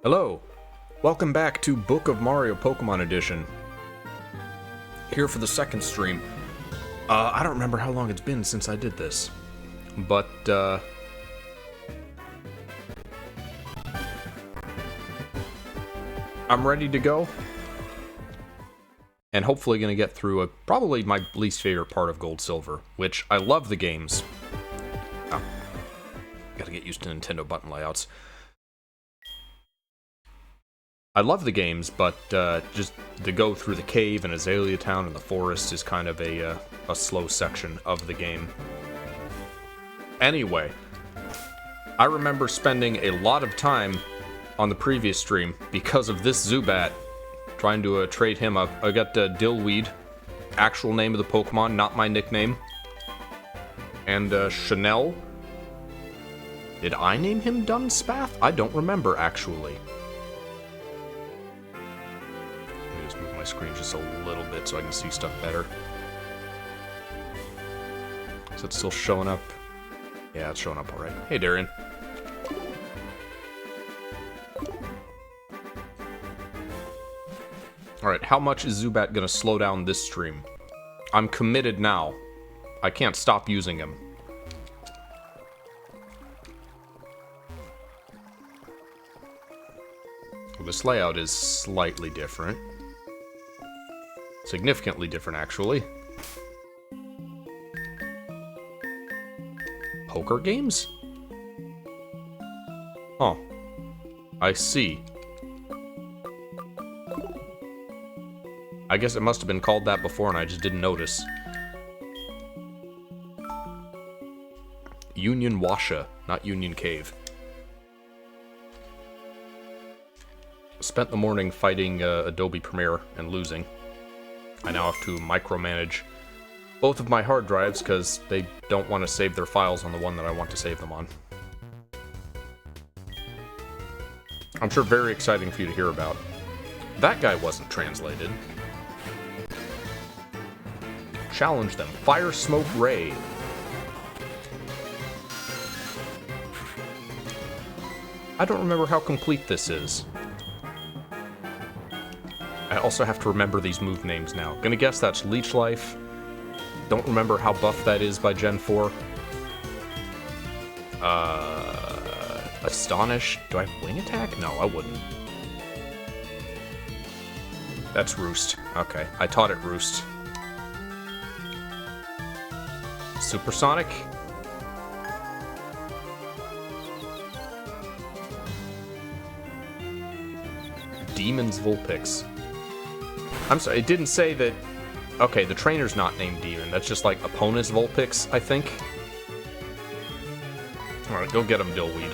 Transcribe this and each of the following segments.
Hello, welcome back to Book of Mario Pokemon Edition. Here for the second stream. I don't remember how long it's been since I did this, but I'm ready to go, and hopefully going to get through probably my least favorite part of Gold Silver, which I love the games. Oh, gotta get used to Nintendo button layouts. I love the games, but just to go through the cave and Azalea Town and the forest is kind of a slow section of the game. Anyway, I remember spending a lot of time on the previous stream because of this Zubat, trying to trade him up. I got Dillweed, actual name of the Pokemon, not my nickname. And Chanel. Did I name him Dunspath? I don't remember, actually. Screen just a little bit so I can see stuff better. Is it still showing up? Yeah, it's showing up alright. Hey, Darian. Alright, how much is Zubat gonna slow down this stream? I'm committed now. I can't stop using him. Well, this layout is slightly different. Significantly different, actually. Poker games? Huh. I see. I guess it must have been called that before and I just didn't notice. Union Washa, not Union Cave. Spent the morning fighting Adobe Premiere and losing. I now have to micromanage both of my hard drives because they don't want to save their files on the one that I want to save them on. I'm sure very exciting for you to hear about. That guy wasn't translated. Challenge them. Fire, Smoke, Ray. I don't remember how complete this is. I also have to remember these move names now. Gonna guess that's Leech Life. Don't remember how buff that is by Gen 4. Astonish. Do I have Wing Attack? No, I wouldn't. That's Roost. Okay, I taught it Roost. Supersonic? Demon's Vulpix. I'm sorry, it didn't say that... Okay, the trainer's not named Demon. That's just like opponent's Vulpix, I think. Alright, go get him, Dillweed.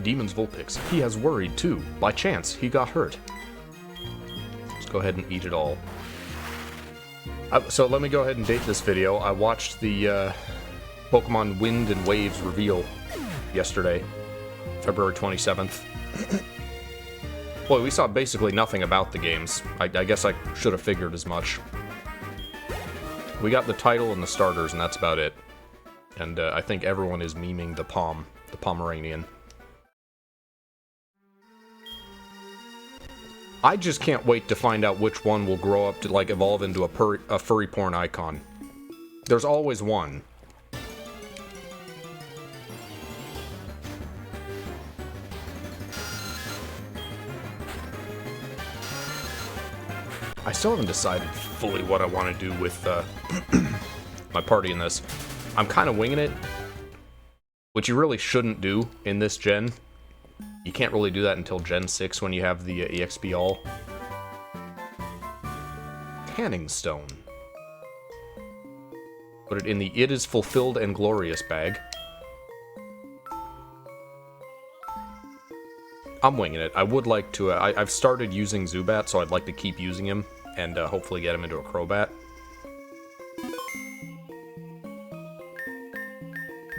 Demon's Vulpix. He has worried, too. By chance, he got hurt. Let's go ahead and eat it all. So let me go ahead and date this video. I watched the Pokemon Wind and Waves reveal yesterday, February 27th. Boy, we saw basically nothing about the games. I guess I should have figured as much. We got the title and the starters, and that's about it. And I think everyone is memeing the Pomeranian. I just can't wait to find out which one will grow up to, like, evolve into a furry porn icon. There's always one. I still haven't decided fully what I want to do with my party in this. I'm kind of winging it, which you really shouldn't do in this gen. You can't really do that until Gen 6 when you have the EXP All. Tanning Stone. Put it in the It Is Fulfilled and Glorious bag. I'm winging it. I would like to... I've started using Zubat, so I'd like to keep using him and hopefully get him into a Crobat.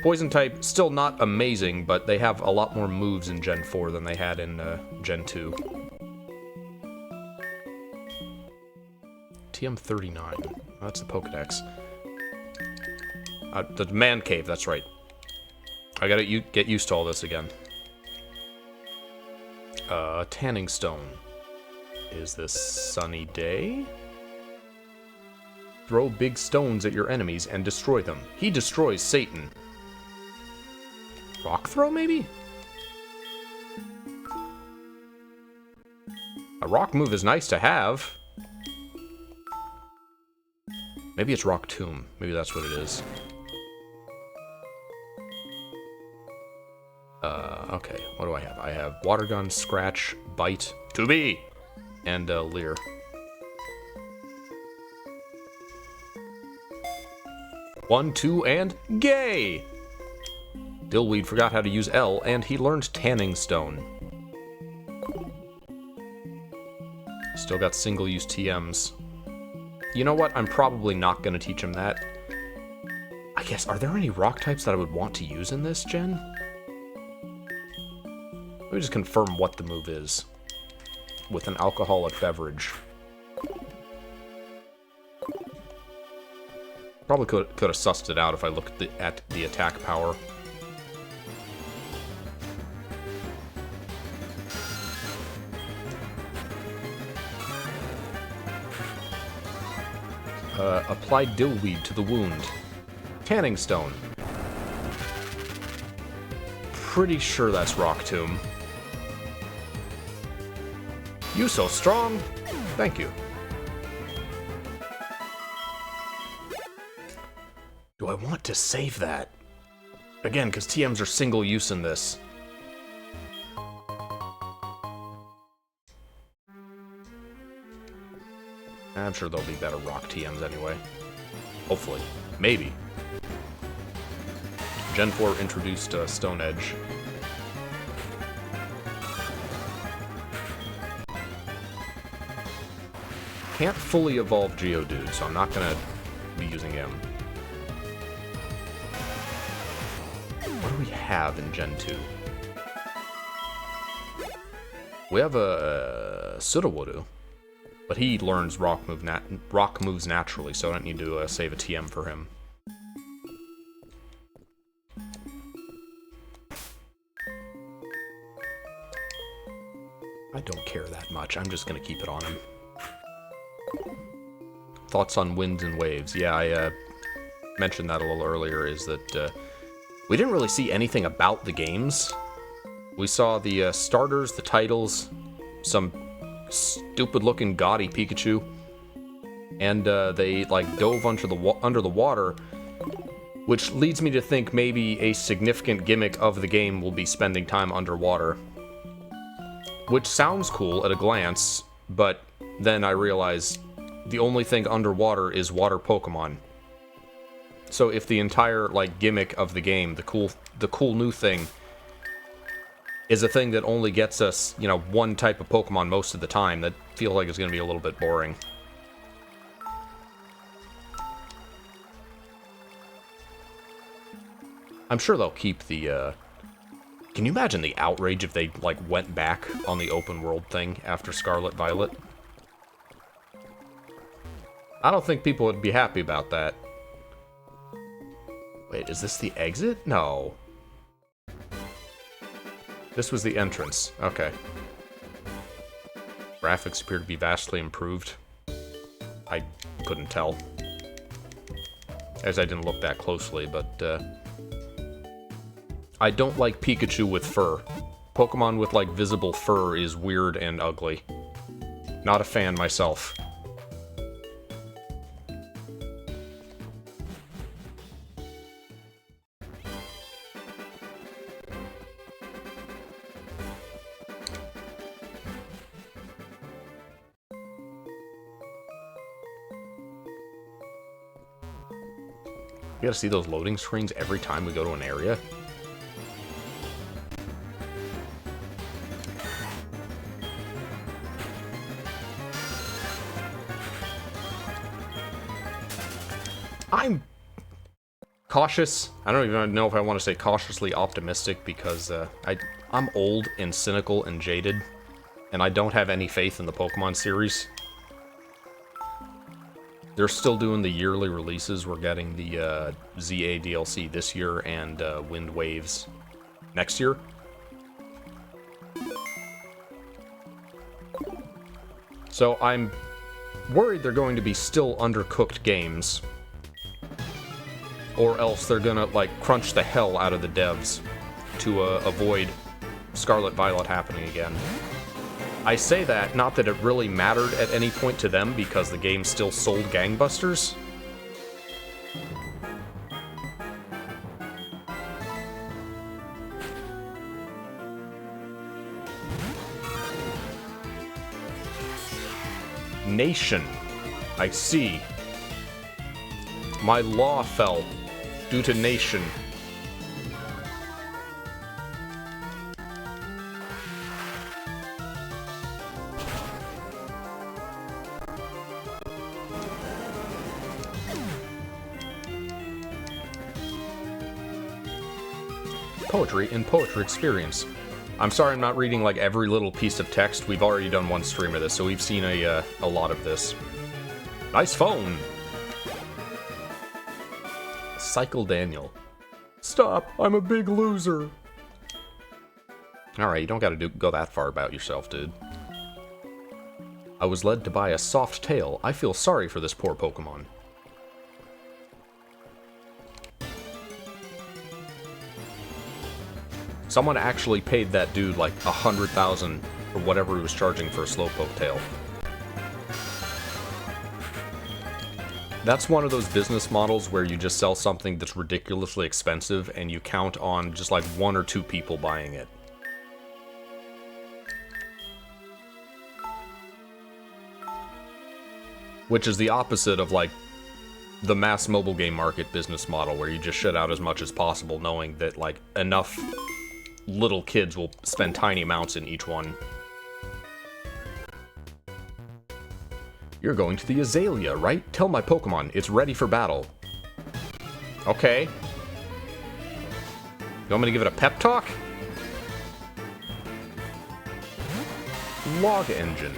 Poison type, still not amazing, but they have a lot more moves in Gen 4 than they had in Gen 2. TM39. That's the Pokedex. The man cave, that's right. I gotta get used to all this again. Tanning stone. Is this sunny day? Throw big stones at your enemies and destroy them. He destroys Satan. Rock throw, maybe? A rock move is nice to have. Maybe it's Rock Tomb. Maybe that's what it is. Okay, what do I have? I have Water Gun, Scratch, Bite, To Be, and Leer. One, two, and Gay! Dillweed forgot how to use L, and he learned Tanning Stone. Still got single-use TMs. You know what? I'm probably not going to teach him that. I guess, are there any rock types that I would want to use in this gen? Let me just confirm what the move is. With an alcoholic beverage. Probably could have sussed it out if I looked at the attack power. Apply Dillweed to the wound. Tanning Stone. Pretty sure that's Rock Tomb. You so strong. Thank you. Do I want to save that? Again, because TMs are single use in this. I'm sure there'll be better rock TMs anyway. Hopefully. Maybe. Gen 4 introduced Stone Edge. Can't fully evolve Geodude, so I'm not gonna be using him. What do we have in Gen 2? We have a Sudowoodo, but he learns rock moves naturally, so I don't need to save a TM for him. I don't care that much. I'm just gonna keep it on him. Thoughts on winds and waves? Yeah, I mentioned that a little earlier, is that we didn't really see anything about the games. We saw the starters, the titles, some stupid-looking gaudy Pikachu, and they like dove under the water, which leads me to think maybe a significant gimmick of the game will be spending time underwater. Which sounds cool at a glance, but then I realize the only thing underwater is water Pokemon. So if the entire like gimmick of the game, the cool new thing, is a thing that only gets us, you know, one type of Pokemon most of the time, that feels like it's going to be a little bit boring. I'm sure they'll keep the, Can you imagine the outrage if they, like, went back on the open world thing after Scarlet Violet? I don't think people would be happy about that. Wait, is this the exit? No. This was the entrance. Okay. Graphics appear to be vastly improved. I couldn't tell, as I didn't look that closely, but, I don't like Pikachu with fur. Pokemon with, like, visible fur is weird and ugly. Not a fan myself. You gotta see those loading screens every time we go to an area. I'm cautious. I don't even know if I want to say cautiously optimistic, because I'm old and cynical and jaded, and I don't have any faith in the Pokemon series. They're still doing the yearly releases. We're getting the ZA DLC this year and Wind Waves next year. So I'm worried they're going to be still undercooked games. Or else they're gonna, like, crunch the hell out of the devs to avoid Scarlet Violet happening again. I say that, not that it really mattered at any point to them, because the game still sold gangbusters. Nation. I see. My law fell due to nation. Poetry and poetry experience. I'm sorry I'm not reading like every little piece of text. We've already done one stream of this, so we've seen a lot of this. Nice phone! Cycle Daniel. Stop! I'm a big loser! Alright, you don't gotta go that far about yourself, dude. I was led to buy a soft tail. I feel sorry for this poor Pokemon. Someone actually paid that dude like 100,000 or whatever he was charging for a Slowpoke tail. That's one of those business models where you just sell something that's ridiculously expensive and you count on just like 1 or 2 people buying it. Which is the opposite of like the mass mobile game market business model where you just shit out as much as possible knowing that like enough little kids will spend tiny amounts in each one. You're going to the Azalea, right? Tell my Pokemon it's ready for battle. Okay. You want me to give it a pep talk? Log Engine.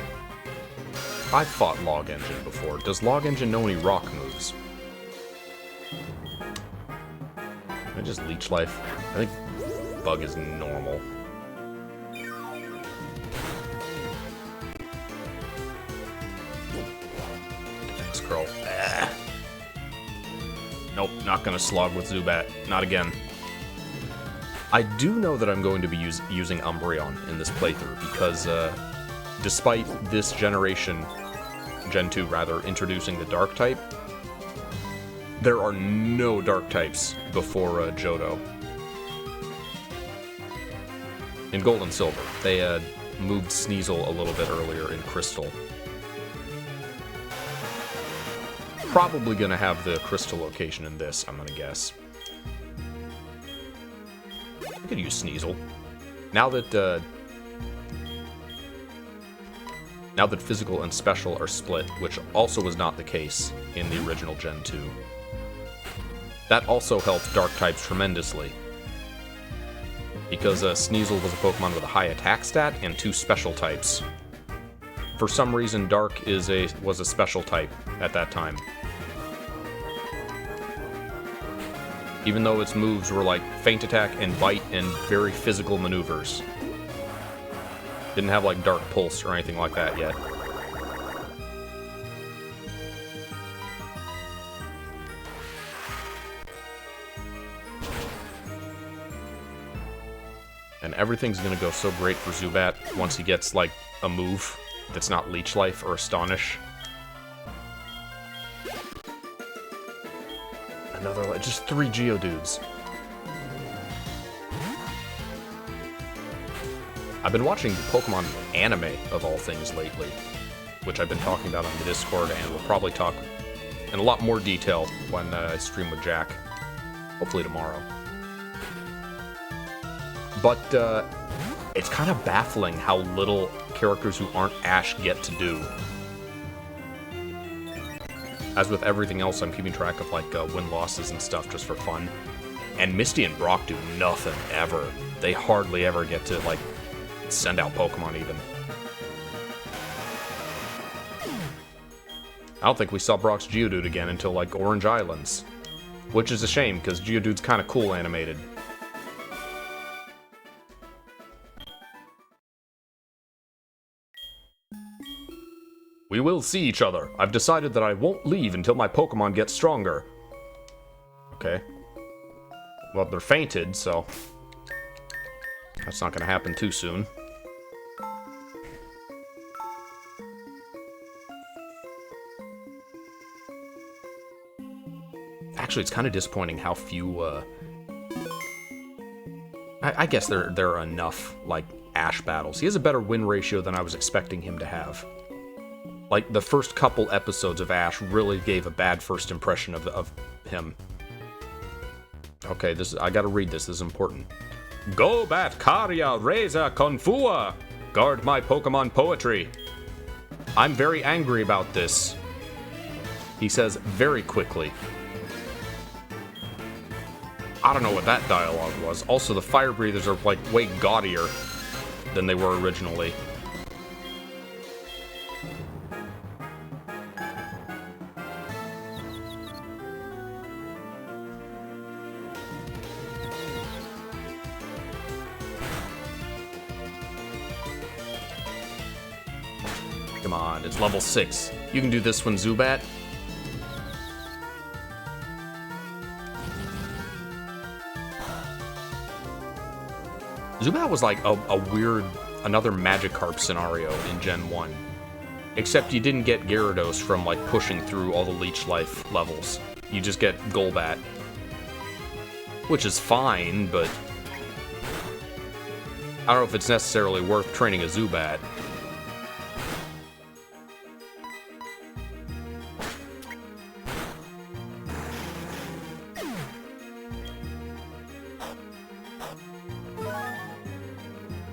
I've fought Log Engine before. Does Log Engine know any rock moves? Can I just leech life? I think Bug is normal. Defense Curl. Nope, not gonna slog with Zubat. Not again. I do know that I'm going to be using Umbreon in this playthrough because despite this generation, Gen 2 rather, introducing the Dark type, there are no Dark types before Johto. In Gold and Silver, they moved Sneasel a little bit earlier in Crystal. Probably gonna have the Crystal location in this, I'm gonna guess. I could use Sneasel. Now that Physical and Special are split, which also was not the case in the original Gen 2. That also helped Dark types tremendously. Because Sneasel was a Pokemon with a high attack stat and 2 special types. For some reason, Dark was a special type at that time. Even though its moves were like Feint Attack and Bite and very physical maneuvers. Didn't have like Dark Pulse or anything like that yet. And everything's gonna go so great for Zubat once he gets, like, a move that's not Leech Life or Astonish. Another, just 3 Geodudes. I've been watching the Pokemon anime, of all things, lately, which I've been talking about on the Discord, and we'll probably talk in a lot more detail when I stream with Jack. Hopefully tomorrow. But, it's kind of baffling how little characters who aren't Ash get to do. As with everything else, I'm keeping track of, like, win-losses and stuff just for fun. And Misty and Brock do nothing, ever. They hardly ever get to, like, send out Pokemon, even. I don't think we saw Brock's Geodude again until, like, Orange Islands. Which is a shame, because Geodude's kind of cool animated. We will see each other. I've decided that I won't leave until my Pokemon get stronger. Okay. Well, they're fainted, so... that's not gonna happen too soon. Actually, it's kind of disappointing how few, I guess there are enough, like, Ash battles. He has a better win ratio than I was expecting him to have. Like, the first couple episodes of Ash really gave a bad first impression of him. Okay, I gotta read this is important. Gobat Karya Reza Konfua! Guard my Pokemon poetry. I'm very angry about this. He says very quickly. I don't know what that dialogue was. Also, the fire breathers are, like, way gaudier than they were originally. Come on, it's level 6. You can do this one, Zubat. Zubat was like a weird, another Magikarp scenario in Gen 1. Except you didn't get Gyarados from, like, pushing through all the Leech Life levels. You just get Golbat. Which is fine, but... I don't know if it's necessarily worth training a Zubat.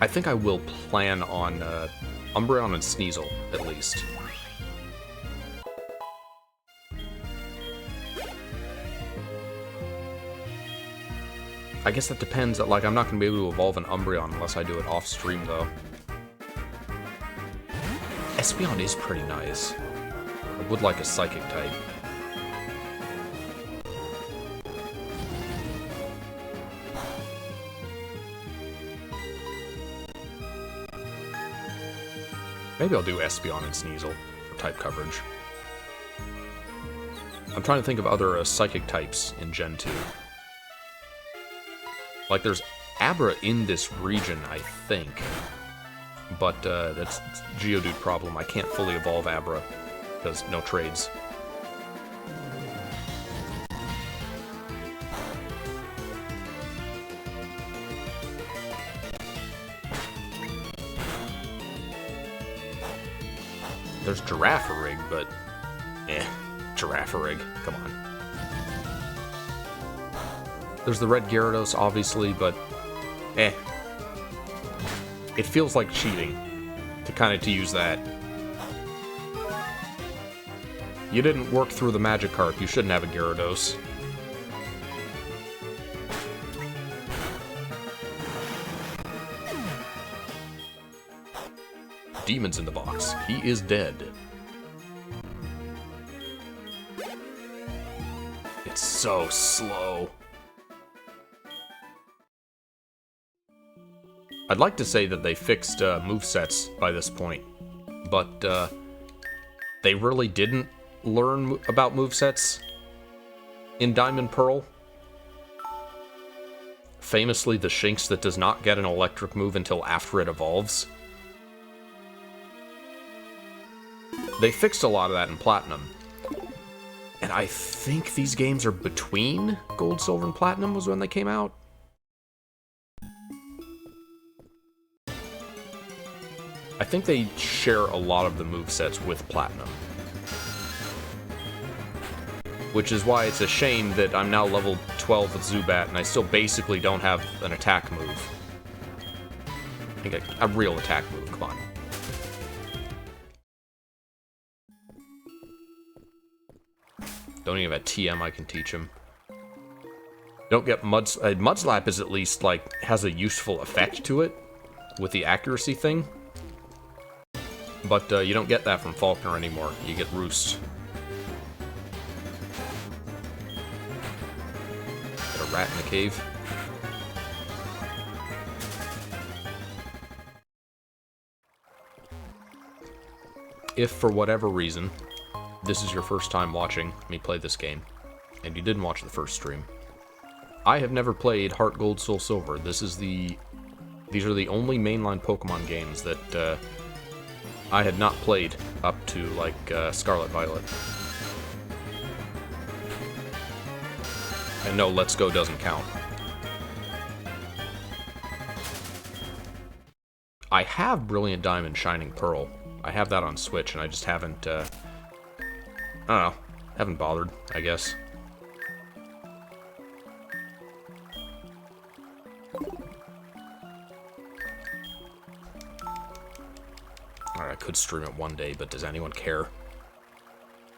I think I will plan on Umbreon and Sneasel, at least. I guess that depends. Like, I'm not going to be able to evolve an Umbreon unless I do it off-stream, though. Espeon is pretty nice. I would like a Psychic type. Maybe I'll do Espeon and Sneasel for type coverage. I'm trying to think of other Psychic types in Gen 2. Like, there's Abra in this region, I think. But that's a Geodude problem. I can't fully evolve Abra, because no trades. There's Girafarig, but... Girafarig, come on. There's the red Gyarados, obviously, but... It feels like cheating to use that. You didn't work through the Magikarp, you shouldn't have a Gyarados. Demon's in the box. He is dead. It's so slow. I'd like to say that they fixed movesets by this point, but they really didn't learn about movesets in Diamond Pearl. Famously, the Shinx that does not get an electric move until after it evolves. They fixed a lot of that in Platinum. And I think these games are between Gold, Silver, and Platinum was when they came out. I think they share a lot of the movesets with Platinum. Which is why it's a shame that I'm now level 12 with Zubat and I still basically don't have an attack move. I think a real attack move, come on. Don't even have a TM I can teach him. Don't get Mudslap is at least, like, has a useful effect to it with the accuracy thing. But you don't get that from Faulkner anymore. You get Roost. rat in the cave. If, for whatever reason, this is your first time watching me play this game, and you didn't watch the first stream, I have never played HeartGold, Soul Silver. These are the only mainline Pokemon games that I had not played up to, like, Scarlet Violet. And no, Let's Go doesn't count. I have Brilliant Diamond, Shining Pearl. I have that on Switch, and I just haven't, I don't know, haven't bothered, I guess. Alright, I could stream it one day, but does anyone care?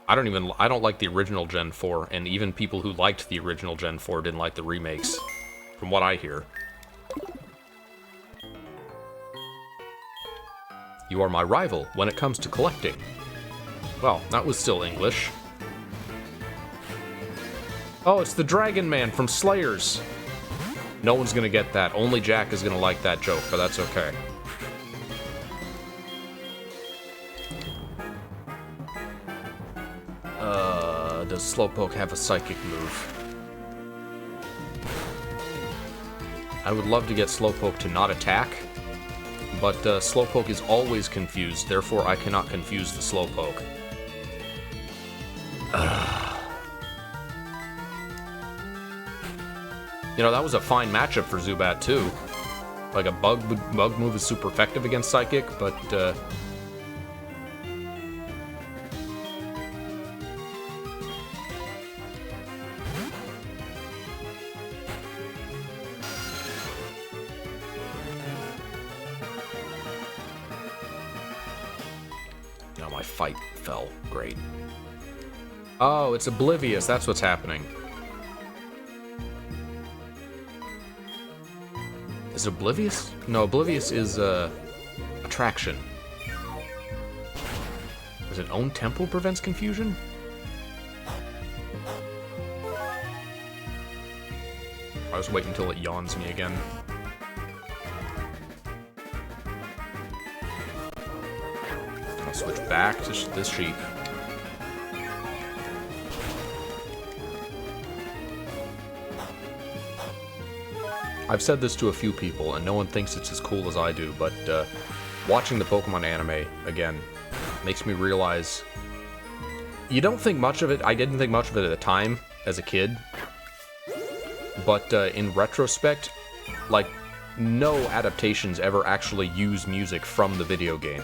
I don't like the original Gen 4, and even people who liked the original Gen 4 didn't like the remakes, from what I hear. You are my rival when it comes to collecting. Well, that was still English. Oh, it's the Dragon Man from Slayers. No one's gonna get that. Only Jack is gonna like that joke, but that's okay. Does Slowpoke have a psychic move? I would love to get Slowpoke to not attack, but Slowpoke is always confused, therefore I cannot confuse the Slowpoke. You know, that was a fine matchup for Zubat, too. Like, a bug move is super effective against Psychic, but, you know, my fight fell. Great. Oh, it's Oblivious. That's what's happening. Is it Oblivious? No, Oblivious is, Attraction. Is it Own Temple prevents confusion? I was waiting until it yawns me again. I'll switch back to this sheep. I've said this to a few people, and no one thinks it's as cool as I do, but watching the Pokemon anime, again, makes me realize you don't think much of it. I didn't think much of it at the time, as a kid, but in retrospect, like, no adaptations ever actually use music from the video game.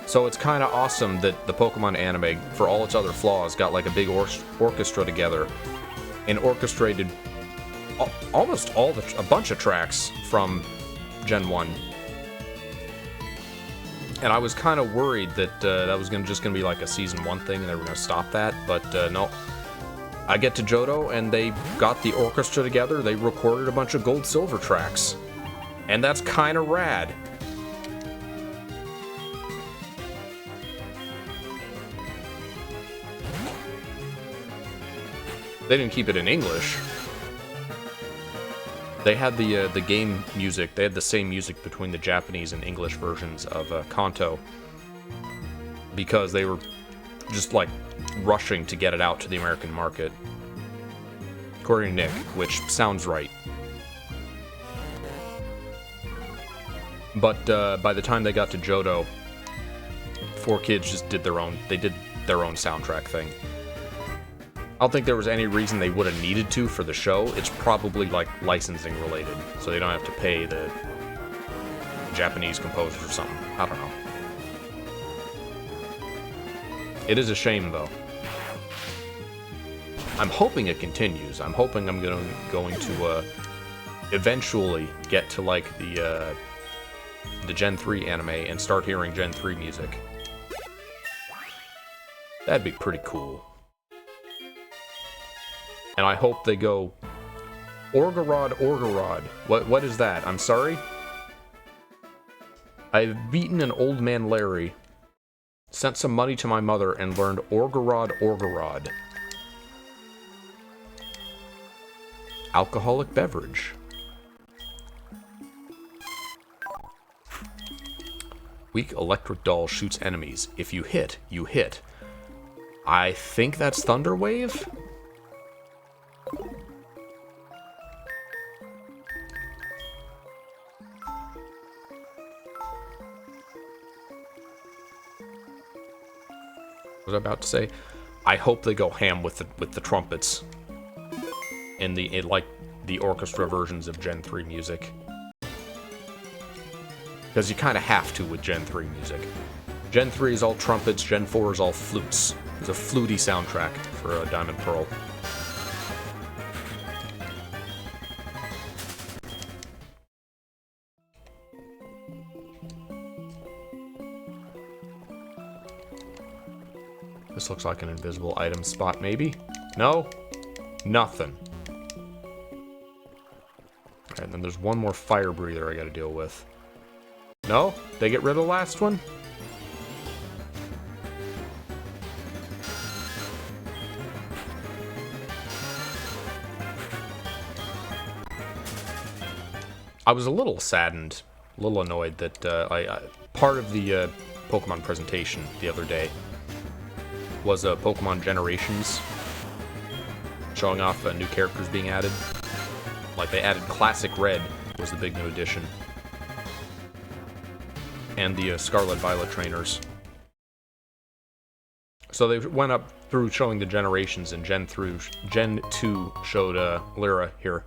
So it's kind of awesome that the Pokemon anime, for all its other flaws, got like a big orchestra together and orchestrated almost a bunch of tracks from Gen 1. And I was kind of worried that that was just gonna be like a Season 1 thing and they were gonna stop that, but no. I get to Johto and they got the orchestra together, they recorded a bunch of Gold Silver tracks. And that's kind of rad. They didn't keep it in English. They had the game music, they had the same music between the Japanese and English versions of Kanto, because they were just, like, rushing to get it out to the American market. According to Nick, which sounds right. But by the time they got to Johto, 4Kids just did their own soundtrack thing. I don't think there was any reason they would have needed to for the show. It's probably, like, licensing related, so they don't have to pay the Japanese composers or something. I don't know. It is a shame, though. I'm hoping it continues. I'm hoping I'm going to eventually get to, like, the Gen 3 anime and start hearing Gen 3 music. That'd be pretty cool. And I hope they go, Orgarod, Orgarod. What is that? I'm sorry? I've beaten an old man Larry, sent some money to my mother, and learned Orgarod, Orgarod. alcoholic beverage. Weak electric doll shoots enemies. If you hit, you hit. I think that's Thunder Wave? What was I about to say? I hope they go ham with the trumpets and like the orchestra versions of Gen 3 music. Because you kind of have to with Gen 3 music. Gen 3 is all trumpets, Gen 4 is all flutes. It's a fluty soundtrack for Diamond Pearl. This looks like an invisible item spot, maybe? No? Nothing. Okay, and then there's one more fire breather I gotta deal with. No? They get rid of the last one? I was a little saddened, a little annoyed that part of the Pokemon presentation the other day was Pokemon Generations, showing off new characters being added. Like, they added Classic Red was the big new addition. And the Scarlet Violet trainers. So they went up through showing the generations, and Gen 2 showed Lyra here.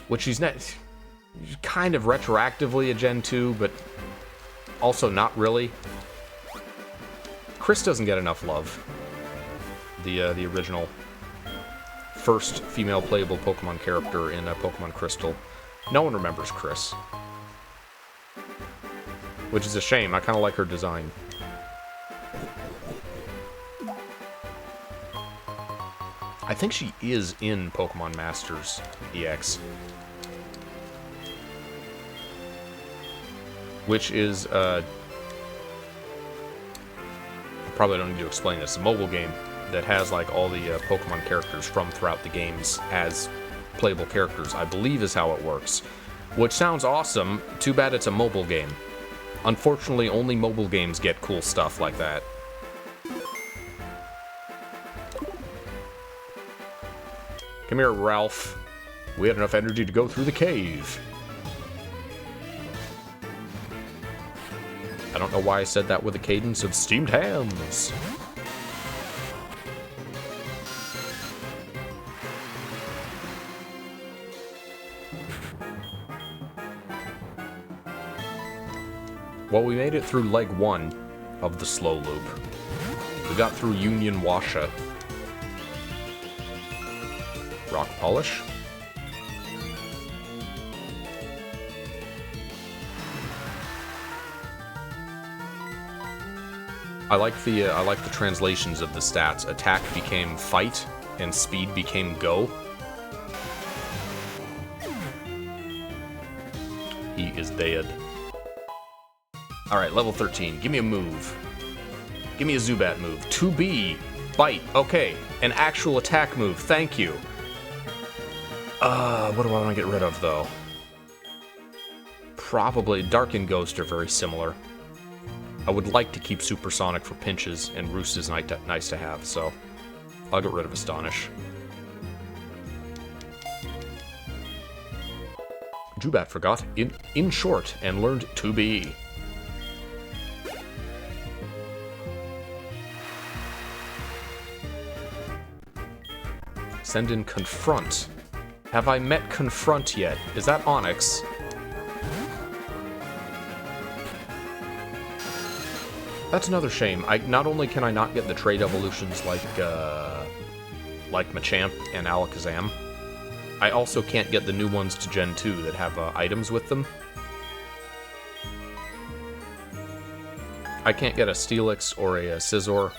Which she's kind of retroactively a Gen 2, but also not really. Chris doesn't get enough love. The original first female playable Pokemon character in Pokemon Crystal. No one remembers Chris. Which is a shame. I kind of like her design. I think she is in Pokemon Masters EX. Which is, I probably don't need to explain this. It's a mobile game that has, like, all the Pokemon characters from throughout the games as playable characters, I believe is how it works. Which sounds awesome. Too bad it's a mobile game. Unfortunately, only mobile games get cool stuff like that. Come here, Ralph. We had enough energy to go through the cave. I don't know why I said that with a cadence of steamed hams. Well, we made it through leg 1 of the slow loop. We got through Union Washa. Rock polish. I like the translations of the stats. Attack became fight, and speed became go. He is dead. Alright, level 13. Give me a move. Give me a Zubat move. 2B. Bite. Okay. An actual attack move. Thank you. What do I want to get rid of, though? Probably Dark and Ghost are very similar. I would like to keep Supersonic for pinches, and Roost is nice to have, so I'll get rid of Astonish. Zubat forgot in short and learned 2B. Send in Confront. Have I met Confront yet? Is that Onyx? That's another shame. Not only can I not get the trade evolutions like Machamp and Alakazam, I also can't get the new ones to Gen 2 that have items with them. I can't get a Steelix or a Scizor.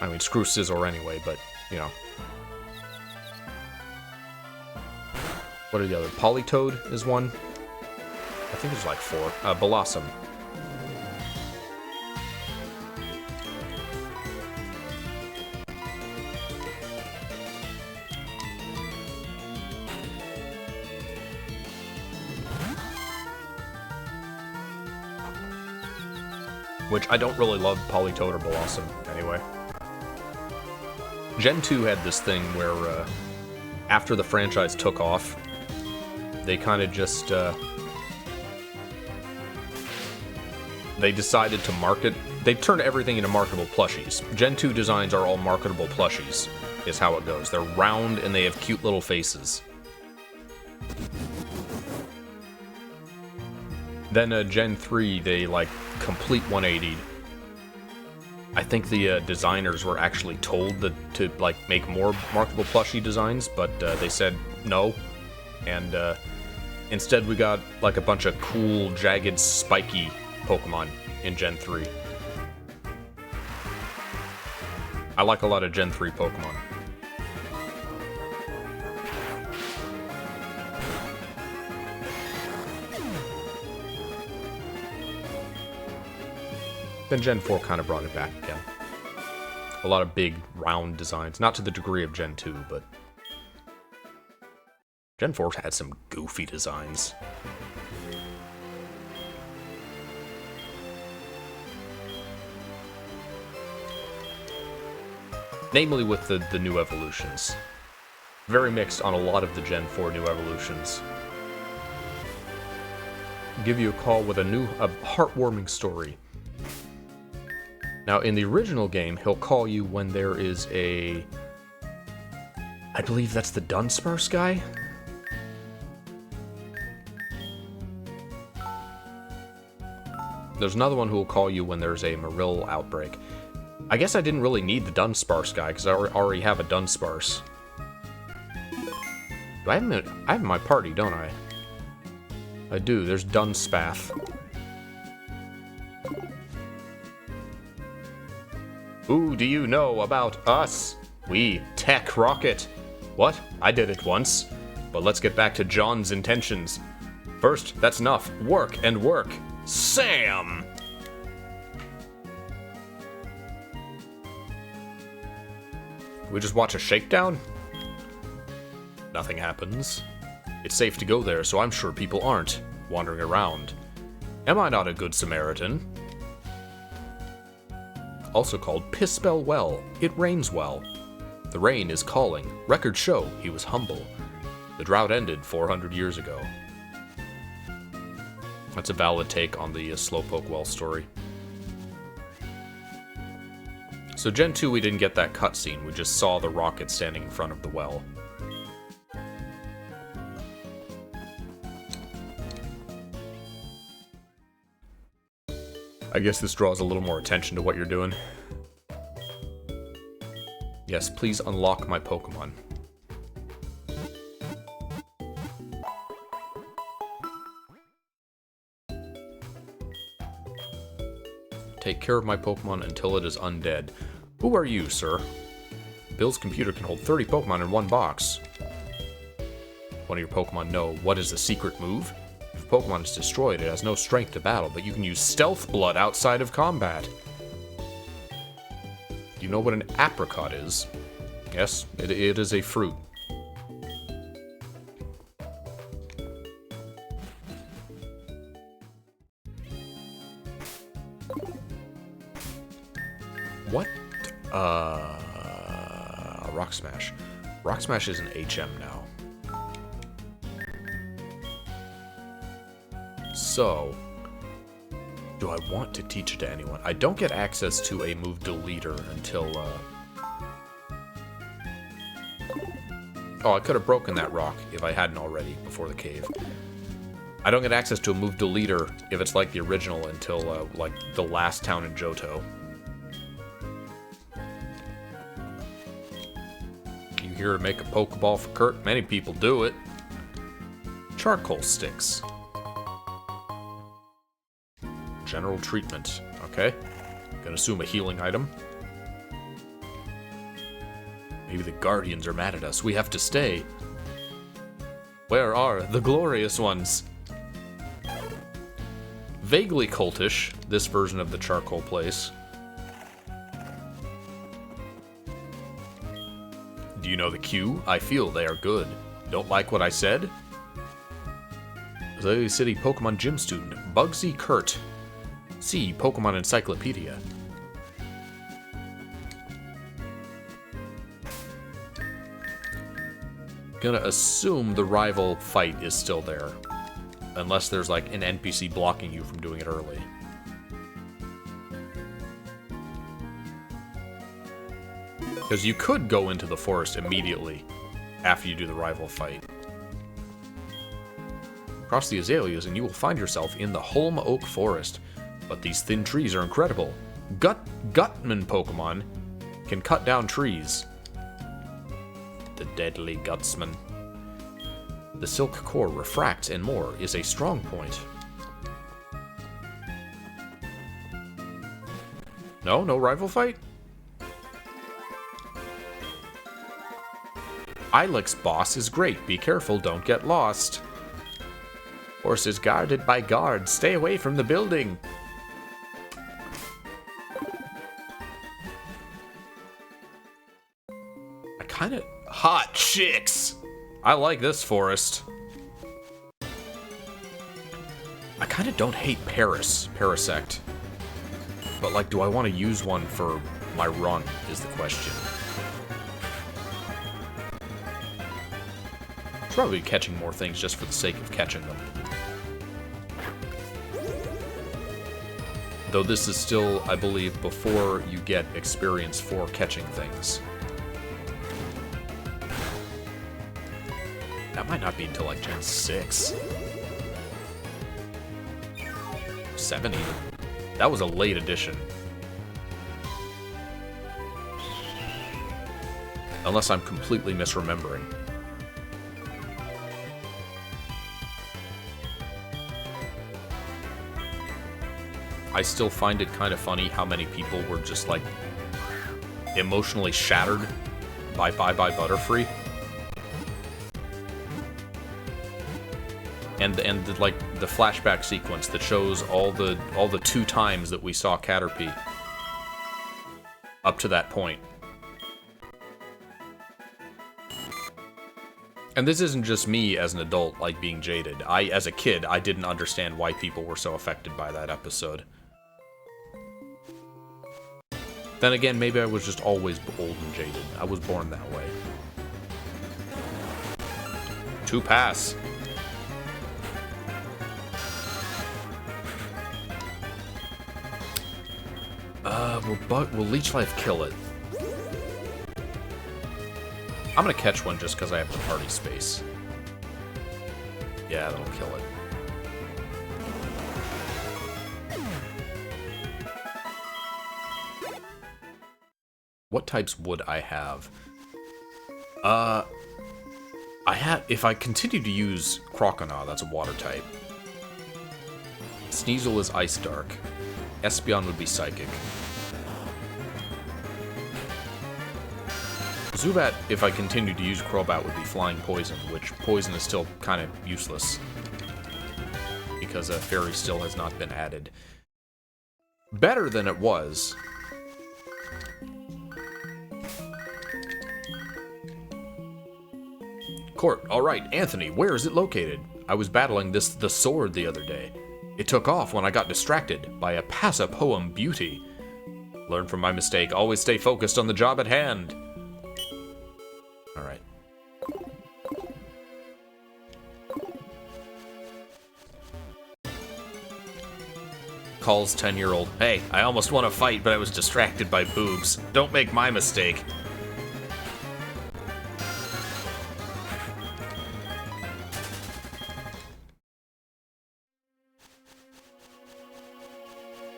I mean, screw Scizor anyway, but, you know. What are the other? Politoed is one. I think there's like 4. Blossom. which I don't really love Politoed or Blossom anyway. Gen 2 had this thing where, after the franchise took off, they kind of just, they decided to market... They turned everything into marketable plushies. Gen 2 designs are all marketable plushies, is how it goes. They're round and they have cute little faces. Then Gen 3, they, like, complete 180'd. I think the designers were actually told to, like, make more marketable plushie designs, but they said no. And instead we got, like, a bunch of cool, jagged, spiky Pokemon in Gen 3. I like a lot of Gen 3 Pokemon. Then Gen 4 kind of brought it back again. A lot of big, round designs. Not to the degree of Gen 2, but... Gen 4 had some goofy designs. Namely with the new evolutions. Very mixed on a lot of the Gen 4 new evolutions. Give you a call with a heartwarming story. Now, in the original game, he'll call you when there is a... I believe that's the Dunsparce guy? There's another one who will call you when there's a Marill outbreak. I guess I didn't really need the Dunsparce guy, because I already have a Dunsparce. I have him in my party, don't I? I do. There's Dunspath. Who do you know about us? We Tech Rocket. What? I did it once. But let's get back to John's intentions. First, that's enough. Work and work. Sam! We just watch a shakedown? Nothing happens. It's safe to go there, so I'm sure people aren't wandering around. Am I not a good Samaritan? Also called Pisspell Well. It rains well. The rain is calling. Records show he was humble. The drought ended 400 years ago. That's a valid take on the Slowpoke Well story. So Gen 2 we didn't get that cutscene, we just saw the rocket standing in front of the well. I guess this draws a little more attention to what you're doing. Yes, please unlock my Pokemon. Take care of my Pokemon until it is undead. Who are you, sir? Bill's computer can hold 30 Pokemon in one box. One of your Pokemon know what is the secret move? If a Pokemon is destroyed, it has no strength to battle, but you can use Stealth Blood outside of combat. Do you know what an apricot is? Yes, it is a fruit. What? Rock Smash. Rock Smash is an HM now. So, do I want to teach it to anyone? I don't get access to a move deleter until, Oh, I could have broken that rock if I hadn't already before the cave. I don't get access to a move deleter if it's like the original until, like, the last town in Johto. You here to make a Pokeball for Kurt? Many people do it. Charcoal sticks. General treatment. Okay. Gonna assume a healing item. Maybe the Guardians are mad at us. We have to stay. Where are the glorious ones? Vaguely cultish, this version of the charcoal place. Do you know the cue? I feel they are good. Don't like what I said? Zaylee City Pokemon Gym student, Bugsy Kurt. See Pokemon Encyclopedia. Gonna assume the rival fight is still there. Unless there's like an NPC blocking you from doing it early. Because you could go into the forest immediately after you do the rival fight. Cross the azaleas and you will find yourself in the Holm Oak Forest. But these thin trees are incredible. Gutman Pokemon can cut down trees. The deadly Gutsman. The silk core refracts and more is a strong point. No rival fight? Ilex boss is great. Be careful, don't get lost. Horse is guarded by guards. Stay away from the building. I kind of... Hot chicks! I like this forest. I kind of don't hate Parasect. But, like, do I want to use one for my run, is the question. Probably catching more things just for the sake of catching them. Though this is still, I believe, before you get experience for catching things. That might not be until like Gen 6. 7 even. That was a late addition. Unless I'm completely misremembering. I still find it kind of funny how many people were just, like, emotionally shattered by Bye Bye Butterfree. And like, the flashback sequence that shows all the 2 times that we saw Caterpie up to that point. And this isn't just me as an adult, like, being jaded. As a kid, I didn't understand why people were so affected by that episode. Then again, maybe I was just always old and jaded. I was born that way. 2 pass. Will Leech Life kill it? I'm gonna catch one just because I have the party space. Yeah, that'll kill it. What types would I have? If I continue to use Croconaw, that's a water type. Sneasel is Ice Dark. Espeon would be Psychic. Zubat, if I continued to use Crobat, would be Flying Poison, which Poison is still kind of useless. Because Fairy still has not been added. Better than it was. Court, alright, Anthony, where is it located? I was battling the sword the other day. It took off when I got distracted by a Passapoem beauty. Learn from my mistake, always stay focused on the job at hand. Alright. Calls 10-year-old. Hey, I almost won a fight, but I was distracted by boobs. Don't make my mistake.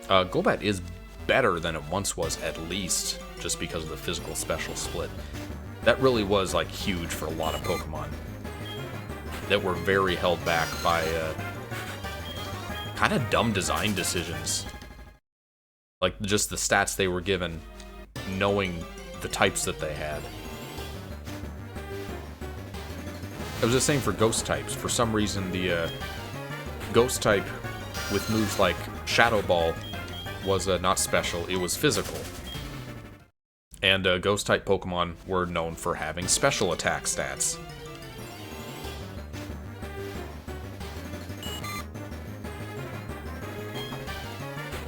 Golbat is better than it once was, at least, just because of the physical special split. That really was, like, huge for a lot of Pokemon that were very held back by kind of dumb design decisions. Like, just the stats they were given, knowing the types that they had. It was the same for Ghost types. For some reason, the Ghost type with moves like Shadow Ball was not special, it was physical. And Ghost-type Pokemon were known for having special attack stats.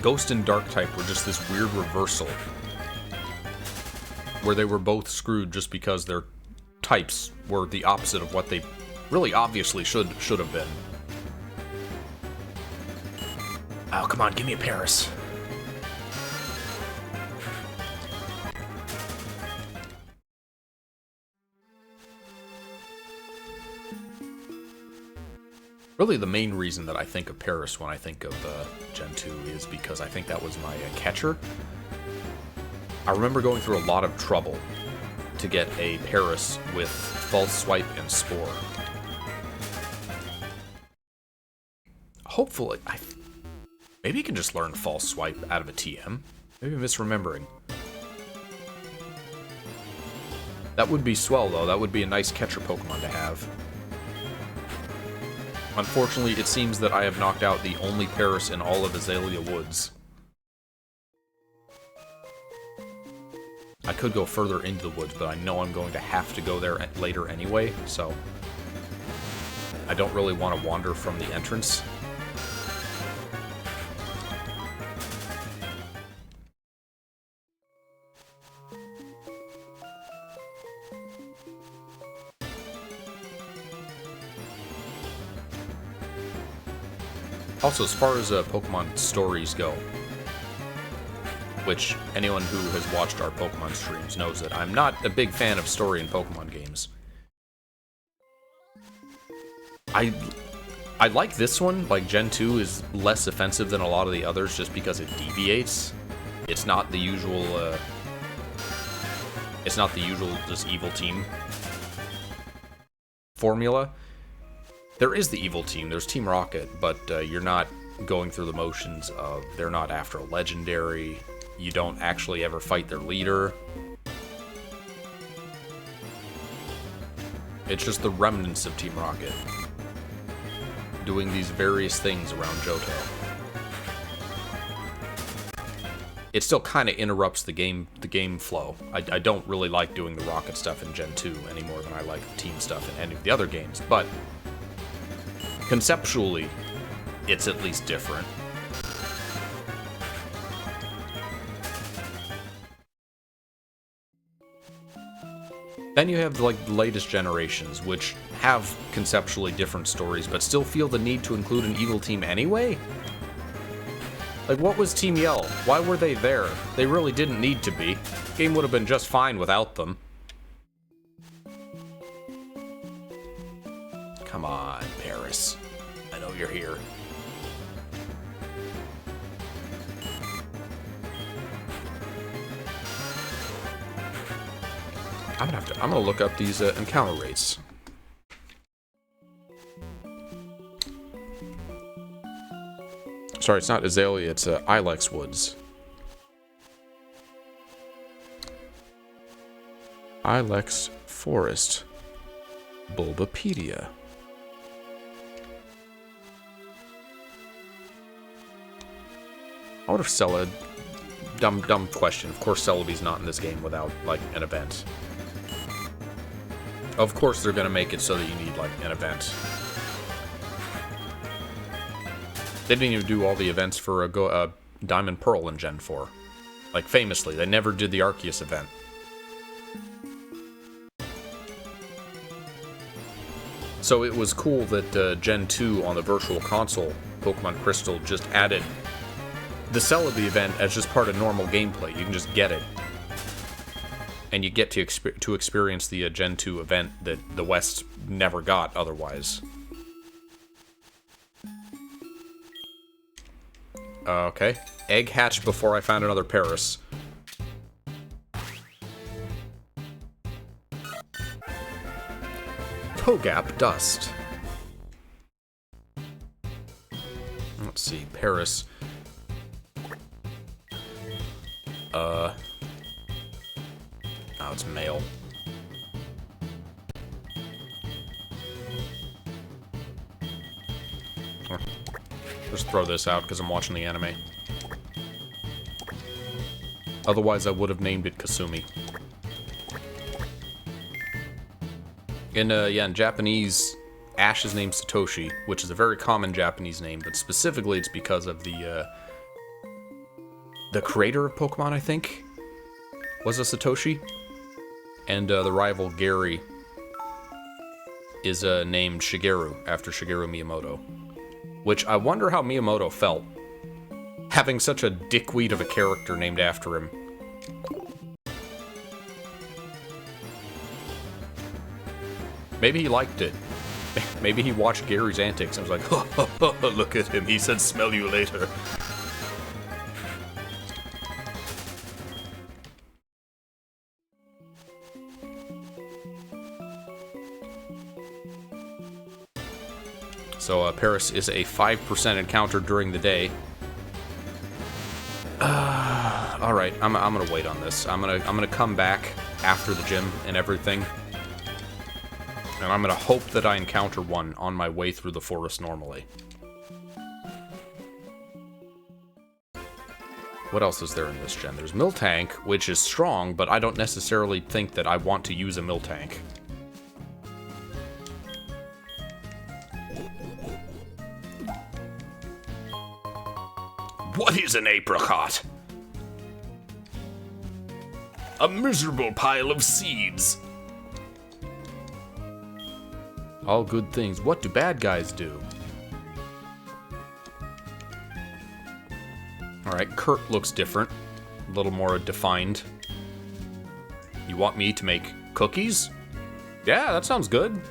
Ghost and Dark-type were just this weird reversal. Where they were both screwed just because their types were the opposite of what they really obviously should have been. Oh, come on, give me a Paris. Really, the main reason that I think of Paris when I think of Gen 2 is because I think that was my catcher. I remember going through a lot of trouble to get a Paris with False Swipe and Spore. Hopefully, maybe you can just learn False Swipe out of a TM. Maybe I'm misremembering. That would be swell, though. That would be a nice catcher Pokemon to have. Unfortunately, it seems that I have knocked out the only Paris in all of Azalea Woods. I could go further into the woods, but I know I'm going to have to go there later anyway, so I don't really want to wander from the entrance. Also, as far as Pokemon stories go, which anyone who has watched our Pokemon streams knows that I'm not a big fan of story in Pokemon games. I like this one. Like, Gen 2 is less offensive than a lot of the others just because it deviates. It's not the usual, just evil team formula. There is the evil team, there's Team Rocket, but you're not going through the motions of, they're not after a legendary, you don't actually ever fight their leader. It's just the remnants of Team Rocket doing these various things around Johto. It still kind of interrupts the game flow. I don't really like doing the Rocket stuff in Gen 2 any more than I like the team stuff in any of the other games, but conceptually, it's at least different. Then you have like the latest generations, which have conceptually different stories, but still feel the need to include an evil team anyway? Like, what was Team Yell? Why were they there? They really didn't need to be. The game would have been just fine without them. Come on, Paris. I know you're here. I'm gonna look up these encounter rates. Sorry, it's not Azalea, it's Ilex Woods. Ilex Forest. Bulbapedia. I wonder if Cella... Dumb question. Of course Celebi's not in this game without, like, an event. Of course they're gonna make it so that you need, like, an event. They didn't even do all the events for Diamond Pearl in Gen 4. Like, famously, they never did the Arceus event. So it was cool that Gen 2 on the Virtual Console, Pokemon Crystal, just added the Celebi event as just part of normal gameplay. You can just get it. And you get to experience the Gen 2 event that the West never got otherwise. Okay. Egg hatched before I found another Paris. Togap Dust. Let's see, Paris. Oh, it's male. Just throw this out because I'm watching the anime. Otherwise, I would have named it Kasumi. In Japanese, Ash is named Satoshi, which is a very common Japanese name, but specifically it's because of the the creator of Pokemon, I think, was a Satoshi. And the rival Gary is named Shigeru, after Shigeru Miyamoto. Which I wonder how Miyamoto felt, having such a dickweed of a character named after him. Maybe he liked it. Maybe he watched Gary's antics and was like, oh, look at him, he said smell you later. So Paris is a 5% encounter during the day. All right, I'm gonna wait on this. I'm gonna come back after the gym and everything, and I'm gonna hope that I encounter one on my way through the forest normally. What else is there in this gen? There's Miltank, which is strong, but I don't necessarily think that I want to use a Miltank. What is an apricot? A miserable pile of seeds. All good things. What do bad guys do? Alright, Kurt looks different. A little more defined. You want me to make cookies? Yeah, that sounds good.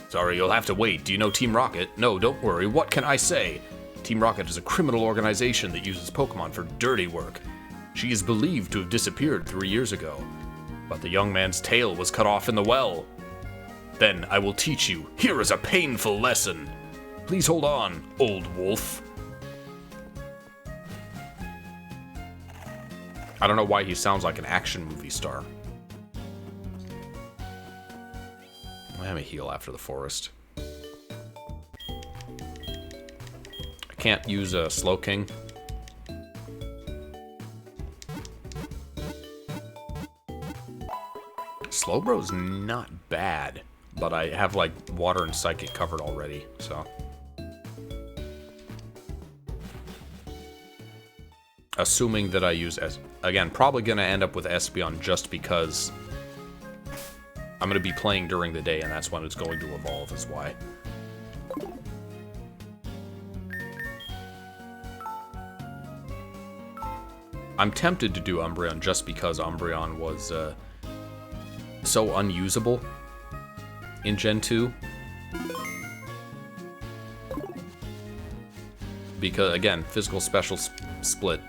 Sorry, you'll have to wait. Do you know Team Rocket? No, don't worry. What can I say? Team Rocket is a criminal organization that uses Pokemon for dirty work. She is believed to have disappeared 3 years ago, but the young man's tail was cut off in the well. Then I will teach you. Here is a painful lesson. Please hold on, old wolf. I don't know why he sounds like an action movie star. Let me heal after the forest. Can't use a Slowking. Slowbro's not bad, but I have like water and psychic covered already, so. Assuming that I use again, probably gonna end up with Espeon just because I'm gonna be playing during the day and that's when it's going to evolve, is why. I'm tempted to do Umbreon just because Umbreon was so unusable in Gen 2. Because, again, physical special split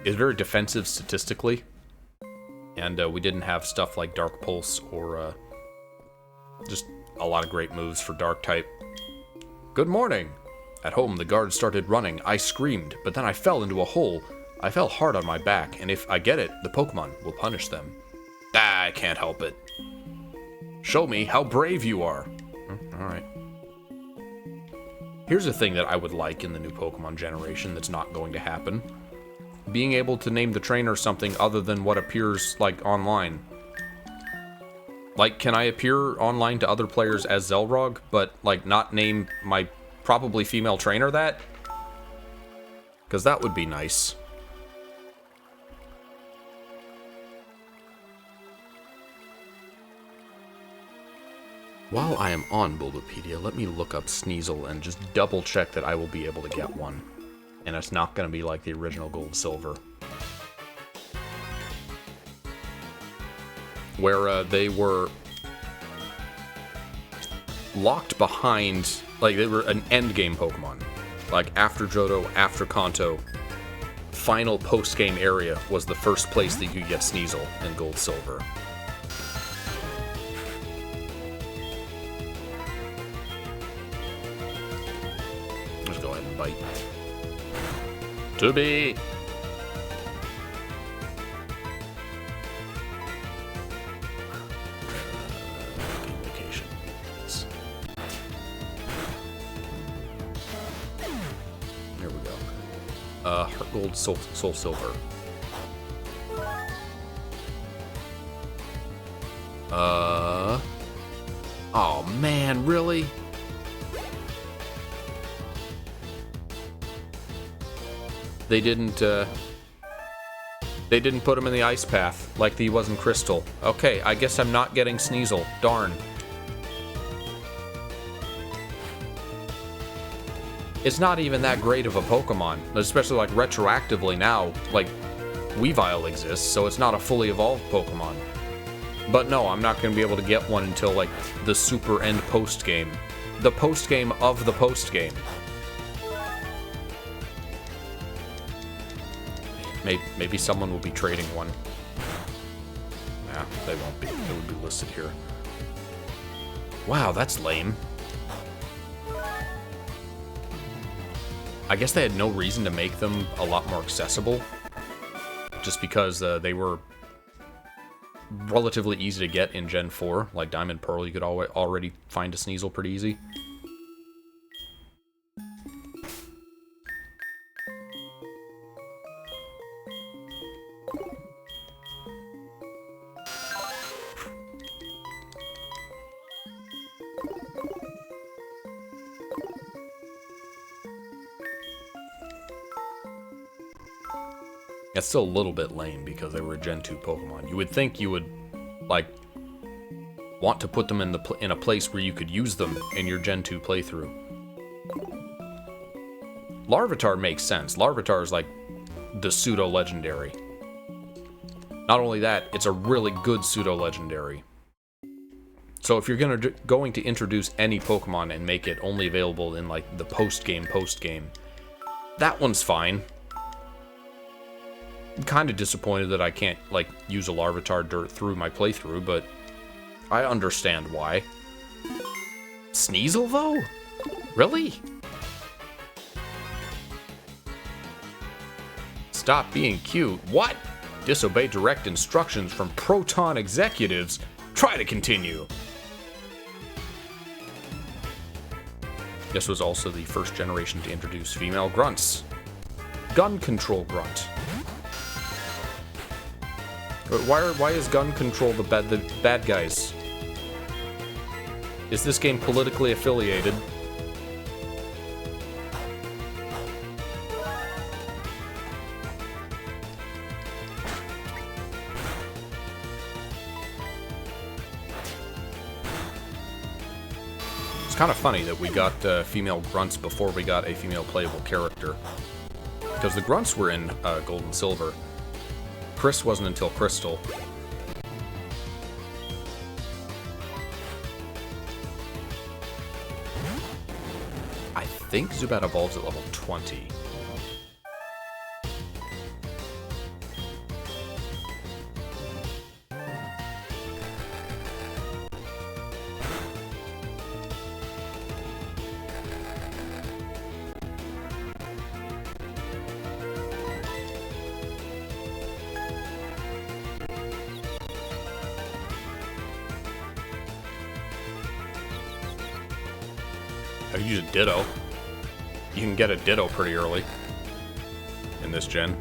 is very defensive statistically. And we didn't have stuff like Dark Pulse or just a lot of great moves for Dark type. Good morning! At home, the guards started running. I screamed, but then I fell into a hole. I fell hard on my back, and if I get it, the Pokemon will punish them. Ah, I can't help it. Show me how brave you are. Alright. Here's a thing that I would like in the new Pokemon generation that's not going to happen. Being able to name the trainer something other than what appears, like, online. Like, can I appear online to other players as Xelrog, but, like, not name my probably female trainer that? Because that would be nice. While I am on Bulbapedia, let me look up Sneasel and just double check that I will be able to get one. And it's not going to be like the original Gold Silver, where they were locked behind, like they were an endgame Pokemon. Like after Johto, after Kanto, final post-game area was the first place that you could get Sneasel in Gold Silver. Let's go ahead and bite. To be. There we go. HeartGold, Soul Silver. Oh man, really? They didn't put him in the ice path like he was in Crystal. Okay, I guess I'm not getting Sneasel. Darn. It's not even that great of a Pokemon, especially like retroactively now. Like, Weavile exists, so it's not a fully evolved Pokemon. But no, I'm not going to be able to get one until like the super end post game. The post game of the post game. Maybe someone will be trading one. Nah, they won't be. It would be listed here. Wow, that's lame. I guess they had no reason to make them a lot more accessible. Just because they were relatively easy to get in Gen 4. Like Diamond Pearl, you could already find a Sneasel pretty easy. That's still a little bit lame because they were a Gen 2 Pokemon. You would think you would, like, want to put them in a place where you could use them in your Gen 2 playthrough. Larvitar makes sense. Larvitar is like the pseudo-legendary. Not only that, it's a really good pseudo-legendary. So if you're going to introduce any Pokemon and make it only available in like the post-game, that one's fine. I'm kind of disappointed that I can't, like, use a Larvitar through my playthrough, but I understand why. Sneasel, though? Really? Stop being cute. What? Disobey direct instructions from Proton executives? Try to continue. This was also the first generation to introduce female grunts. Gun control grunt. Why is gun control the bad guys? Is this game politically affiliated? It's kind of funny that we got female grunts before we got a female playable character. Because the grunts were in Gold and Silver. Chris wasn't until Crystal. I think Zubat evolves at level 20. I could use a Ditto. You can get a Ditto pretty early in this gen.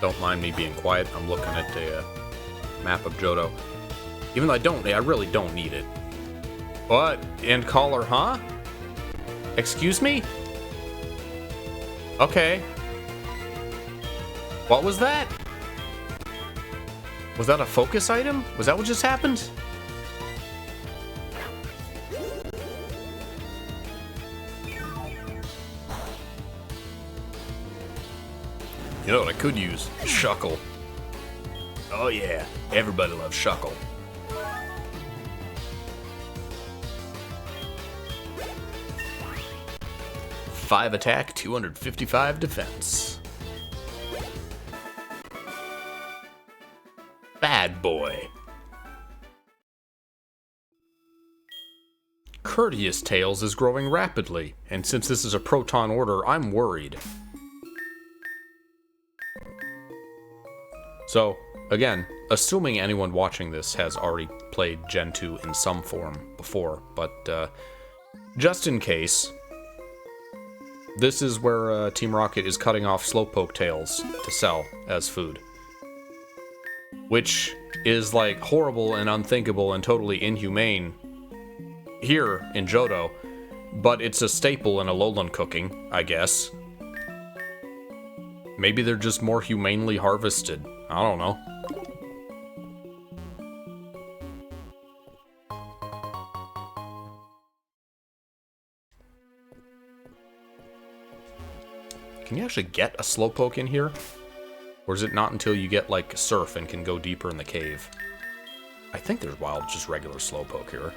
Don't mind me being quiet. I'm looking at a map of Johto. Even though I really don't need it. What? And caller, huh? Excuse me? Okay. What was that? Was that a focus item? Was that what just happened? You know what I could use? Shuckle. Oh yeah, everybody loves Shuckle. 5 attack, 255 defense. Bad boy. Courteous Tails is growing rapidly, and since this is a Proton order, I'm worried. So, again, assuming anyone watching this has already played Gen 2 in some form before, but just in case, this is where Team Rocket is cutting off Slowpoke tails to sell as food. Which is, like, horrible and unthinkable and totally inhumane here in Johto, but it's a staple in Alolan cooking, I guess. Maybe they're just more humanely harvested. I don't know. Can you actually get a Slowpoke in here? Or is it not until you get, like, Surf and can go deeper in the cave? I think there's wild, just regular Slowpoke here.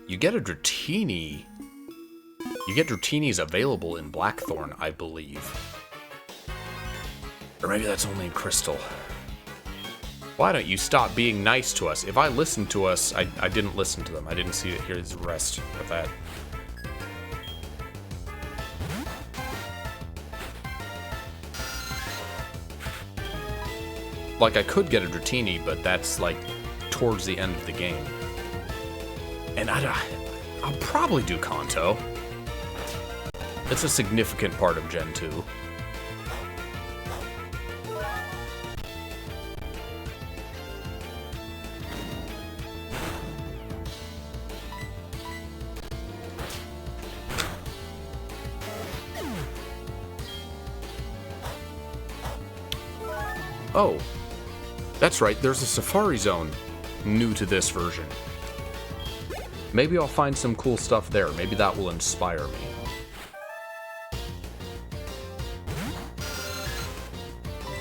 You get a Dratini. You get Dratinis available in Blackthorn, I believe. Or maybe that's only in Crystal. Why don't you stop being nice to us? If I listened to us, I didn't listen to them. I didn't see it. Here's the rest of that. Like, I could get a Dratini, but that's, like, towards the end of the game. And I'll probably do Kanto. It's a significant part of Gen 2. Oh, that's right, there's a Safari Zone new to this version. Maybe I'll find some cool stuff there. Maybe that will inspire me.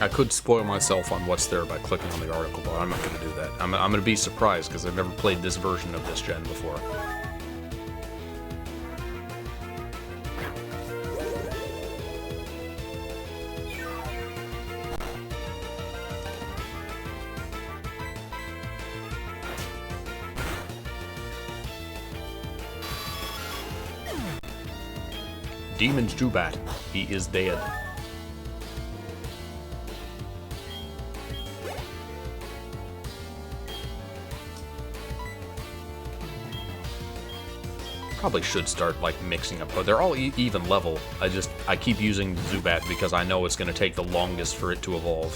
I could spoil myself on what's there by clicking on the article, but I'm not going to do that. I'm going to be surprised because I've never played this version of this gen before. Demon's Zubat. He is dead. Probably should start, like, mixing up. But they're all even level. I keep using Zubat because I know it's going to take the longest for it to evolve.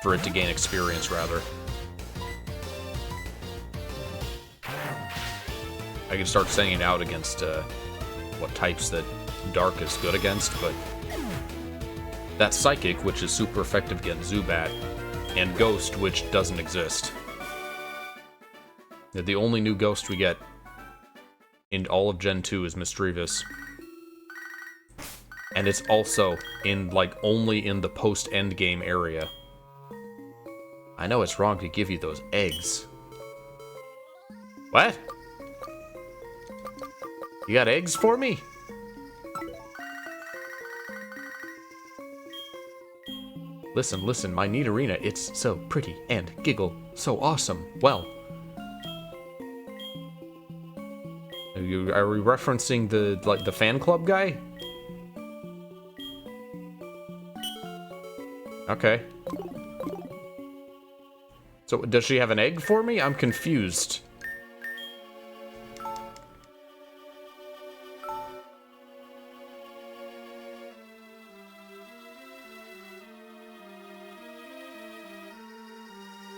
For it to gain experience, rather. I can start sending it out against, what types that Dark is good against, but that's Psychic, which is super effective against Zubat, and Ghost, which doesn't exist. The only new Ghost we get in all of Gen 2 is Misdreavus. And it's also in, like, only in the post-endgame area. I know it's wrong to give you those eggs. What? You got eggs for me? Listen, listen, my Nidorina, it's so pretty and giggle so awesome. Well. Are we referencing the fan club guy? Okay. So, does she have an egg for me? I'm confused.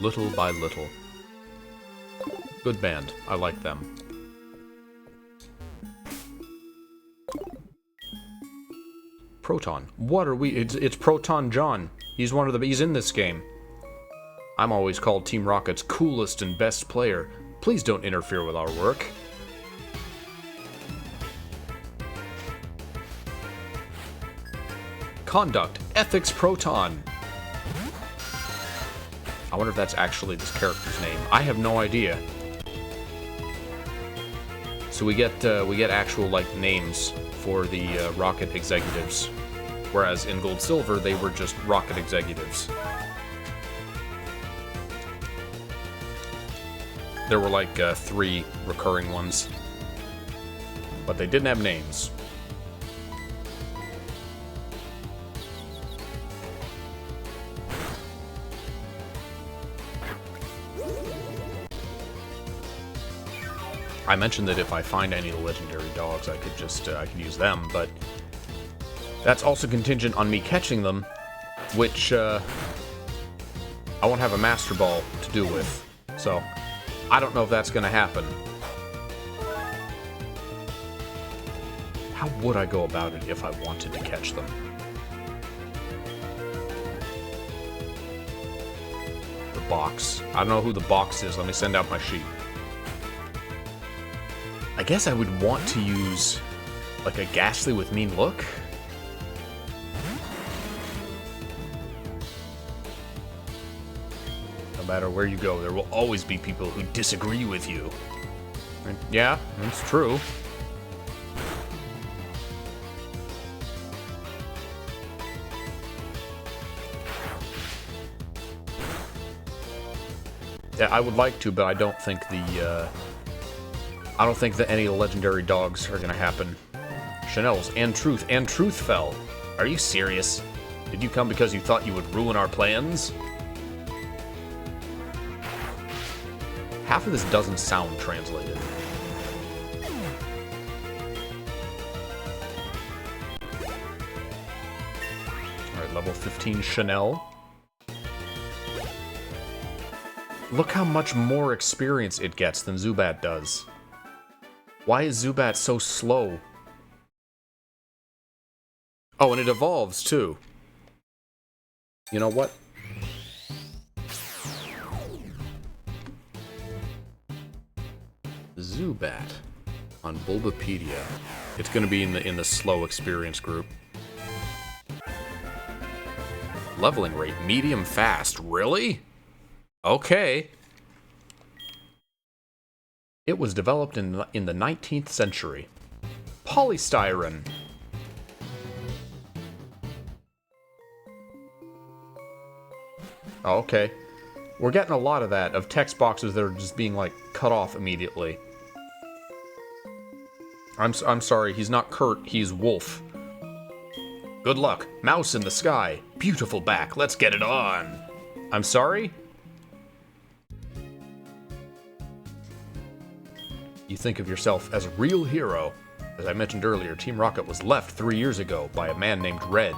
Little by little. Good band. I like them. Proton. What are we? It's Proton John. He's one of the. He's in this game. I'm always called Team Rocket's coolest and best player. Please don't interfere with our work. Conduct. Ethics Proton. I wonder if that's actually this character's name. I have no idea. So we get actual, like, names for the Rocket executives, whereas in Gold Silver they were just Rocket executives. There were like 3 recurring ones, but they didn't have names. I mentioned that if I find any of the legendary dogs, I could just, I could use them, but that's also contingent on me catching them, which, I won't have a Master Ball to do with, so I don't know if that's gonna happen. How would I go about it if I wanted to catch them? The box. I don't know who the box is. Let me send out my sheet. I guess I would want to use, like, a Ghastly with Mean Look. No matter where you go, there will always be people who disagree with you. And yeah, that's true. Yeah, I would like to, but I don't think the, I don't think that any of the legendary dogs are gonna happen. Chanel's and Truth fell. Are you serious? Did you come because you thought you would ruin our plans? Half of this doesn't sound translated. Alright, level 15 Chanel. Look how much more experience it gets than Zubat does. Why is Zubat so slow? Oh, and it evolves, too. You know what? Zubat on Bulbapedia. It's going to be in the slow experience group. Leveling rate, medium fast. Really? Okay. It was developed in the 19th century. Polystyrene. Oh, okay. We're getting a lot of that, of text boxes that are just being, like, cut off immediately. I'm sorry, he's not Kurt, he's Wolf. Good luck. Mouse in the sky. Beautiful back, let's get it on. I'm sorry? You think of yourself as a real hero. As I mentioned earlier, Team Rocket was left 3 years ago by a man named Red.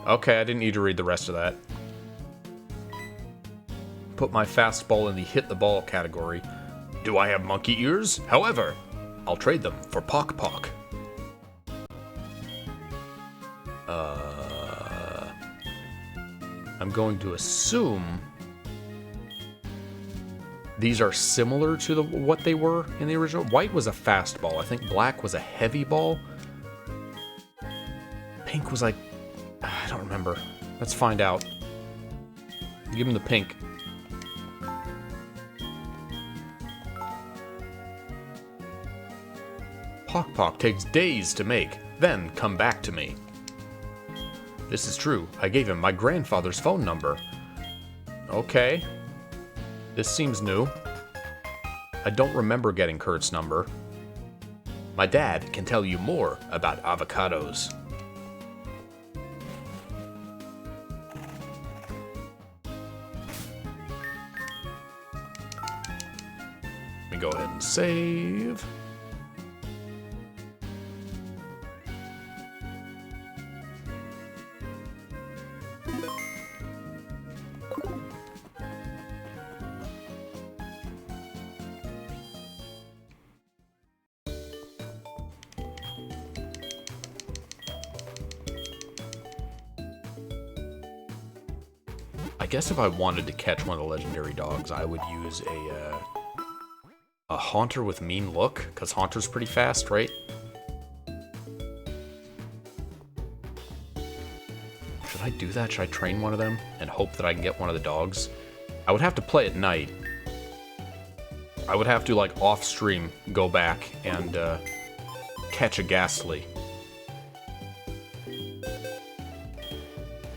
Okay, I didn't need to read the rest of that. Put my fastball in the hit the ball category. Do I have monkey ears? However, I'll trade them for Pock Pock. I'm going to assume these are similar to what they were in the original. White was a fastball. I think black was a heavy ball. Pink was like... I don't remember. Let's find out. Give him the pink. Pock Pock takes days to make, then come back to me. This is true. I gave him my grandfather's phone number. Okay. This seems new. I don't remember getting Kurt's number. My dad can tell you more about avocados. Let me go ahead and save. I guess if I wanted to catch one of the legendary dogs, I would use a Haunter with Mean Look, because Haunter's pretty fast, right? Should I do that? Should I train one of them and hope that I can get one of the dogs? I would have to play at night. I would have to, like, off-stream go back and catch a Ghastly.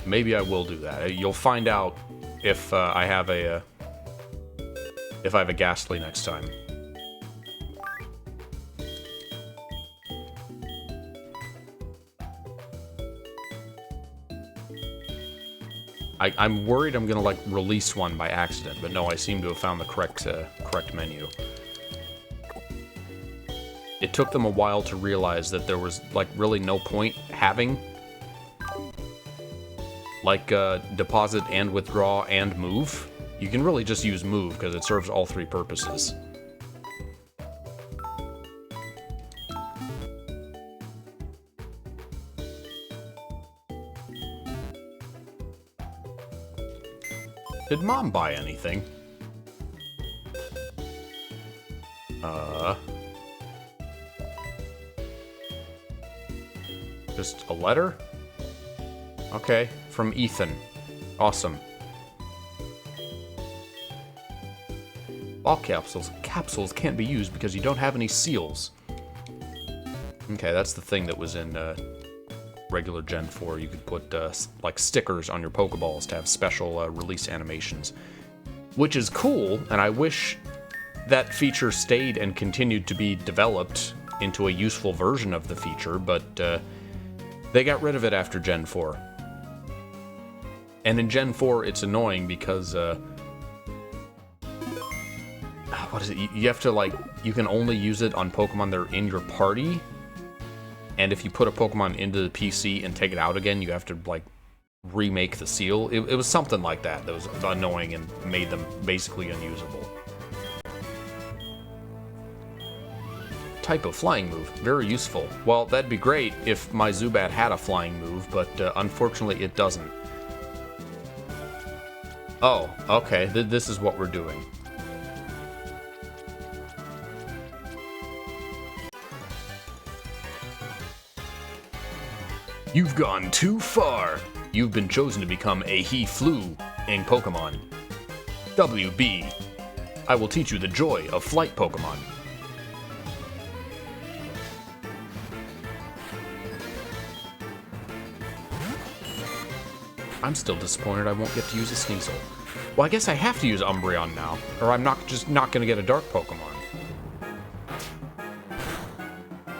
Maybe I will do that. You'll find out if I have a Ghastly next time. I'm worried I'm gonna like release one by accident, but no, I seem to have found the correct menu. it took them a while to realize that there was, like, really no point having, like, deposit and withdraw and move. You can really just use move, because it serves all three purposes. Did Mom buy anything? Just a letter? Okay, from Ethan. Awesome. Ball capsules can't be used because you don't have any seals. Okay, that's the thing that was in regular Gen 4. You could put like stickers on your Pokeballs to have special release animations, which is cool, and I wish that feature stayed and continued to be developed into a useful version of the feature, but they got rid of it after Gen 4. And in Gen 4, it's annoying because, what is it? You have to, like, you can only use it on Pokemon that are in your party, and if you put a Pokemon into the PC and take it out again, you have to, like, remake the seal. It was something like that was annoying and made them basically unusable. Type of flying move, very useful. Well, that'd be great if my Zubat had a flying move, but unfortunately it doesn't. Oh, okay, this is what we're doing. You've gone too far. You've been chosen to become a He-Flu-ing Pokemon. WB. I will teach you the joy of flight Pokemon. I'm still disappointed I won't get to use a Sneasel. Well, I guess I have to use Umbreon now, or I'm not going to get a Dark Pokemon.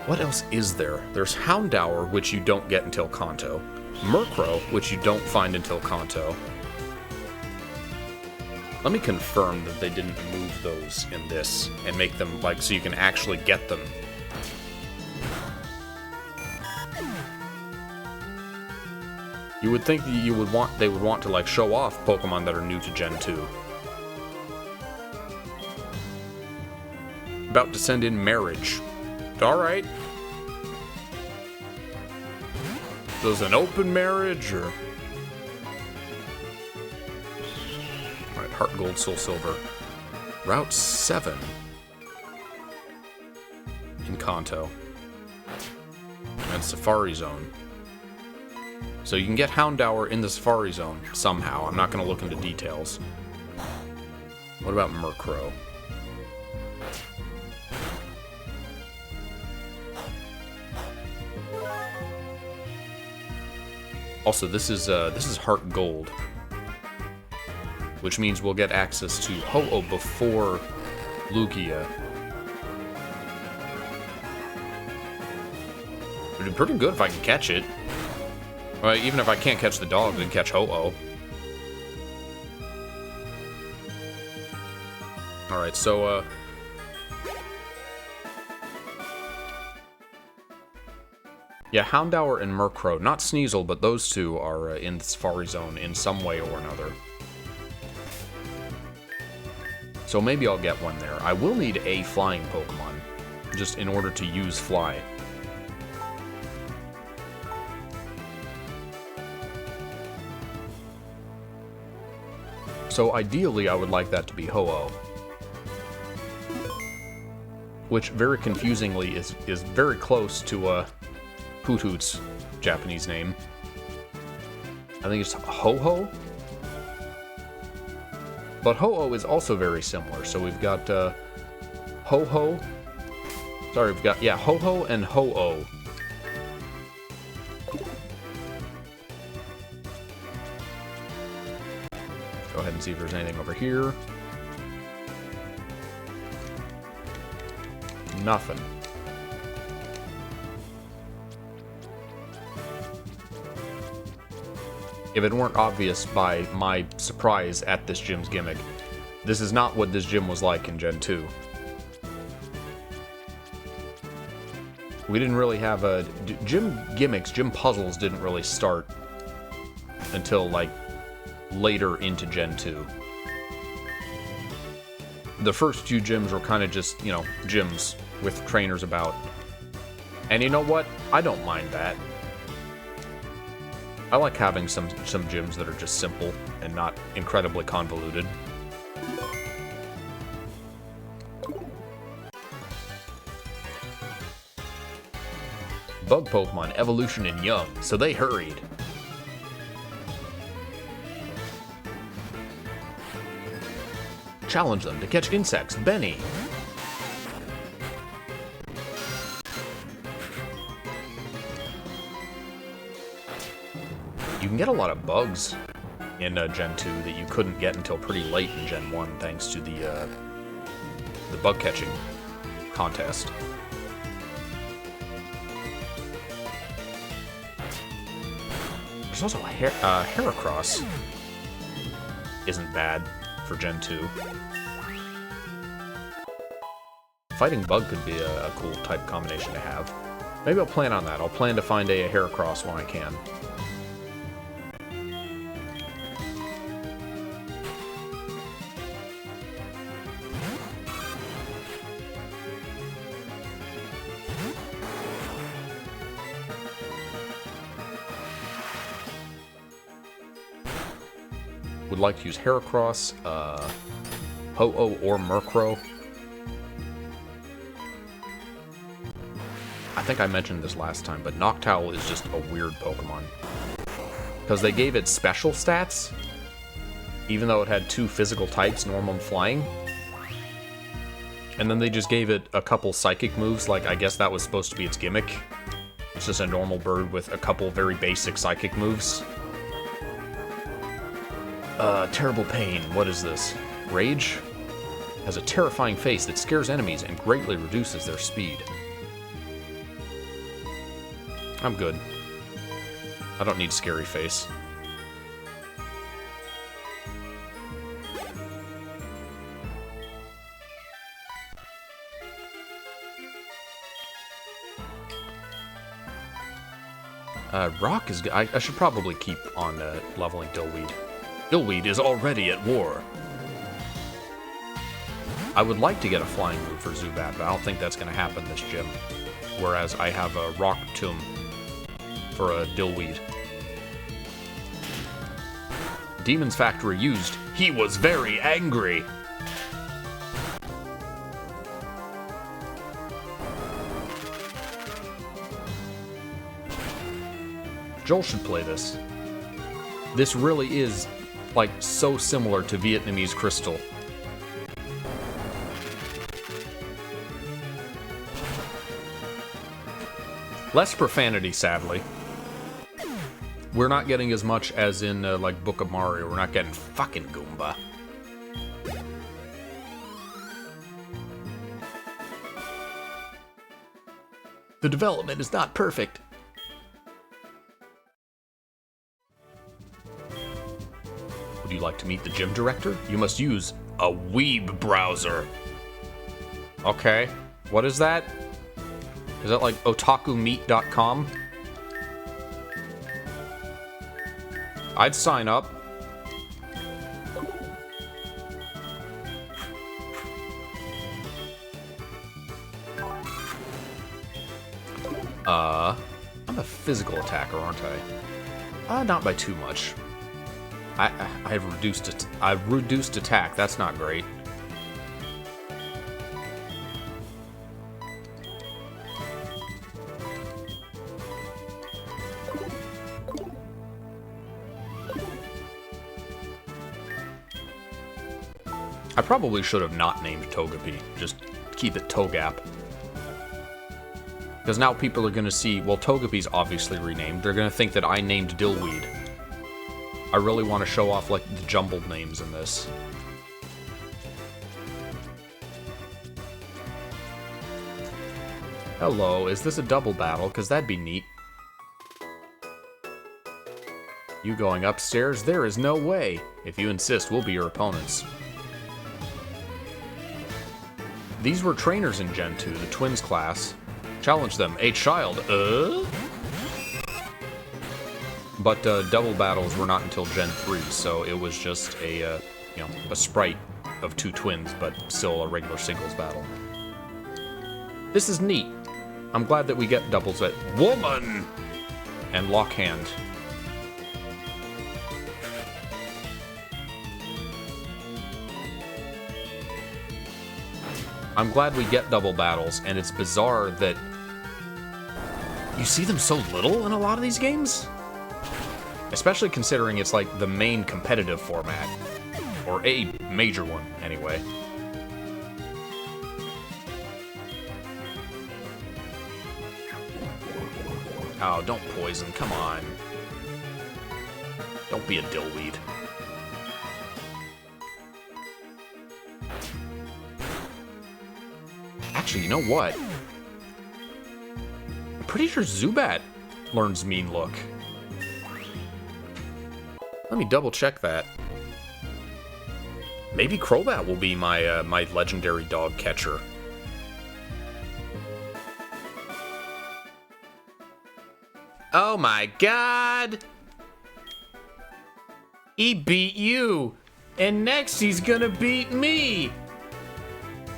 What else is there? There's Houndour, which you don't get until Kanto. Murkrow, which you don't find until Kanto. Let me confirm that they didn't move those in this and make them, like, so you can actually get them. You would think that they would want to, like, show off Pokemon that are new to Gen 2. About to send in Marriage. Alright. So is an open marriage, or... Alright, HeartGold, Soul Silver. Route 7. In Kanto. And Safari Zone. So you can get Houndour in the Safari Zone somehow. I'm not going to look into details. What about Murkrow? Also, this is HeartGold, which means we'll get access to Ho-Oh before Lugia. It'd be pretty good if I can catch it. Well, even if I can't catch the dog, then catch Ho-Oh. Alright, so, yeah, Houndour and Murkrow, not Sneasel, but those two are in the Safari Zone in some way or another. So maybe I'll get one there. I will need a flying Pokemon, just in order to use Fly. So ideally, I would like that to be Ho-Oh. Which, very confusingly, is very close to, Hoothoot's Japanese name. I think it's Ho-Ho? But Ho-Oh is also very similar, so we've got, Ho-Ho. Sorry, we've got, yeah, Ho-Ho and Ho-Oh. Go ahead and see if there's anything over here. Nothing. If it weren't obvious by my surprise at this gym's gimmick, this is not what this gym was like in Gen 2. We didn't really have a... Gym gimmicks, gym puzzles didn't really start until, like, later into Gen 2. The first few gyms were kind of just, you know, gyms with trainers about. And you know what? I don't mind that. I like having some gyms that are just simple and not incredibly convoluted. Bug Pokemon evolution and young, so they hurried. Challenge them to catch insects, Benny. You can get a lot of bugs in Gen 2 that you couldn't get until pretty late in Gen 1, thanks to the bug catching contest. There's also a Heracross. Isn't bad for Gen 2. Fighting Bug could be a cool type combination to have. Maybe I'll plan on that. I'll plan to find a Heracross when I can. Would like to use Heracross, Ho-Oh, or Murkrow. I think I mentioned this last time, but Noctowl is just a weird Pokemon. Because they gave it special stats, even though it had 2 physical types, normal and flying. And then they just gave it a couple psychic moves, like I guess that was supposed to be its gimmick. It's just a normal bird with a couple very basic psychic moves. Terrible Pain, what is this? Rage? Has a terrifying face that scares enemies and greatly reduces their speed. I'm good. I don't need Scary Face. Rock is good. I should probably keep on leveling Dillweed. Dillweed is already at war. I would like to get a flying move for Zubat, but I don't think that's going to happen this gym. Whereas I have a Rock Tomb for a Dillweed. Demon's Factory used. He was very angry. Joel should play this. This really is, like, so similar to Vietnamese Crystal. Less profanity, sadly. We're not getting as much as in, like, Book of Mario. We're not getting fucking Goomba. The development is not perfect. Would you like to meet the gym director? You must use a weeb browser. Okay. What is that? Is that like otakumeet.com? I'd sign up. I'm a physical attacker, aren't I? Not by too much. I've reduced attack. That's not great. I probably should have not named Togepi. Just keep it Togap. Because now people are going to see, well, Togepi's obviously renamed. They're going to think that I named Dillweed. I really want to show off, like, the jumbled names in this. Hello, is this a double battle? Because that'd be neat. You going upstairs? There is no way. If you insist, we'll be your opponents. These were trainers in Gen 2, the Twins class. Challenge them. A child. But double battles were not until Gen 3, so it was just a, a sprite of two twins, but still a regular singles battle. This is neat. I'm glad that we get doubles at woman and lock hand. I'm glad we get double battles, and it's bizarre that you see them so little in a lot of these games. Especially considering it's like the main competitive format. Or a major one, anyway. Oh, don't poison, come on. Don't be a dillweed. Actually, you know what? I'm pretty sure Zubat learns Mean Look. Let me double check that. Maybe Crobat will be my my legendary dog catcher. Oh my god! He beat you! And next he's gonna beat me!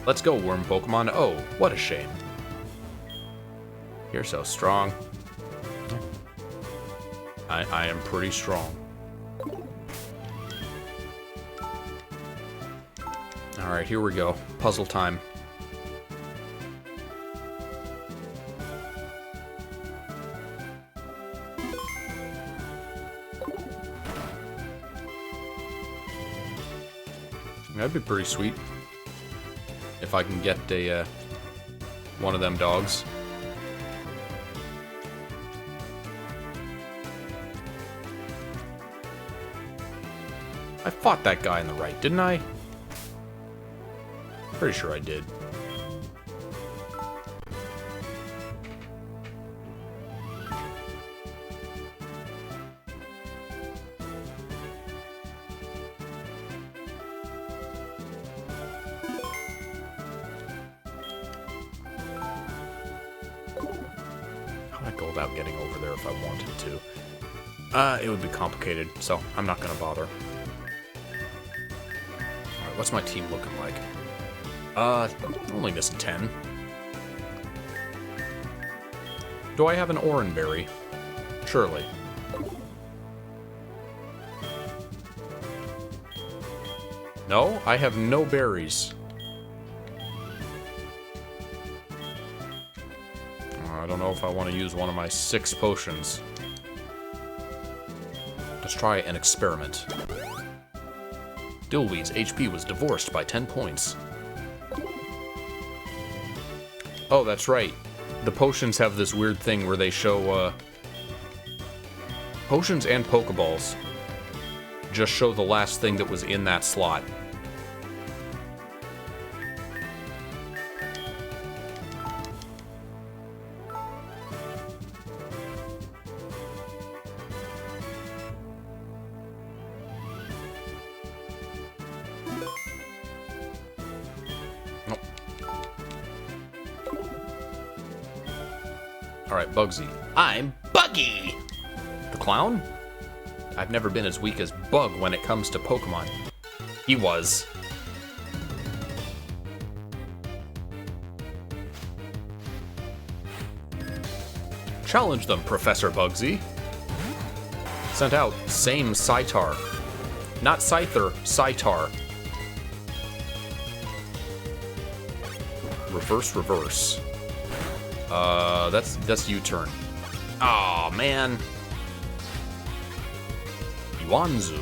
Let's go, worm Pokemon. Oh, what a shame. You're so strong. I am pretty strong. Alright, here we go. Puzzle time. That'd be pretty sweet. If I can get a, one of them dogs. I fought that guy on the right, didn't I? Pretty sure I did. Go about getting over there if I wanted to. It would be complicated, so I'm not gonna bother. Alright, what's my team looking like? Only missing 10. Do I have an Oranberry? Surely. No, I have no berries. I don't know if I want to use one of my 6 potions. Let's try an experiment. Dillweed's HP was divorced by 10 points. Oh, that's right. The potions have this weird thing where they show, potions and Pokeballs just show the last thing that was in that slot. Alright, Bugsy. I'm Buggy! The clown? I've never been as weak as Bug when it comes to Pokemon. He was. Challenge them, Professor Bugsy. Sent out, same Scyther. Not Scyther, Scyther. Reverse, reverse. That's U-turn. Aw, man. Yuanzu.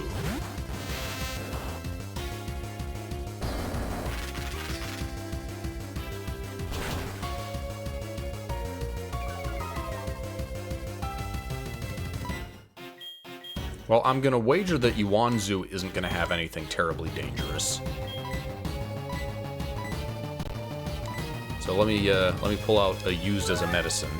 Well, I'm gonna wager that Yuanzu isn't gonna have anything terribly dangerous. So let me pull out a used as a medicine.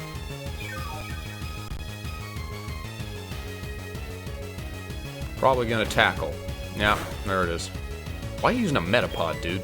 Probably gonna tackle. Yeah, there it is. Why are you using a Metapod, dude?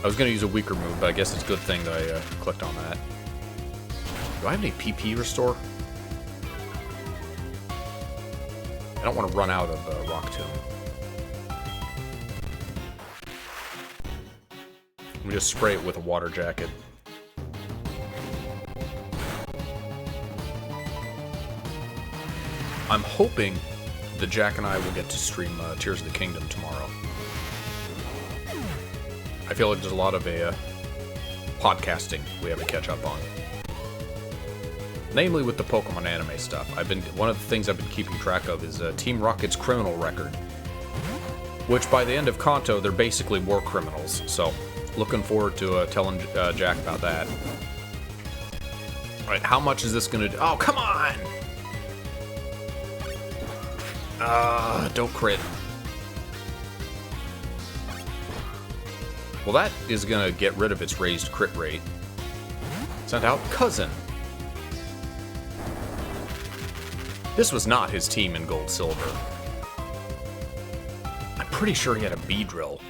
I was going to use a weaker move, but I guess it's a good thing that I clicked on that. Do I have any PP restore? I don't want to run out of Rock Tomb. Let me just spray it with a water jacket. I'm hoping that Jack and I will get to stream Tears of the Kingdom tomorrow. I feel like there's a lot of podcasting we have to catch up on. Namely with the Pokemon anime stuff. One of the things I've been keeping track of is Team Rocket's criminal record. Which by the end of Kanto, they're basically war criminals. So, looking forward to telling Jack about that. Alright, how much is this gonna do? Oh, come on! Don't crit. Well, that is gonna get rid of its raised crit rate. Sent out Cousin. This was not his team in Gold Silver. I'm pretty sure he had a Beedrill.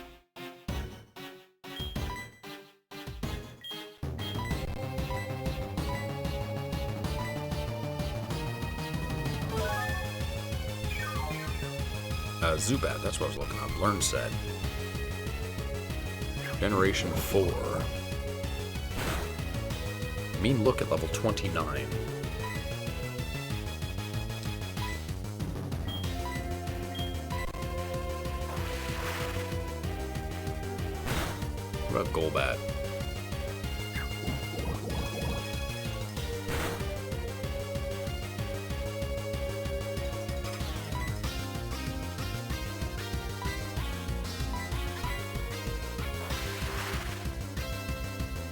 Zubat, that's what I was looking up. Learn set. Generation 4. Mean look at level 29. What about Golbat?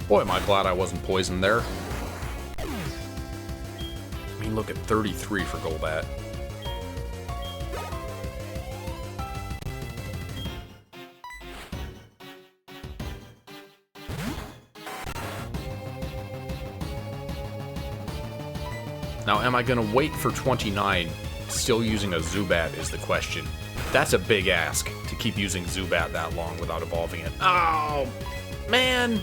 Boy, am I glad I wasn't poisoned there. I mean, look at 33 for Golbat. Now, am I going to wait for 29 still using a Zubat is the question. That's a big ask to keep using Zubat that long without evolving it. Oh, man!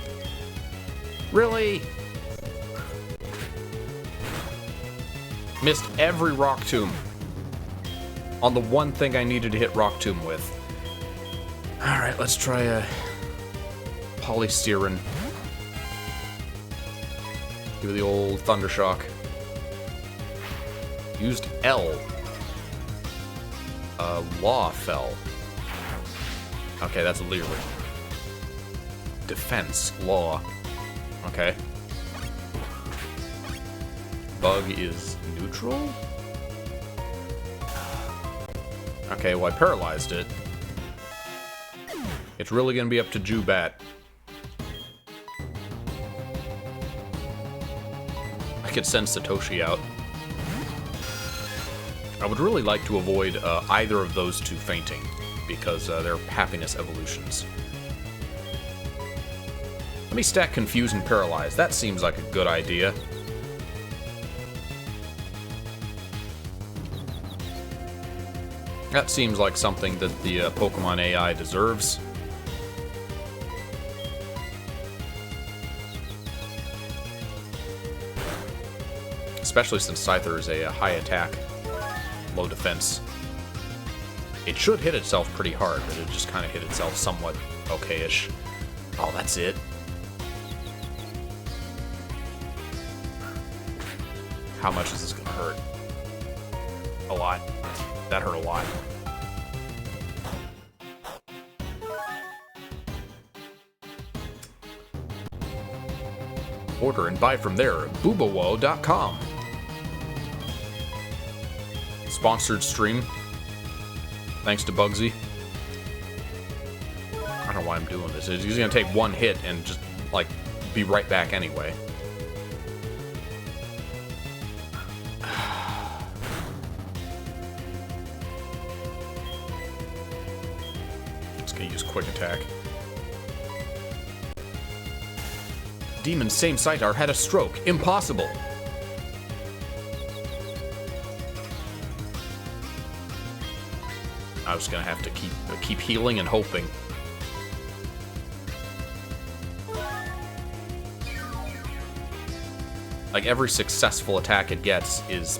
Really? Missed every Rock Tomb on the one thing I needed to hit Rock Tomb with. Alright, let's try a Polystyrene. Give it the old Thundershock. Used L. Law fell. Okay, that's a Leer. Defense. Law. Okay. Bug is neutral? Okay, well I paralyzed it. It's really gonna be up to Zubat. I could send Satoshi out. I would really like to avoid either of those two fainting, because they're happiness evolutions. Let me stack Confuse and Paralyze. That seems like a good idea. That seems like something that the Pokemon AI deserves. Especially since Scyther is a high attack, low defense. It should hit itself pretty hard, but it just kind of hit itself somewhat okay-ish. Oh, that's it. How much is this gonna hurt? A lot. That hurt a lot. Order and buy from there at boobawo.com. Sponsored stream. Thanks to Bugsy. I don't know why I'm doing this. He's gonna take one hit and just, like, be right back anyway. Use quick attack. Demon same Scyther had a stroke. Impossible. I was gonna have to keep healing and hoping. Like, every successful attack it gets is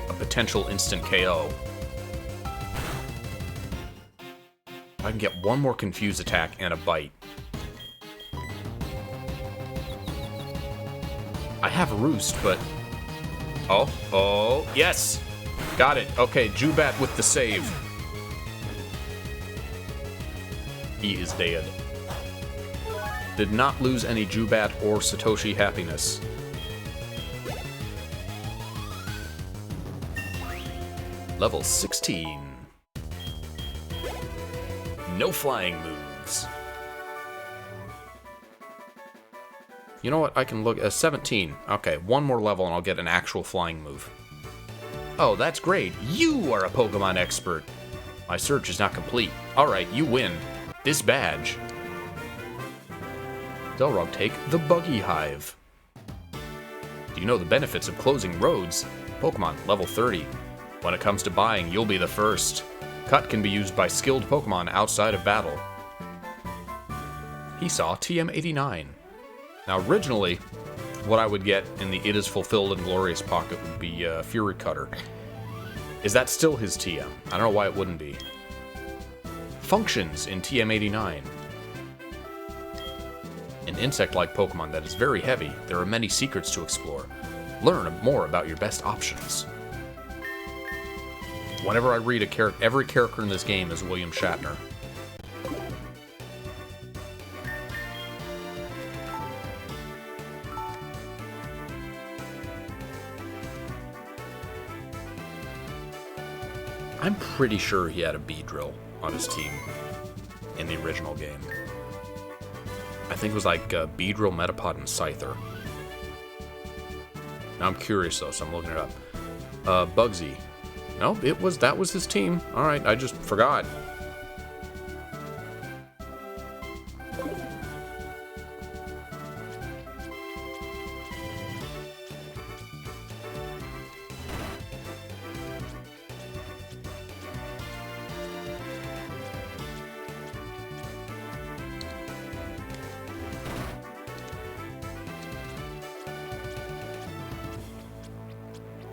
a potential instant KO. I can get one more confused attack and a bite. I have a roost, but... Oh, yes! Got it. Okay, Jubat with the save. He is dead. Did not lose any Jubat or Satoshi happiness. Level 16. No flying moves. You know what? I can look at 17. Okay, one more level and I'll get an actual flying move. Oh, that's great. You are a Pokemon expert. My search is not complete. Alright, you win. This badge. Xelrog, take the Buggy Hive. Do you know the benefits of closing roads? Pokemon, level 30. When it comes to buying, you'll be the first. Cut can be used by skilled Pokemon outside of battle. He saw TM89. Now, originally, what I would get in the It Is Fulfilled and Glorious pocket would be Fury Cutter. Is that still his TM? I don't know why it wouldn't be. Functions in TM89. An insect-like Pokemon that is very heavy. There are many secrets to explore. Learn more about your best options. Whenever I read a character, every character in this game is William Shatner. I'm pretty sure he had a Beedrill on his team in the original game. I think it was like Beedrill, Metapod, and Scyther. Now I'm curious though, so I'm looking it up. Bugsy. No, that was his team. Alright, I just forgot.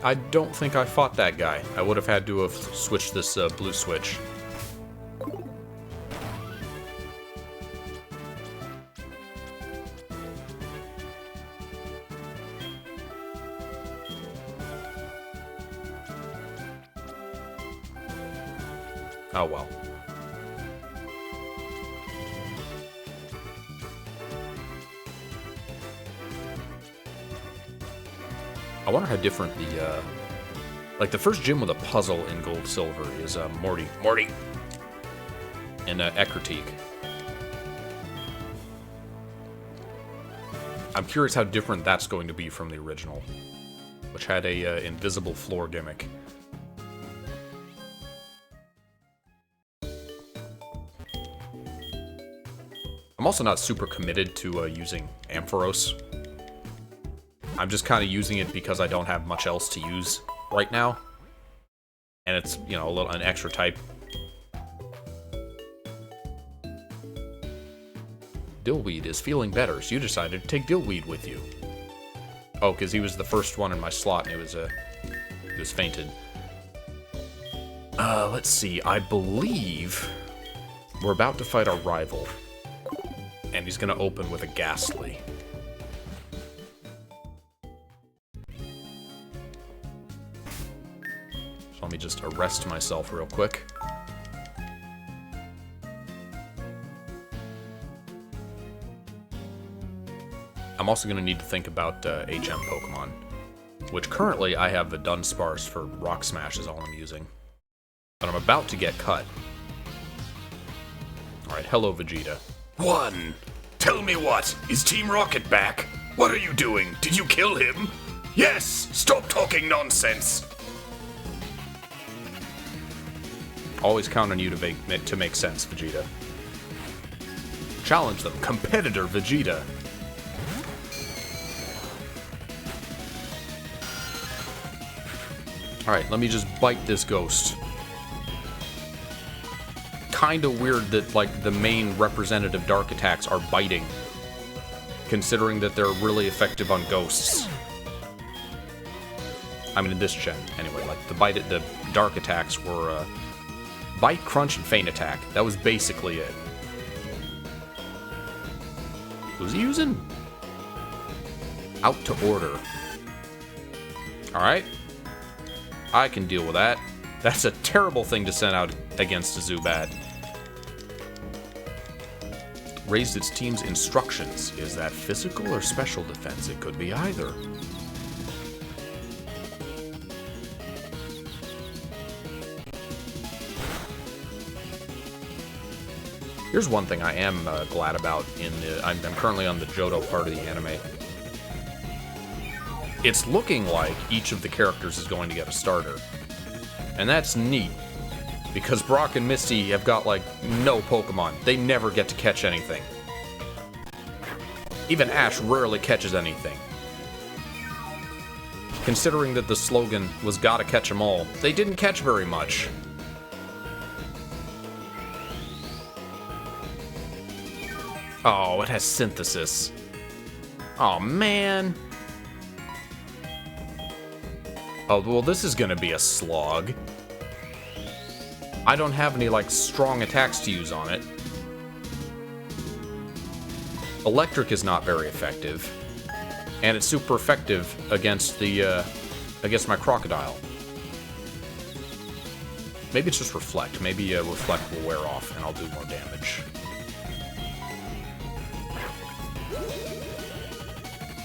I don't think I fought that guy. I would have had to have switched this blue switch. Oh well. I wonder how different the, like the first gym with a puzzle in Gold Silver is, Morty, and, Ecruteak. I'm curious how different that's going to be from the original, which had a, invisible floor gimmick. I'm also not super committed to, using Ampharos. I'm just kind of using it because I don't have much else to use right now. And it's, you know, an extra type. Dillweed is feeling better, so you decided to take Dillweed with you. Oh, because he was the first one in my slot, and he was fainted. Let's see, I believe we're about to fight our rival. And he's gonna open with a Ghastly. Let me just arrest myself real quick. I'm also going to need to think about HM Pokemon, which currently I have the Dunsparce for Rock Smash is all I'm using. But I'm about to get cut. Alright, hello Vegeta. One! Tell me what? Is Team Rocket back? What are you doing? Did you kill him? Yes! Stop talking nonsense! Always count on you to make sense, Vegeta. Challenge them, competitor Vegeta. Alright, let me just bite this ghost. Kinda weird that, like, the main representative dark attacks are biting, considering that they're really effective on ghosts. I mean, in this gen, anyway. Like, the dark attacks were, Bite, Crunch, and Feint Attack. That was basically it. Who's he using? Out to order. Alright. I can deal with that. That's a terrible thing to send out against a Zubat. Raised its team's instructions. Is that physical or special defense? It could be either. Here's one thing I am glad about in the... I'm currently on the Johto part of the anime. It's looking like each of the characters is going to get a starter. And that's neat. Because Brock and Misty have got, like, no Pokemon. They never get to catch anything. Even Ash rarely catches anything. Considering that the slogan was gotta catch 'em all, they didn't catch very much. Oh, it has synthesis. Oh, man. Oh, well, this is gonna be a slog. I don't have any, like, strong attacks to use on it. Electric is not very effective. And it's super effective against the, against my Crocodile. Maybe it's just Reflect. Maybe Reflect will wear off and I'll do more damage.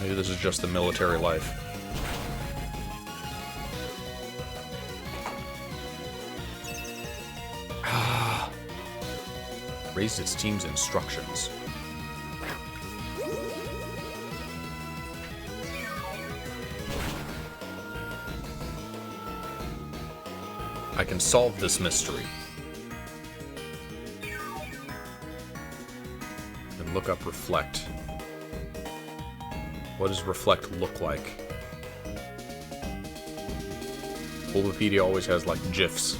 Maybe this is just the military life. Raised its team's instructions. I can solve this mystery. And look up Reflect. What does Reflect look like? Bulbapedia always has, like, GIFs.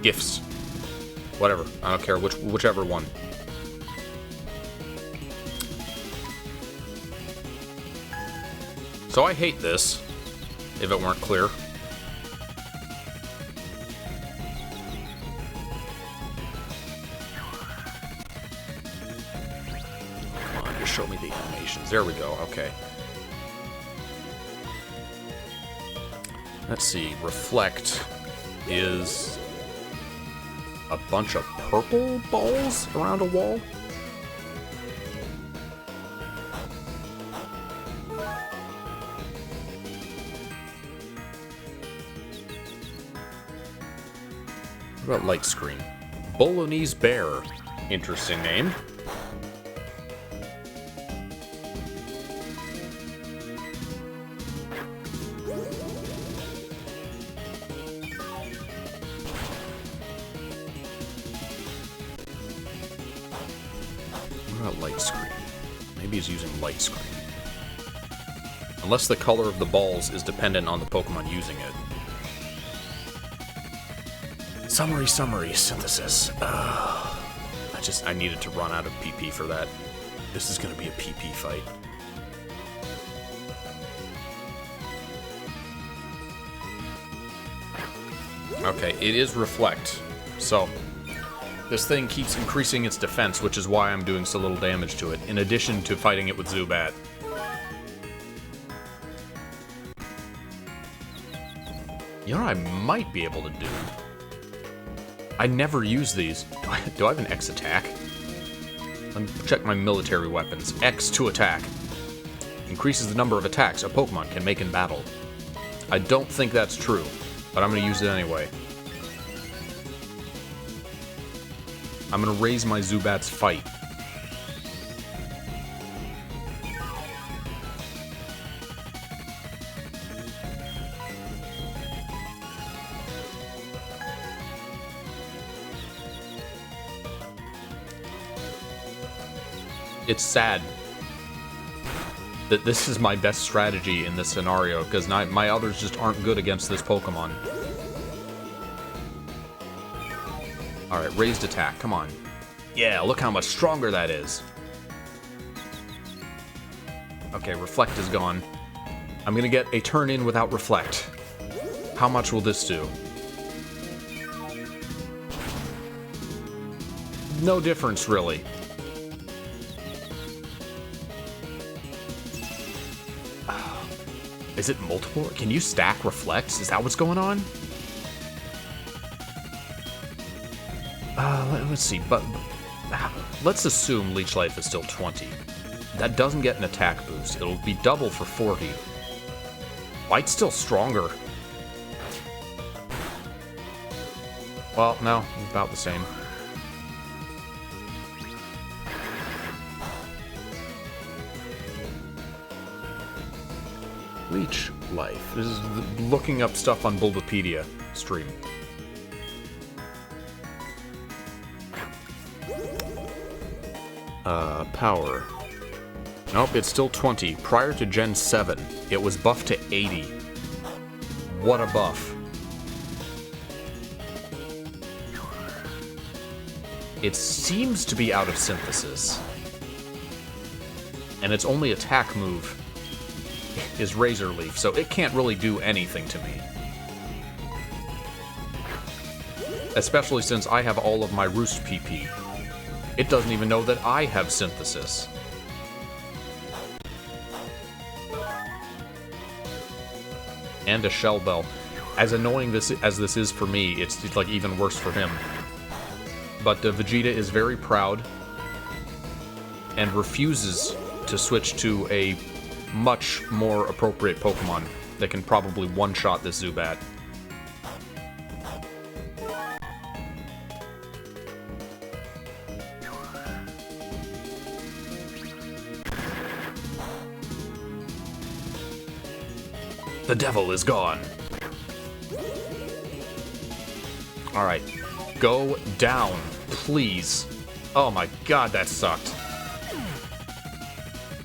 GIFs. Whatever. I don't care. Whichever one. So I hate this, if it weren't clear. Come on, just show me the animations. There we go. Okay. Let's see. Reflect is a bunch of purple balls around a wall? What about Light Screen? Bolognese Bear. Interesting name. Light Screen. Maybe he's using Light Screen. Unless the color of the balls is dependent on the Pokemon using it. Summary, synthesis. I needed to run out of PP for that. This is gonna be a PP fight. Okay, it is Reflect. So, this thing keeps increasing its defense, which is why I'm doing so little damage to it, in addition to fighting it with Zubat. You know what I might be able to do? I never use these. Do I have an X attack? Let me check my military weapons. X to attack. Increases the number of attacks a Pokemon can make in battle. I don't think that's true, but I'm going to use it anyway. I'm gonna raise my Zubat's fight. It's sad that this is my best strategy in this scenario, because my others just aren't good against this Pokemon. Alright, raised attack, come on. Yeah, look how much stronger that is. Okay, Reflect is gone. I'm gonna get a turn in without reflect. How much will this do? No difference, really. Is it multiple? Can you stack reflects? Is that what's going on? Let's see, but let's assume Leech Life is still 20. That doesn't get an attack boost. It'll be double for 40. Light's still stronger. Well, no, about the same. Leech Life. This is looking up stuff on Bulbapedia stream. Power. Nope, it's still 20. Prior to Gen 7, it was buffed to 80. What a buff. It seems to be out of synthesis. And its only attack move is Razor Leaf, so it can't really do anything to me. Especially since I have all of my Roost PP. It doesn't even know that I have synthesis. And a Shell Bell. As annoying as this is for me, it's like even worse for him. But Vegeta is very proud and refuses to switch to a much more appropriate Pokemon that can probably one-shot this Zubat. The devil is gone. Alright. Go down, please. Oh my god, that sucked.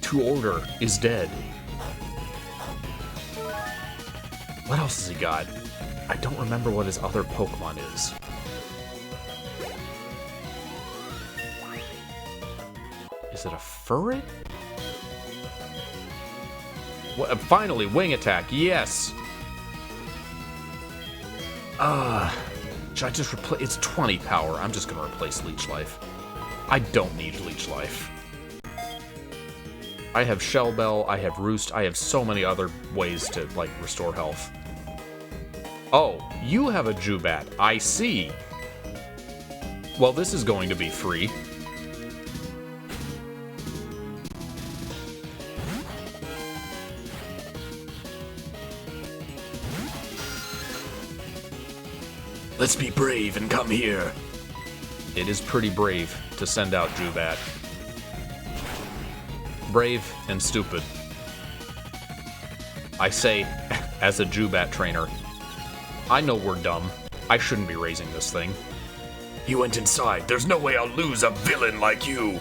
To Order is dead. What else has he got? I don't remember what his other Pokemon is. Is it a Furret? What, finally, Wing Attack, yes! Should I just replace... It's 20 power. I'm just gonna replace Leech Life. I don't need Leech Life. I have Shell Bell, I have Roost, I have so many other ways to, like, restore health. Oh, you have a Zubat. I see. Well, this is going to be free. Let's be brave and come here. It is pretty brave to send out Zubat. Brave and stupid. I say, as a Zubat trainer, I know we're dumb. I shouldn't be raising this thing. He went inside. There's no way I'll lose a villain like you.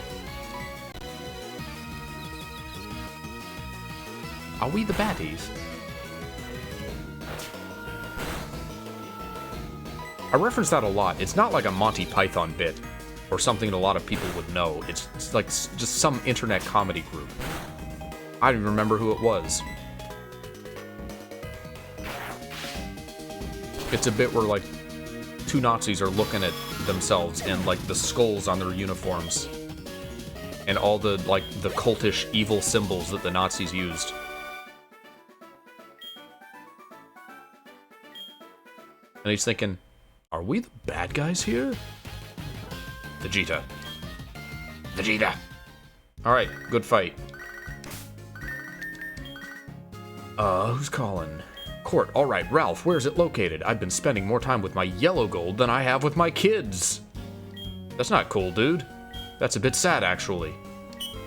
Are we the baddies? I reference that a lot. It's not like a Monty Python bit, or something that a lot of people would know. It's like just some internet comedy group. I don't even remember who it was. It's a bit where, like, two Nazis are looking at themselves and, like, the skulls on their uniforms. And all the, like, the cultish evil symbols that the Nazis used. And he's thinking, are we the bad guys here? Vegeta. Vegeta. Alright, good fight. Who's calling? Court. Alright, Ralph, where's it located? I've been spending more time with my yellow gold than I have with my kids. That's not cool, dude. That's a bit sad, actually.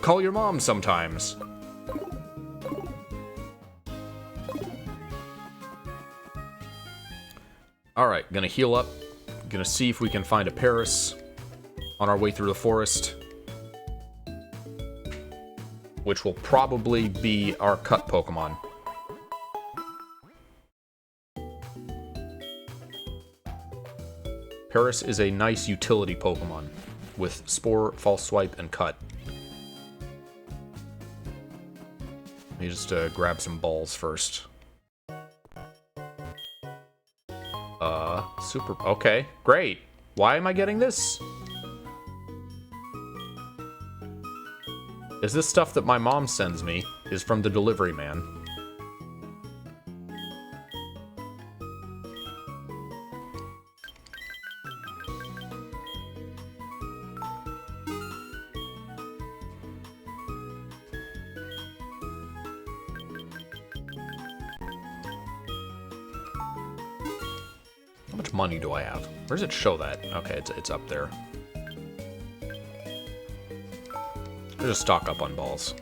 Call your mom sometimes. Alright, gonna heal up. Gonna see if we can find a Paris on our way through the forest. Which will probably be our cut Pokemon. Paris is a nice utility Pokemon with Spore, False Swipe, and Cut. me just grab some balls first. Super... Okay, great. Why am I getting this? Is this stuff that my mom sends me is from the delivery man? How much money do I have? Where does it show that? Okay, it's up there. I'll just stock up on balls.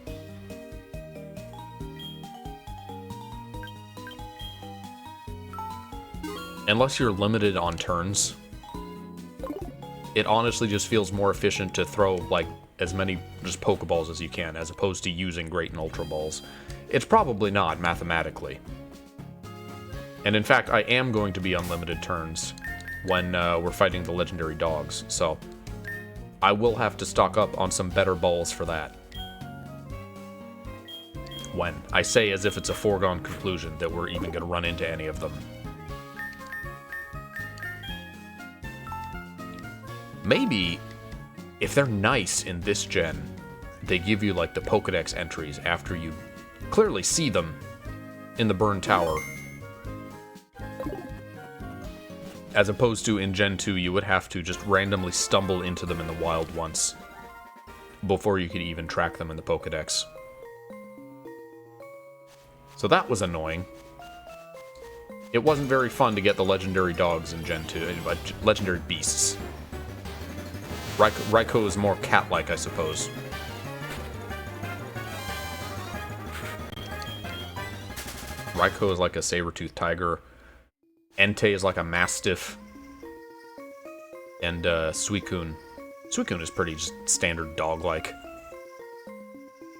Unless you're limited on turns, it honestly just feels more efficient to throw, like, as many just Pokeballs as you can, as opposed to using Great and Ultra Balls. It's probably not, mathematically. And in fact, I am going to be unlimited turns when we're fighting the legendary dogs, so I will have to stock up on some better balls for that. When I say as if it's a foregone conclusion that we're even going to run into any of them. Maybe, if they're nice in this gen, they give you, like, the Pokedex entries after you clearly see them in the Burn Tower. As opposed to in Gen 2, you would have to just randomly stumble into them in the wild once before you could even track them in the Pokedex. So that was annoying. It wasn't very fun to get the legendary dogs in Gen 2, legendary beasts. Raikou is more cat-like, I suppose. Raikou is like a saber-toothed tiger. Entei is like a mastiff. And Suicune. Suicune is pretty just standard dog-like.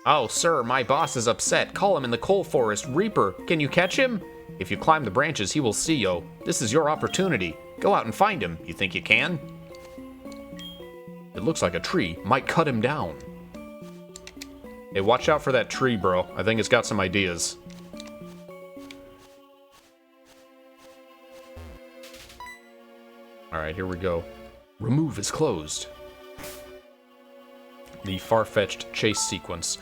Oh, sir, my boss is upset. Call him in the coal forest. Reaper, can you catch him? If you climb the branches, he will see you. This is your opportunity. Go out and find him. You think you can? It looks like a tree. Might cut him down. Hey, watch out for that tree, bro. I think it's got some ideas. Alright, here we go. Remove is closed. The far-fetched chase sequence.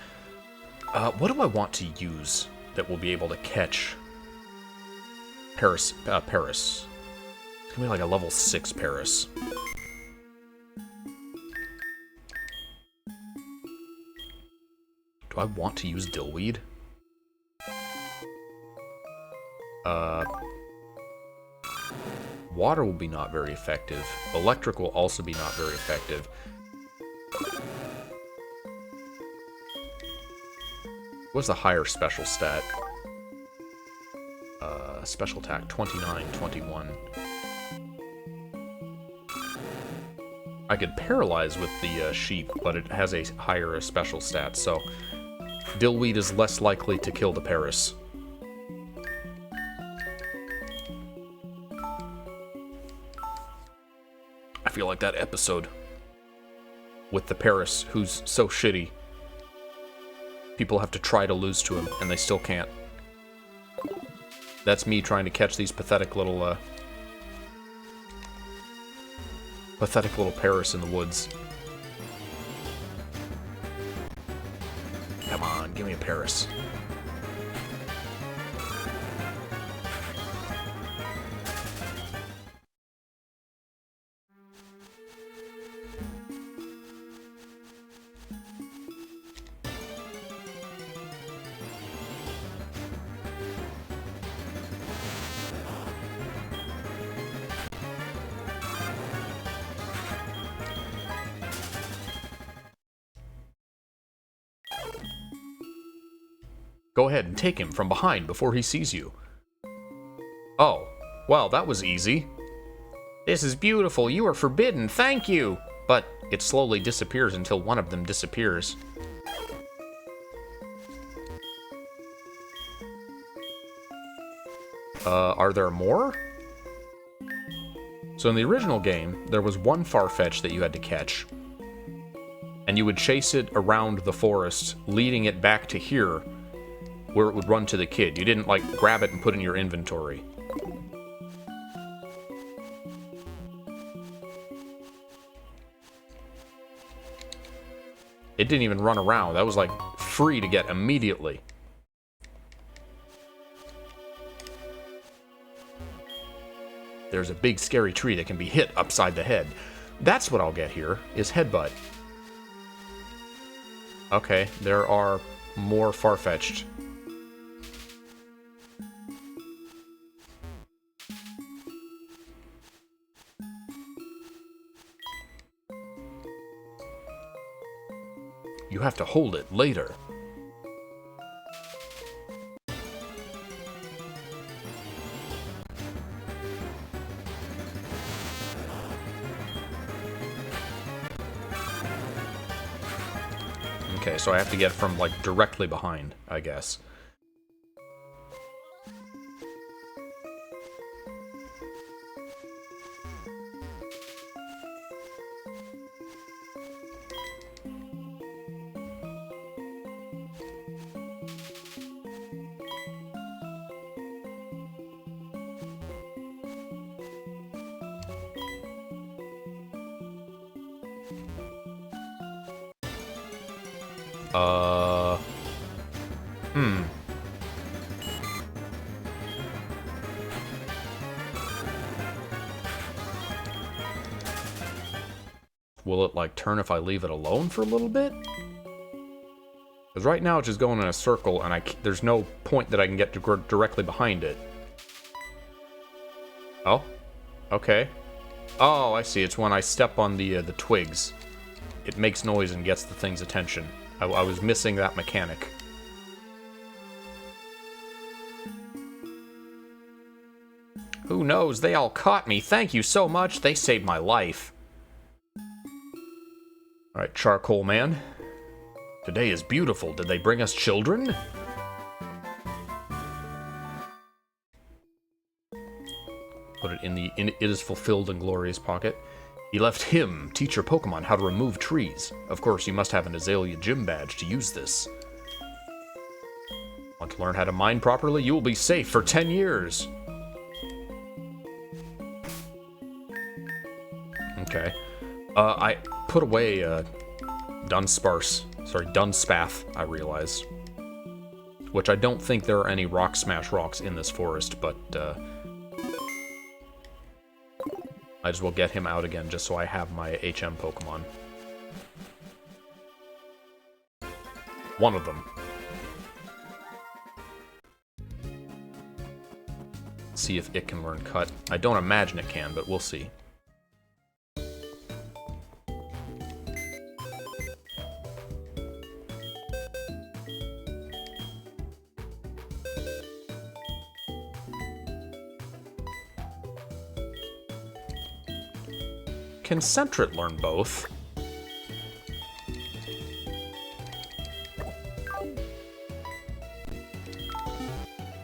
What do I want to use that will be able to catch Paris? Paris. It's gonna be like a level 6 Paris. Do I want to use Dillweed? Water will be not very effective. Electric will also be not very effective. What's the higher special stat? Special attack 29, 21. I could paralyze with the sheep, but it has a higher special stat, so Dillweed is less likely to kill the Paris. I feel like that episode with the Paris, who's so shitty. People have to try to lose to him, and they still can't. That's me trying to catch these pathetic little Paris in the woods. Come on, give me a Paris. Go ahead and take him from behind before he sees you. Oh, well, that was easy. This is beautiful. You are forbidden. Thank you. But it slowly disappears until one of them disappears. Are there more? So in the original game, there was one Farfetch that you had to catch. And you would chase it around the forest, leading it back to here. where it would run to the kid. You didn't, like, grab it and put it in your inventory. It didn't even run around. That was, like, free to get immediately. There's a big scary tree that can be hit upside the head. That's what I'll get here, is Headbutt. Okay, there are more Farfetch'd. You have to hold it later. Okay, so I have to get from, like, directly behind, I guess. Will it, like, turn if I leave it alone for a little bit? Because right now it's just going in a circle, and there's no point that I can get directly behind it. Oh? Okay. Oh, I see. It's when I step on the twigs. It makes noise and gets the thing's attention. I was missing that mechanic. Who knows? They all caught me. Thank you so much. They saved my life. Alright, Charcoal Man. Today is beautiful. Did they bring us children? Put it in the It is fulfilled and glorious pocket. He left him teach your Pokemon how to remove trees. Of course, you must have an Azalea Gym badge to use this. Want to learn how to mine properly? You will be safe for 10 years. Okay. I put away Dunspath, I realize. Which I don't think there are any Rock Smash rocks in this forest, but I just will get him out again just so I have my HM Pokemon. One of them. See if it can learn Cut. I don't imagine it can, but we'll see. Can Sentret learn both?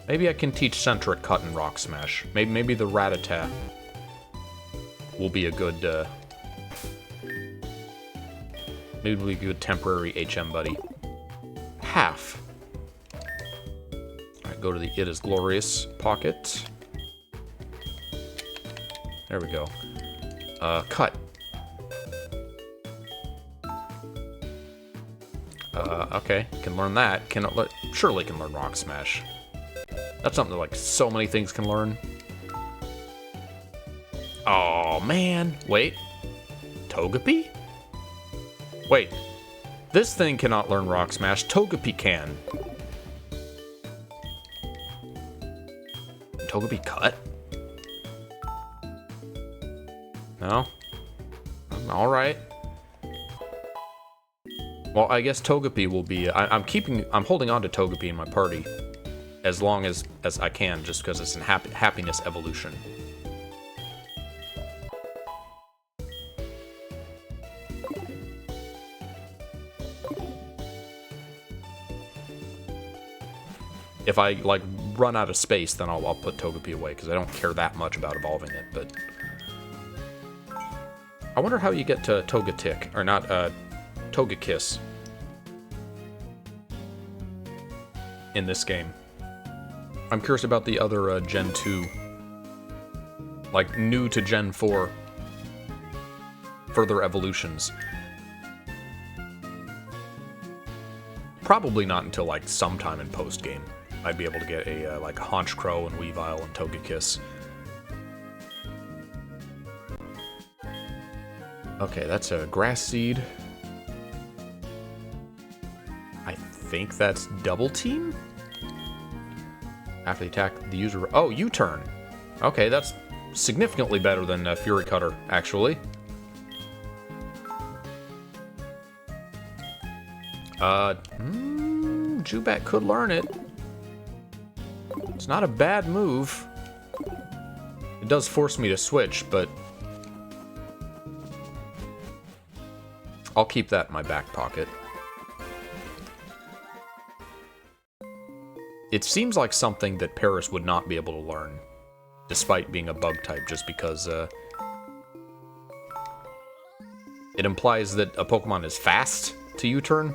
Maybe I can teach Sentret Cut and Rock Smash. Maybe the Rattata will be a good, maybe it'll be a good temporary HM buddy. Half. Alright, go to the It is Glorious pocket. There we go. Cut. Okay, can learn that. Surely can learn Rock Smash. That's something that, like, so many things can learn. Oh, man. Wait. Togepi? Wait. This thing cannot learn Rock Smash. Togepi can. Togepi Cut? No? Alright. Well, I guess Togepi will be... I'm holding on to Togepi in my party. As long as I can, just because it's in happiness evolution. If I, like, run out of space, then I'll put Togepi away, because I don't care that much about evolving it, but... I wonder how you get to Togetic, or not, Togekiss. in this game. I'm curious about the other Gen 2, like new to Gen 4, further evolutions. Probably not until like sometime in post-game. I'd be able to get a like Honchkrow and Weavile and Togekiss. Okay, that's a Grass Seed. I think that's Double Team? After the attack, the user... Oh, U-turn! Okay, that's significantly better than Fury Cutter, actually. Zubat could learn it. It's not a bad move. It does force me to switch, but... I'll keep that in my back pocket. It seems like something that Paris would not be able to learn, despite being a bug type, just because it implies that a Pokemon is fast to U-turn.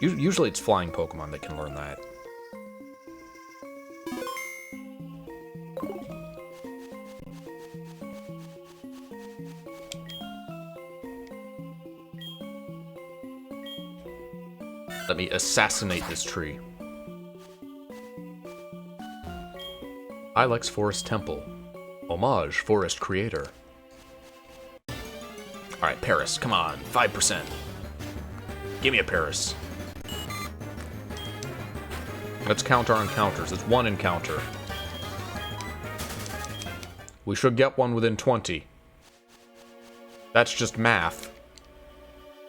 Usually it's flying Pokemon that can learn that. Let me assassinate this tree. Ilex Forest Temple. Homage, Forest Creator. Alright, Paris, come on. 5%. Give me a Paris. Let's count our encounters. It's one encounter. We should get one within 20. That's just math.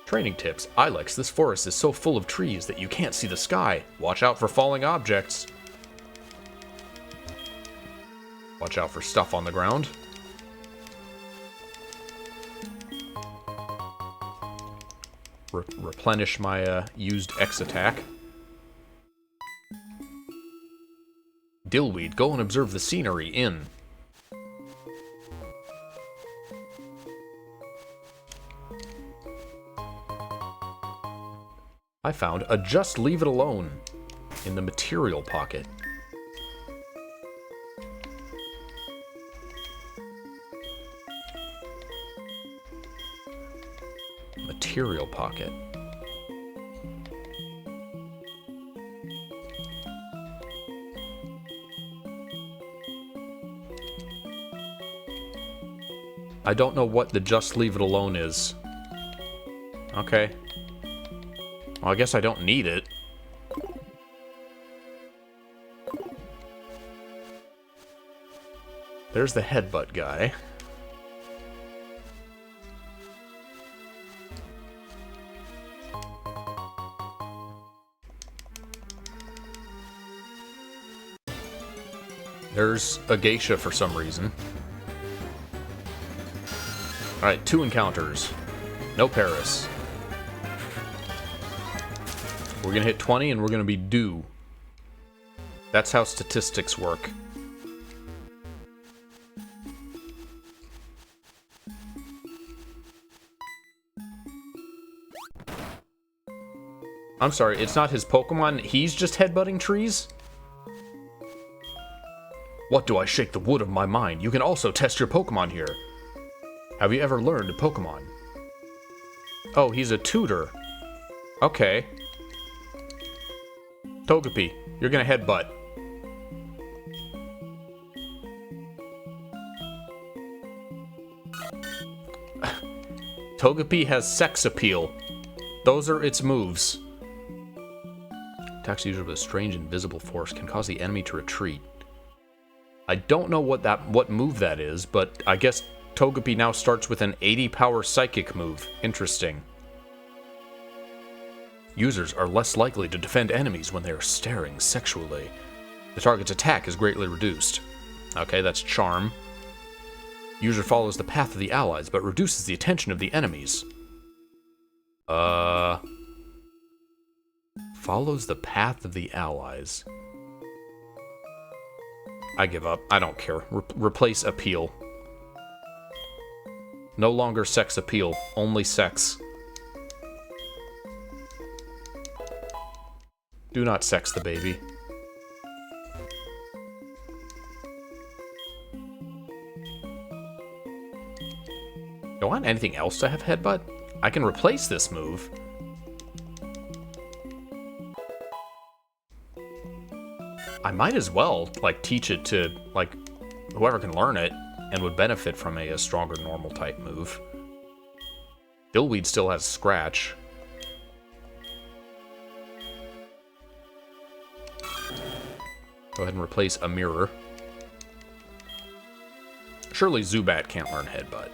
Training tips. Ilex, this forest is so full of trees that you can't see the sky. Watch out for falling objects. Watch out for stuff on the ground. Replenish my used X attack. Dillweed, go and observe the scenery in. I found a Just Leave It Alone in the material pocket. Material pocket. I don't know what the Just Leave It Alone is. Okay. Well, I guess I don't need it. There's the headbutt guy. There's a geisha for some reason. Alright, 2 encounters. No Paris. We're gonna hit 20 and we're gonna be due. That's how statistics work. I'm sorry, it's not his Pokemon, he's just headbutting trees? What do I shake the wood of my mind? You can also test your Pokemon here. Have you ever learned a Pokemon? Oh, he's a tutor. Okay. Togepi, you're gonna headbutt. Togepi has sex appeal. Those are its moves. Attacks the user with a strange invisible force can cause the enemy to retreat. I don't know what move that is, but I guess Togepi now starts with an 80 power psychic move. Interesting. Users are less likely to defend enemies when they are staring sexually. The target's attack is greatly reduced. Okay, that's Charm. User follows the path of the allies, but reduces the attention of the enemies. Follows the path of the allies. I give up. I don't care. Replace appeal. No longer sex appeal. Only sex. Do not sex the baby. Do I want anything else to have Headbutt? I can replace this move. I might as well, like, teach it to, like, whoever can learn it and would benefit from a stronger normal type move. Dillweed still has Scratch. Go ahead and replace a mirror. Surely Zubat can't learn Headbutt.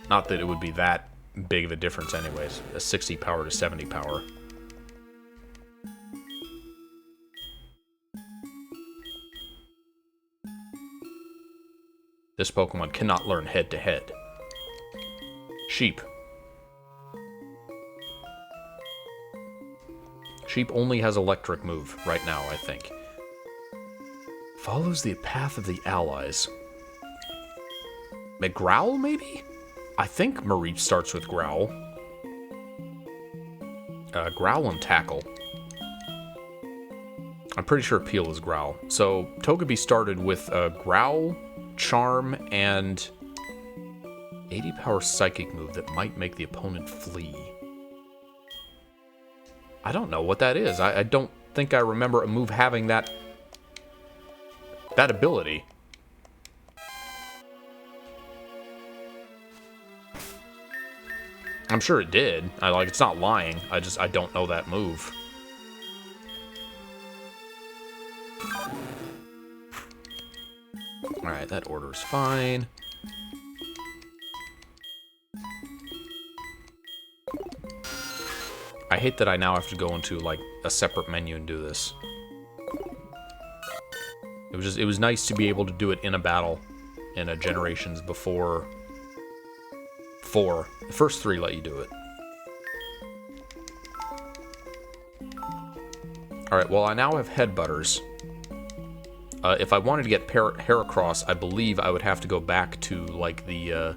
Not that it would be that big of a difference anyways. A 60 power to 70 power. This Pokemon cannot learn head-to-head. Sheep. Sheep only has electric move right now, I think. Follows the path of the allies. McGrowl, maybe? I think Mareep starts with Growl. Growl and Tackle. I'm pretty sure Peel is Growl. So, Togepi started with Growl, Charm, and 80 power Psychic move that might make the opponent flee. I don't know what that is. I don't think I remember a move having that ability. I'm sure it did. It's not lying. I don't know that move. Alright, that order's fine. I hate that I now have to go into, like, a separate menu and do this. It was nice to be able to do it in a battle in a Generations before 4. The first 3 let you do it. Alright, well, I now have Headbutters. If I wanted to get Heracross, I believe I would have to go back to, like, the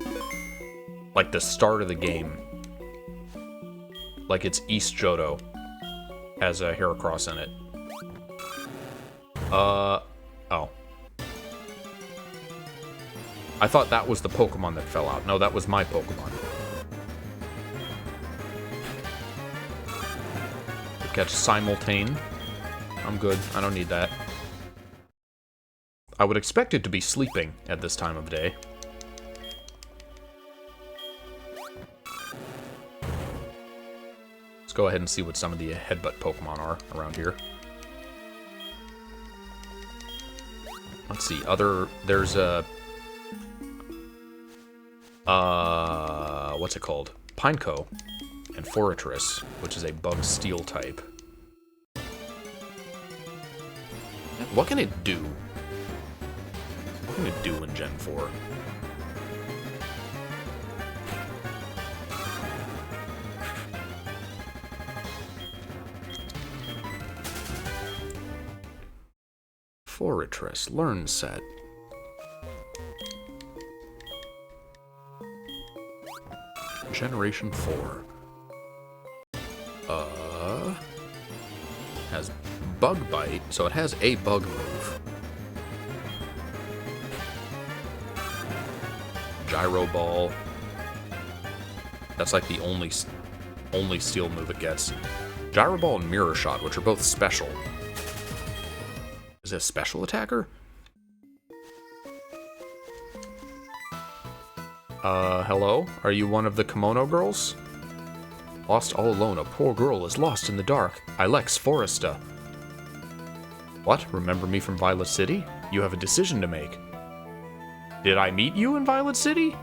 start of the game. Like, it's East Johto has a Heracross in it. Oh. I thought that was the Pokemon that fell out. No, that was my Pokemon. Catch Simultane. I'm good. I don't need that. I would expect it to be sleeping at this time of day. Let's go ahead and see what some of the Headbutt Pokemon are around here. Let's see, there's a... what's it called? Pineco and Forretress, which is a Bug Steel type. What can it do? What can it do in Gen 4? Forretress, Learn Set. Generation 4. Has Bug Bite, so it has a bug move. Gyro Ball. That's like the only steel move it gets. Gyro Ball and Mirror Shot, which are both special. Is it a special attacker? Hello? Are you one of the Kimono girls? Lost all alone, a poor girl is lost in the dark. Ilex Foresta. What? Remember me from Violet City? You have a decision to make. Did I meet you in Violet City?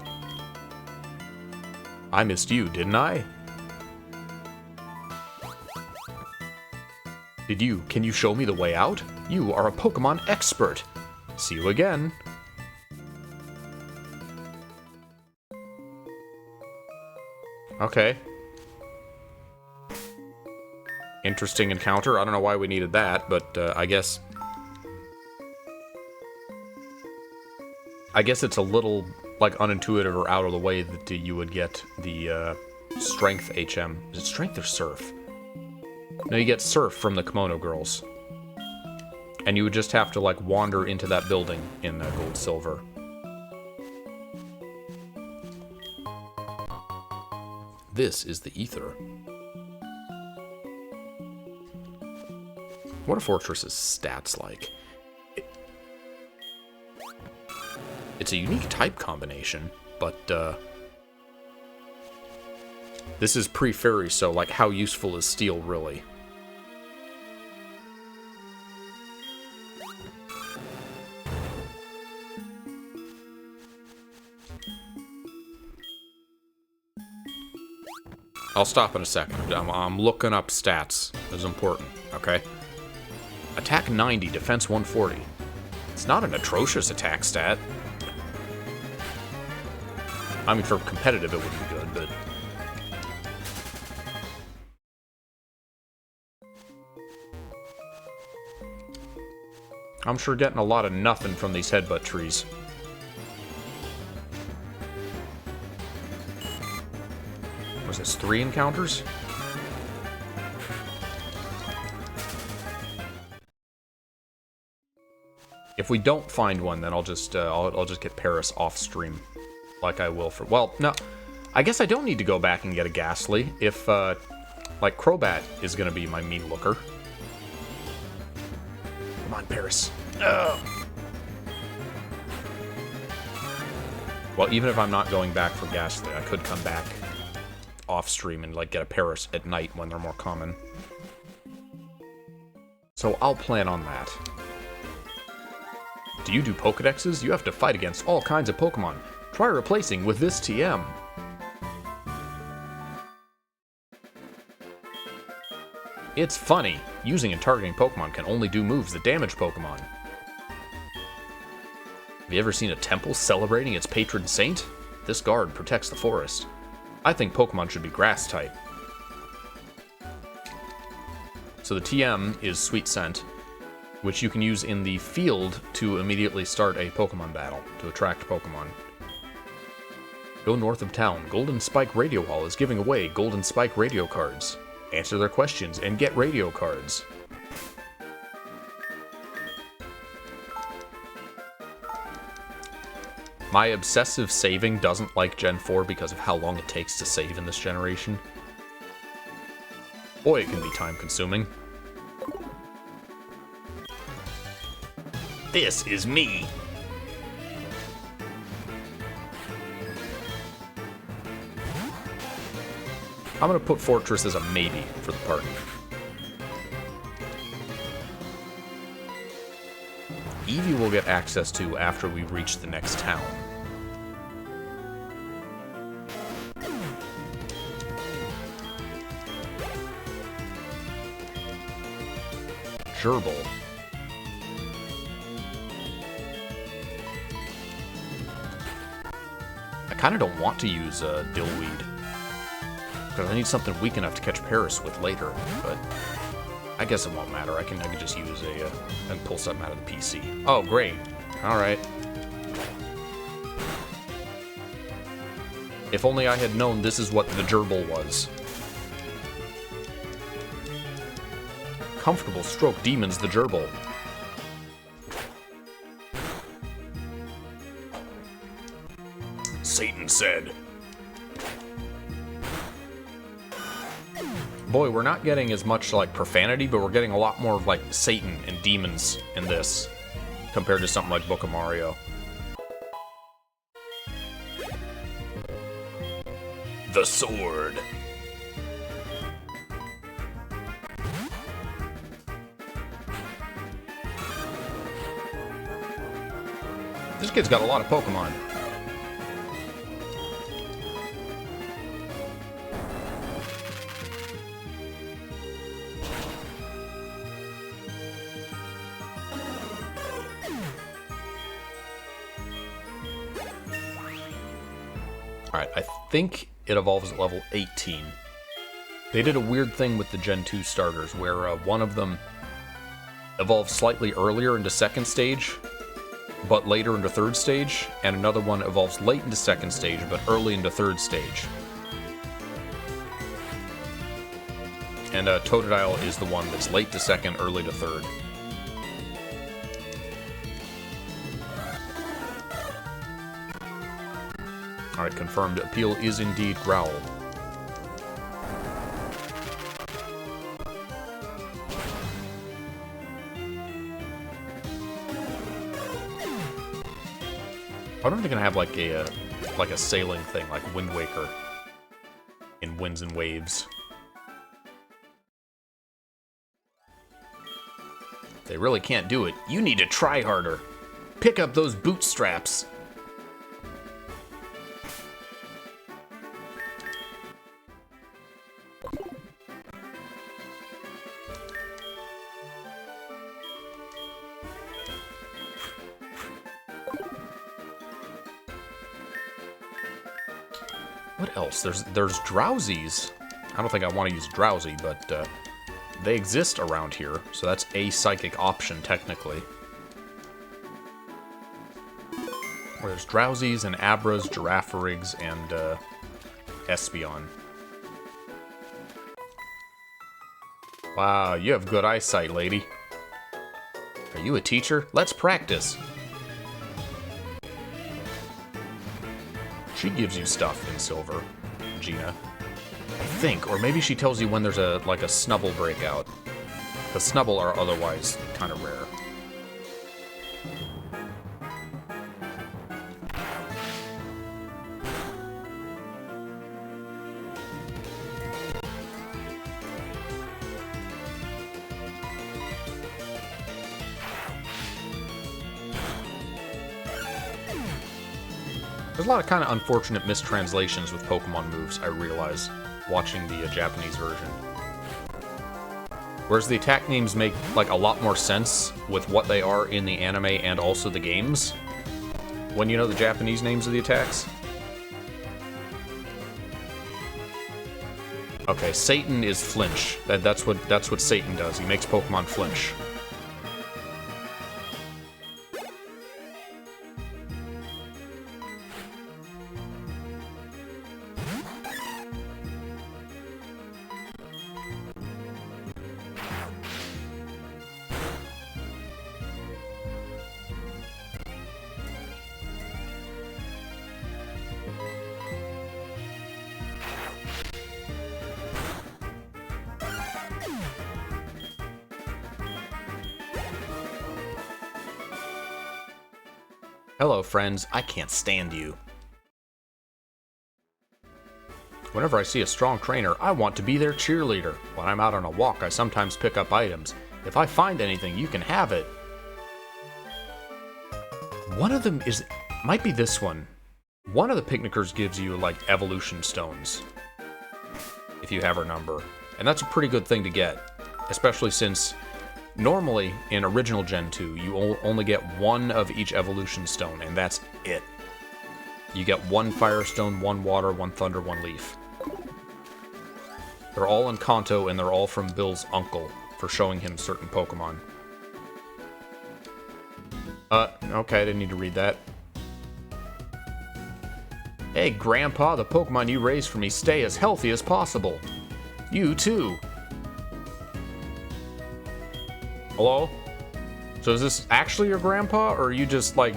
I missed you, didn't I? Can you show me the way out? You are a Pokemon expert. See you again. Okay. Interesting encounter. I don't know why we needed that, but I guess it's a little, like, unintuitive or out of the way that you would get the Strength HM. Is it Strength or Surf? No, you get Surf from the Kimono girls. And you would just have to, like, wander into that building in Gold Silver. This is the ether. What are Fortress's stats like? It's a unique type combination, but this is pre-fairy, so like how useful is steel really? I'll stop in a second. I'm looking up stats. That's important, okay? Attack 90, defense 140. It's not an atrocious attack stat. I mean, for competitive it would be good, but... I'm sure getting a lot of nothing from these headbutt trees. Was this 3 encounters? If we don't find one, then I'll just get Paris off stream, like I will for. Well, no, I guess I don't need to go back and get a Ghastly if like Crobat is gonna be my mean looker. Come on, Paris. Ugh. Well, even if I'm not going back for Ghastly, I could come back off stream and like get a Paris at night when they're more common. So I'll plan on that. Do you do Pokedexes? You have to fight against all kinds of Pokemon. Try replacing with this TM. It's funny. Using and targeting Pokemon can only do moves that damage Pokemon. Have you ever seen a temple celebrating its patron saint? This guard protects the forest. I think Pokemon should be grass type. So the TM is Sweet Scent, which you can use in the field to immediately start a Pokemon battle, to attract Pokemon. Go north of town. Golden Spike Radio Hall is giving away Golden Spike radio cards. Answer their questions and get radio cards. My obsessive saving doesn't like Gen 4 because of how long it takes to save in this generation. Boy, it can be time-consuming. This is me. I'm gonna put Fortress as a maybe for the party. Eevee will get access to after we reach the next town. Gerbil. I kind of don't want to use Dillweed, because I need something weak enough to catch Paris with later, but I guess it won't matter. I can just use and pull something out of the PC. Oh, great. Alright. If only I had known this is what the gerbil was. Comfortable stroke demons the gerbil. Satan said. Boy, we're not getting as much, like, profanity, but we're getting a lot more, like, Satan and demons in this, compared to something like Book of Mario. The sword. This kid's got a lot of Pokemon. Alright, I think it evolves at level 18. They did a weird thing with the Gen 2 starters, where one of them evolves slightly earlier into second stage, but later into third stage, and another one evolves late into second stage, but early into third stage. And Totodile is the one that's late to second, early to third. Alright, confirmed. Appeal is indeed Growl. I wonder if they're gonna have like a sailing thing, like Wind Waker in Winds and Waves. They really can't do it. You need to try harder. Pick up those bootstraps. What else? There's Drowsies. I don't think I want to use Drowsy, but they exist around here, so that's a psychic option, technically. Where there's Drowsies and Abras, Giraffarigs, and Espeon. Wow, you have good eyesight, lady. Are you a teacher? Let's practice. She gives you stuff in silver, Gina. I think, or maybe she tells you when there's a Snubble breakout. The Snubble are otherwise kind of rare. There's a lot of kind of unfortunate mistranslations with Pokemon moves, I realize, watching the Japanese version. Whereas the attack names make, like, a lot more sense with what they are in the anime and also the games, when you know the Japanese names of the attacks. Okay, Satan is flinch. That's what Satan does. He makes Pokemon flinch. Hello, friends. I can't stand you. Whenever I see a strong trainer, I want to be their cheerleader. When I'm out on a walk, I sometimes pick up items. If I find anything, you can have it. One of them might be this one. One of the picnickers gives you, like, evolution stones. If you have her number. And that's a pretty good thing to get. Especially since normally, in original Gen 2, you only get one of each evolution stone, and that's it. You get one fire stone, one water, one thunder, one leaf. They're all in Kanto, and they're all from Bill's uncle for showing him certain Pokemon. Okay, I didn't need to read that. Hey, Grandpa, the Pokemon you raised for me stay as healthy as possible. You too. Hello? So is this actually your grandpa, or are you just, like,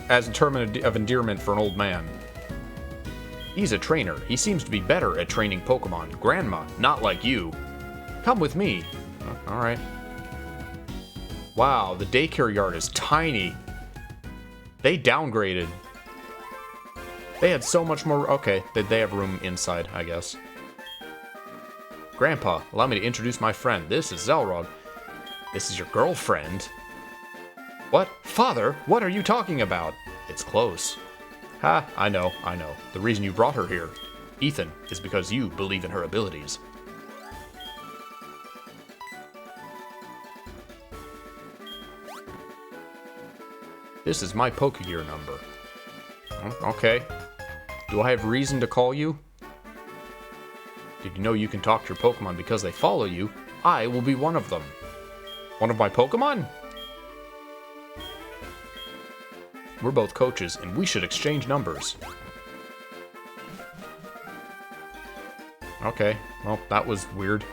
as a term of endearment for an old man? He's a trainer. He seems to be better at training Pokemon. Grandma, not like you. Come with me. Alright. Wow, the daycare yard is tiny. They downgraded. They had so much more... Okay, they have room inside, I guess. Grandpa, allow me to introduce my friend. This is Xelrog. This is your girlfriend. What? Father, what are you talking about? It's close. Ha, I know. The reason you brought her here, Ethan, is because you believe in her abilities. This is my Pokegear number. Okay. Do I have reason to call you? Did you know you can talk to your Pokemon because they follow you? I will be one of them. One of my Pokemon? We're both coaches, and we should exchange numbers. Okay, well, that was weird.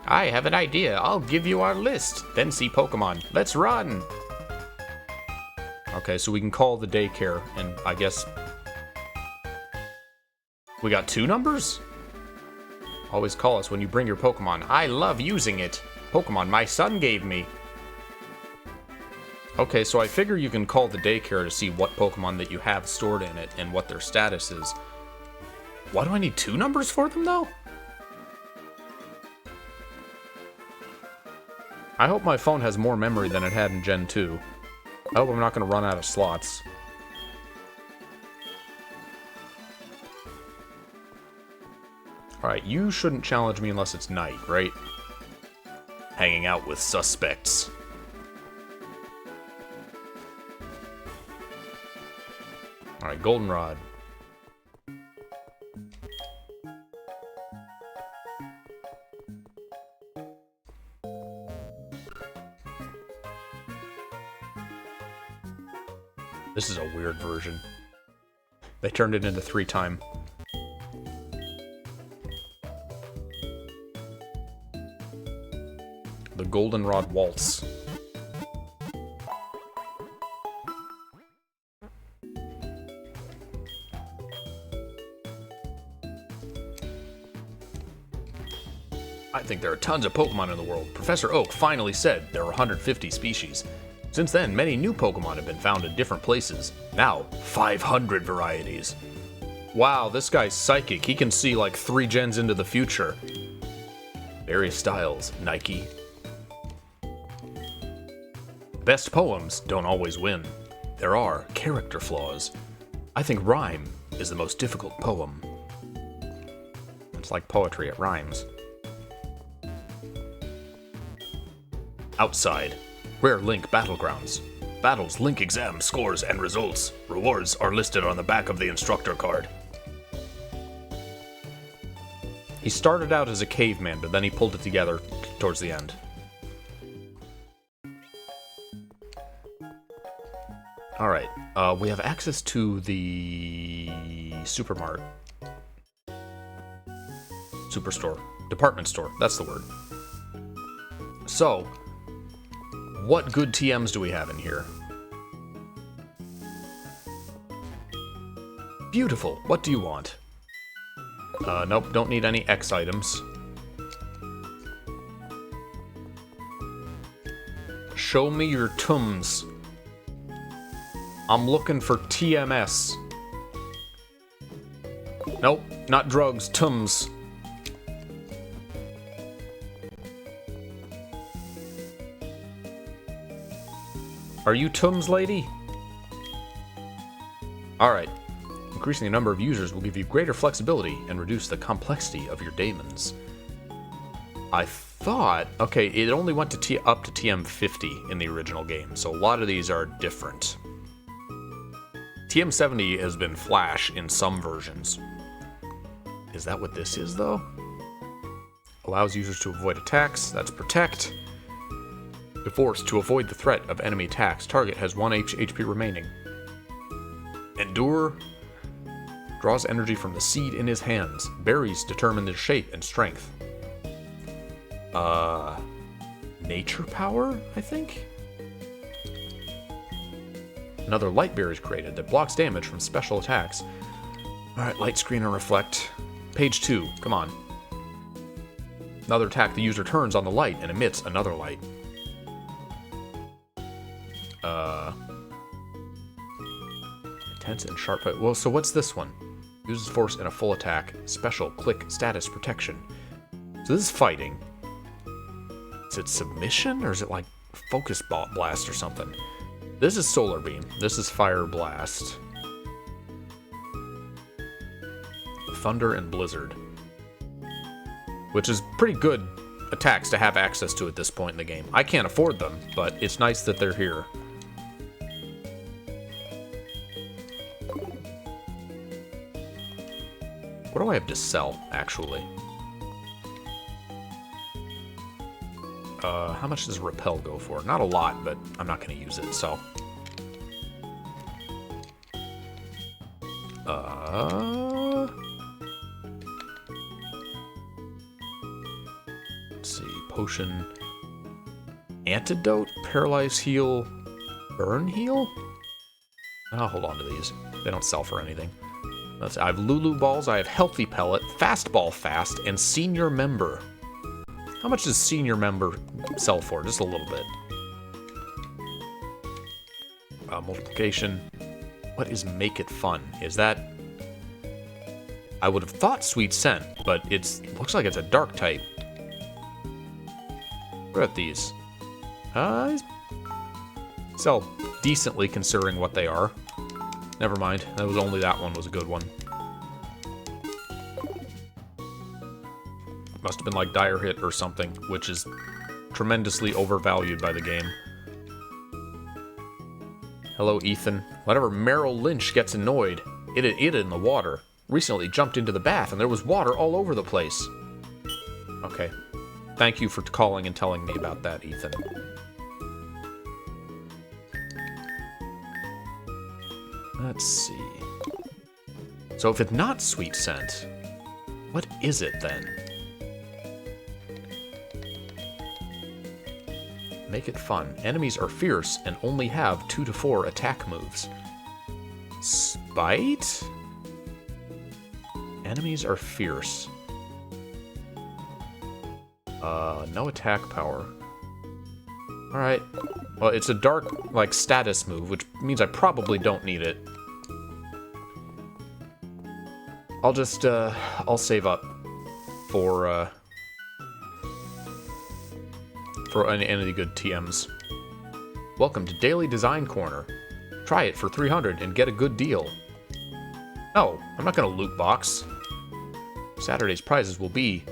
I have an idea. I'll give you our list, then see Pokemon. Let's run! Okay, so we can call the daycare, and I guess... We got 2 numbers? Always call us when you bring your Pokemon. I love using it. Pokemon my son gave me. Okay, so I figure you can call the daycare to see what Pokemon that you have stored in it and what their status is. Why do I need 2 numbers for them, though? I hope my phone has more memory than it had in Gen 2. I hope I'm not going to run out of slots. Alright, you shouldn't challenge me unless it's night, right? Hanging out with suspects. Alright, Goldenrod. This is a weird version. They turned it into 3-time. The Goldenrod Waltz. I think there are tons of Pokemon in the world. Professor Oak finally said there are 150 species. Since then, many new Pokemon have been found in different places. Now, 500 varieties. Wow, this guy's psychic. He can see like 3 gens into the future. Various styles, Nike. Best poems don't always win. There are character flaws. I think rhyme is the most difficult poem. It's like poetry, it rhymes. Outside. Rare Link Battlegrounds. Battles, Link exam, scores, and results. Rewards are listed on the back of the instructor card. He started out as a caveman, but then he pulled it together towards the end. Alright, we have access to the Supermart. Superstore. Department store, that's the word. So, what good TMs do we have in here? Beautiful. What do you want? Nope, don't need any X items. Show me your Tums. I'm looking for TMS. Nope, not drugs, Tums. Are you Tums, lady? Alright. Increasing the number of users will give you greater flexibility and reduce the complexity of your daemons. I thought... Okay, it only went to up to TM50 in the original game, so a lot of these are different. TM70 has been Flash in some versions. Is that what this is, though? Allows users to avoid attacks. That's Protect. If forced to avoid the threat of enemy attacks, target has 1 HP remaining. Endure. Draws energy from the seed in his hands. Berries determine their shape and strength. Nature power, I think? Another light berry is created that blocks damage from special attacks. Alright, light screen and reflect. Page 2, come on. Another attack the user turns on the light and emits another light. Intense and sharp. Well, so what's this one? Uses force in a full attack. Special. Click. Status. Protection. So this is fighting. Is it submission? Or is it like focus blast or something? This is Solar Beam. This is Fire Blast. Thunder and Blizzard. Which is pretty good attacks to have access to at this point in the game. I can't afford them, but it's nice that they're here. What do I have to sell, actually? How much does Repel go for? Not a lot, but I'm not going to use it, so... Let's see, Potion... Antidote, Paralyze Heal, Burn Heal? I'll hold on to these. They don't sell for anything. I have Lulu Balls, I have Healthy Pellet, Fastball Fast, and Senior Member. How much does Senior Member sell for? Just a little bit. Multiplication. What is Make It Fun? Is that... I would have thought Sweet Scent, but looks like it's a dark type. What about these? Sell decently considering what they are. Never mind. That was only that one was a good one. Must have been like Dire Hit or something, which is tremendously overvalued by the game. Hello, Ethan. Whenever Merrill Lynch gets annoyed, it in the water. Recently jumped into the bath and there was water all over the place. Okay. Thank you for calling and telling me about that, Ethan. Let's see. So if it's not Sweet Scent, what is it then? Make it fun. Enemies are fierce and only have 2 to 4 attack moves. Spite? Enemies are fierce. No attack power. Alright. Well, it's a dark, like, status move, which means I probably don't need it. I'll just, I'll save up for any of the good TMs. Welcome to Daily Design Corner. Try it for 300 and get a good deal. No, I'm not gonna loot box. Saturday's prizes will be...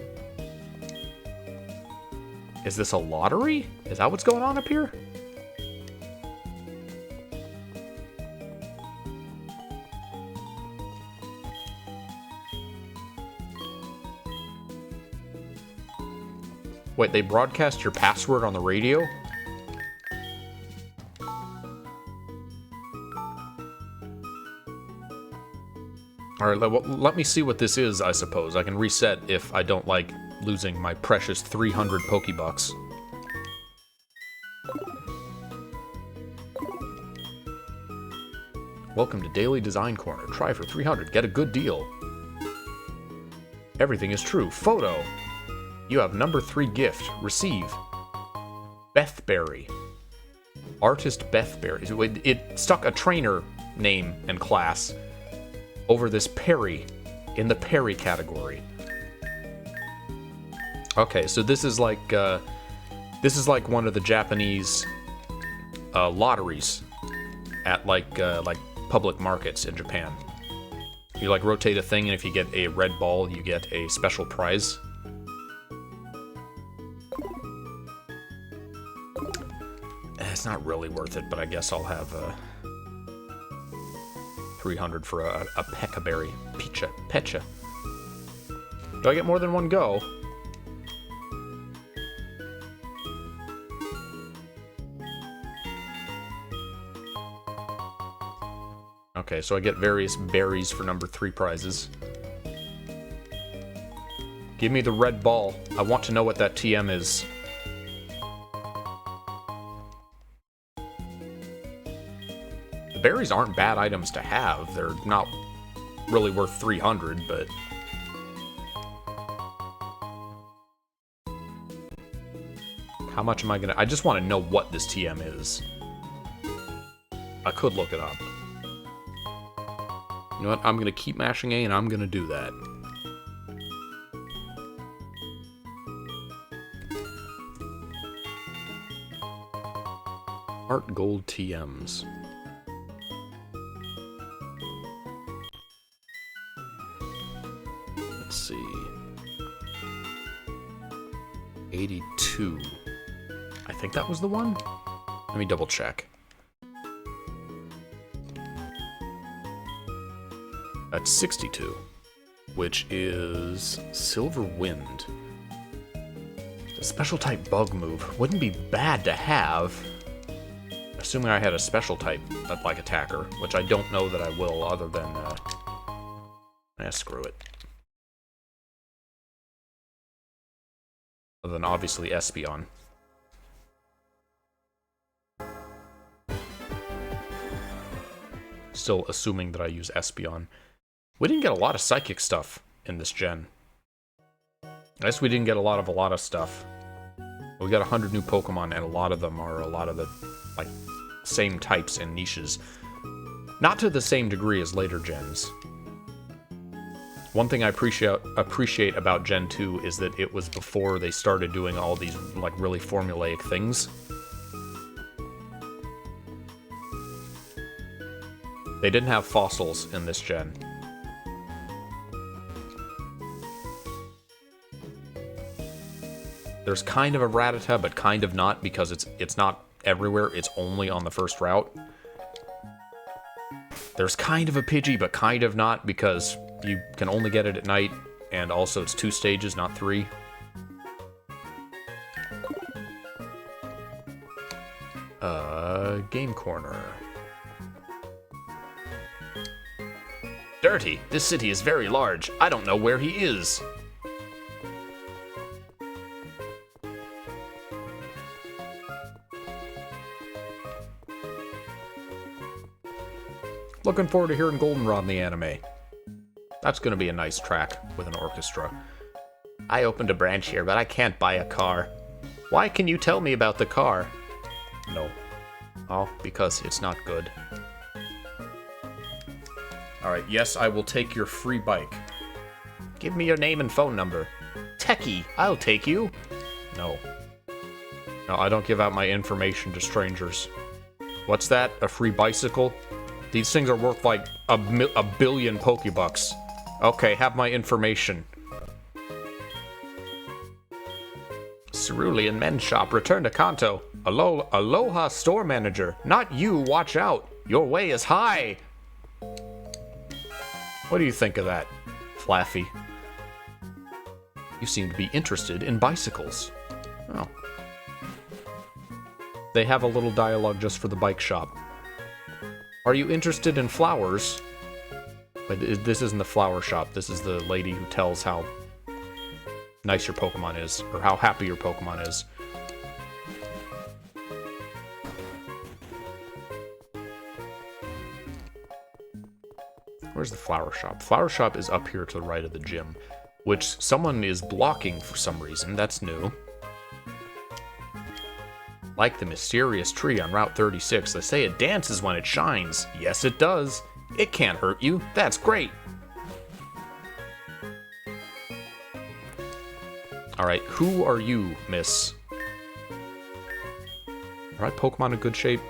Is this a lottery? Is that what's going on up here? Wait, they broadcast your password on the radio? Alright, let me see what this is, I suppose. I can reset if I don't like losing my precious 300 Pokebucks. Welcome to Daily Design Corner. Try for 300. Get a good deal. Everything is true. Photo. You have number 3 gift. Receive. Bethberry. Artist Bethberry. It stuck a trainer name and class over this Perry in the Perry category. Okay, so this is like one of the Japanese lotteries at like public markets in Japan. You like rotate a thing, and if you get a red ball, you get a special prize. It's not really worth it, but I guess I'll have 300 for a Pekka-berry. Pecha. Do I get more than one go? Okay, so I get various berries for number 3 prizes. Give me the red ball. I want to know what that TM is. The berries aren't bad items to have. They're not really worth 300, but... How much am I gonna... I just want to know what this TM is. I could look it up. You know what? I'm gonna keep mashing A, and I'm gonna do that. HeartGold TMs. Let's see. 82. I think that was the one? Let me double check. That's 62, which is Silver Wind. A special type bug move. Wouldn't be bad to have, assuming I had a special type like attacker, which I don't know that I will, other than screw it. Other than obviously Espeon. Still assuming that I use Espeon. We didn't get a lot of psychic stuff in this gen. I guess we didn't get a lot of stuff. We got 100 new Pokemon, and a lot of them are a lot of the, like, same types and niches. Not to the same degree as later gens. One thing I appreciate about Gen 2 is that it was before they started doing all these, like, really formulaic things. They didn't have fossils in this gen. There's kind of a Rattata, but kind of not, because it's not everywhere, it's only on the first route. There's kind of a Pidgey, but kind of not, because you can only get it at night, and also it's 2 stages, not 3. Game Corner. Dirty, this city is very large. I don't know where he is. Looking forward to hearing Goldenrod in the anime. That's gonna be a nice track with an orchestra. I opened a branch here, but I can't buy a car. Why can you tell me about the car? No. Oh, because it's not good. Alright, yes, I will take your free bike. Give me your name and phone number. Techie, I'll take you. No. No, I don't give out my information to strangers. What's that? A free bicycle? These things are worth like a billion Pokebucks. Okay, have my information. Cerulean Men's Shop, return to Kanto. Aloha store manager. Not you, watch out. Your way is high. What do you think of that, Flaffy? You seem to be interested in bicycles. Oh. They have a little dialogue just for the bike shop. Are you interested in flowers? But this isn't the flower shop. This is the lady who tells how nice your Pokemon is, or how happy your Pokemon is. Where's the flower shop? Flower shop is up here to the right of the gym, which someone is blocking for some reason. That's new. Like the mysterious tree on Route 36, they say it dances when it shines. Yes, it does. It can't hurt you. That's great. Alright, who are you, miss? Alright, Pokemon in good shape.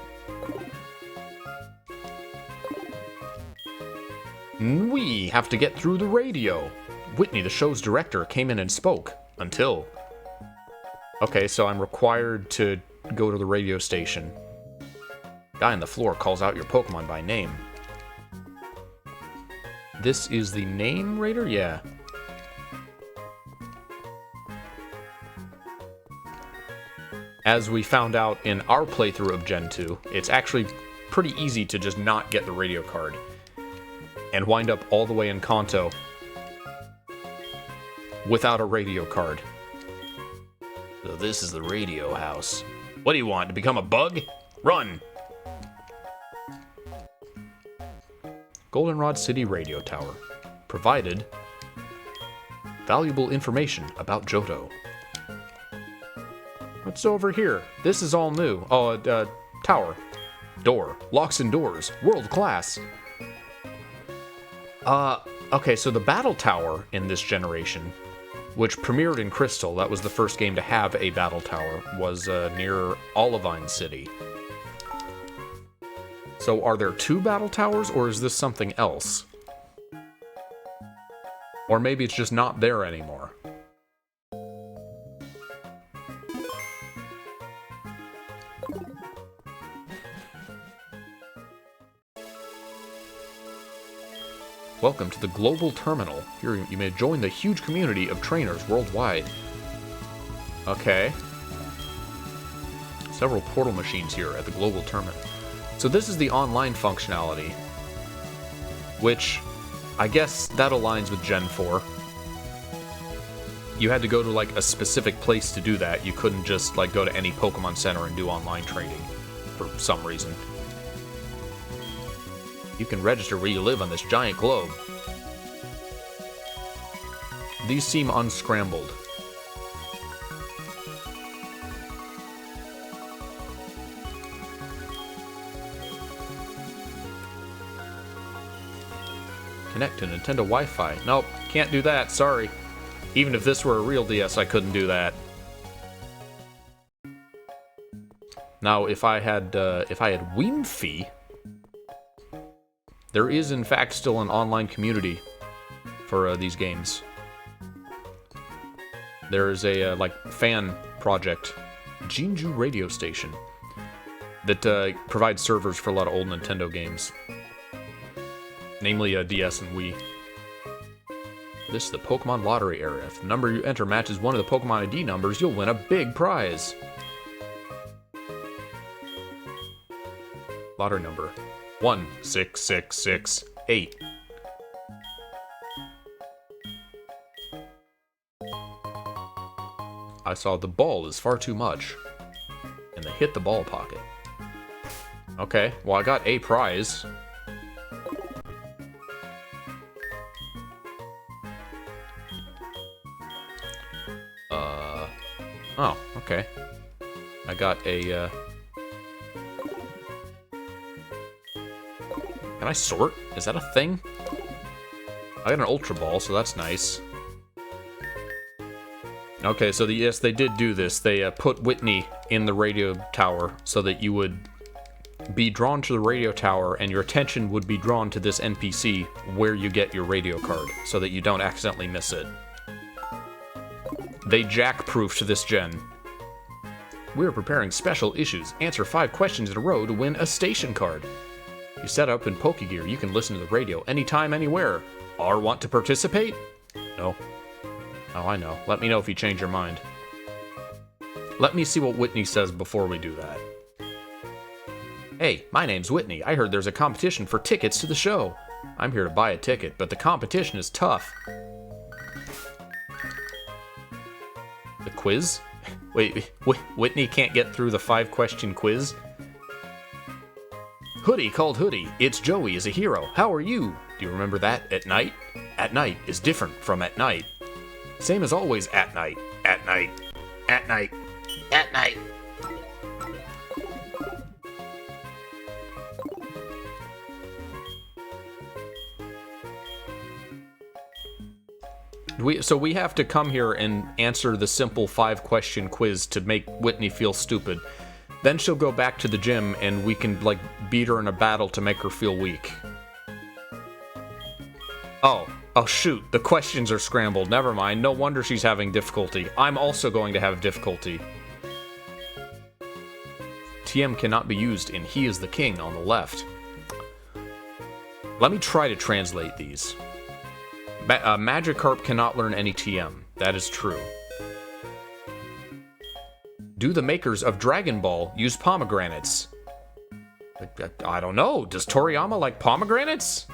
We have to get through the radio. Whitney, the show's director, came in and spoke. Until. Okay, so I'm required to go to the radio station. Guy on the floor calls out your Pokemon by name. This is the name raider? Yeah. As we found out in our playthrough of Gen 2, it's actually pretty easy to just not get the radio card and wind up all the way in Kanto without a radio card. So this is the radio house. What do you want, to become a bug? Run! Goldenrod City Radio Tower. Provided valuable information about Johto. What's over here? This is all new. Oh, tower. Door. Locks and doors. World class. Okay, so the Battle Tower in this generation, which premiered in Crystal, that was the first game to have a Battle Tower, was near Olivine City. So are there 2 Battle Towers, or is this something else? Or maybe it's just not there anymore. Welcome to the Global Terminal. Here you may join the huge community of trainers worldwide. Okay. Several portal machines here at the Global Terminal. So this is the online functionality, which I guess that aligns with Gen 4. You had to go to like a specific place to do that. You couldn't just like go to any Pokemon Center and do online training for some reason. You can register where you live on this giant globe. These seem unscrambled. Connect to Nintendo Wi-Fi. Nope, can't do that, sorry. Even if this were a real DS, I couldn't do that. Now, if I had Wiimfi, there is in fact still an online community for these games. There is a like fan project, Jinju Radio Station, that provides servers for a lot of old Nintendo games. Namely, DS and Wii. This is the Pokemon Lottery area. If the number you enter matches one of the Pokemon ID numbers, you'll win a big prize. Lottery number 16668. I saw the ball is far too much. And they hit the ball pocket. Okay, well I got a prize. Oh, okay. I got a, Can I sort? Is that a thing? I got an Ultra Ball, so that's nice. Okay, so yes, they did do this. They put Whitney in the radio tower so that you would be drawn to the radio tower and your attention would be drawn to this NPC where you get your radio card so that you don't accidentally miss it. They jack-proofed this gen. We're preparing special issues. Answer 5 questions in a row to win a station card. You set up in Pokegear, you can listen to the radio anytime, anywhere. Or want to participate? No. Oh, I know. Let me know if you change your mind. Let me see what Whitney says before we do that. Hey, my name's Whitney. I heard there's a competition for tickets to the show. I'm here to buy a ticket, but the competition is tough. The quiz? Wait, Whitney can't get through the 5-question quiz? Hoodie called Hoodie. It's Joey is a hero. How are you? Do you remember that? At night? At night is different from at night. Same as always at night. At night. At night. At night. So we have to come here and answer the simple 5-question quiz to make Whitney feel stupid. Then she'll go back to the gym and we can, like, beat her in a battle to make her feel weak. Oh shoot, the questions are scrambled. Never mind, no wonder she's having difficulty. I'm also going to have difficulty. TM cannot be used in He is the King on the left. Let me try to translate these. Magikarp cannot learn any TM. That is true. Do the makers of Dragon Ball use pomegranates? I don't know. Does Toriyama like pomegranates?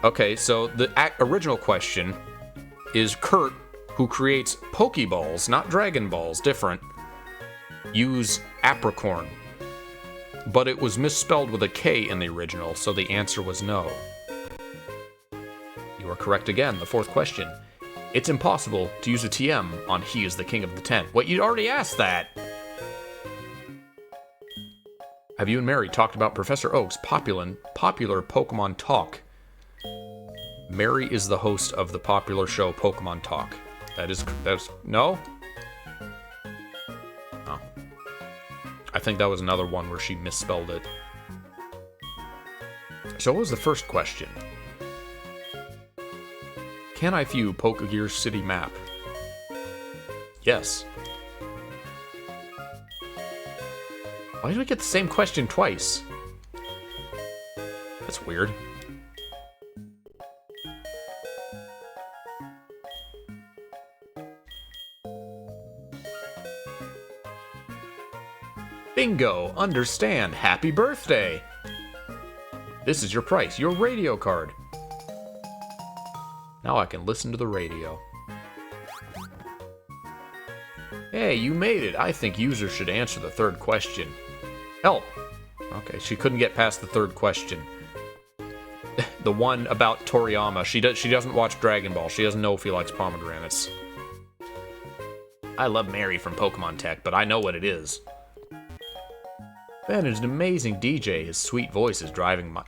Okay, so the original question is Kurt, who creates Pokeballs, not Dragon Balls, different, use apricorn. But it was misspelled with a K in the original, so the answer was no. You are correct again, the 4th question. It's impossible to use a TM on He is the King of the Tent. Wait, you'd already asked that! Have you and Mary talked about Professor Oak's popular Pokemon Talk? Mary is the host of the popular show Pokemon Talk. That's no? Oh. I think that was another one where she misspelled it. So what was the first question? Can I view Pokegear's city map? Yes. Why did I get the same question twice? That's weird. Bingo! Understand! Happy birthday! This is your price, your radio card. Now I can listen to the radio. Hey, you made it. I think users should answer the 3rd question. Help! Okay, she couldn't get past the 3rd question. The one about Toriyama. She doesn't watch Dragon Ball. She doesn't know if he likes pomegranates. I love Mary from Pokemon Tech, but I know what it is. Ben is an amazing DJ. His sweet voice is driving my...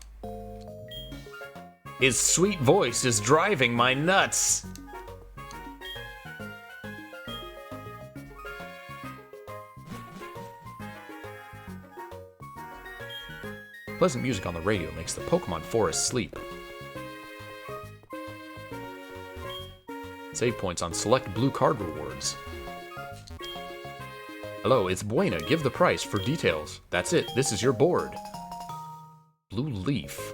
His sweet voice is driving my nuts! Pleasant music on the radio makes the Pokemon forest sleep. Save points on select blue card rewards. Hello, it's Buena. Give the price for details. That's it. This is your board. Blue leaf.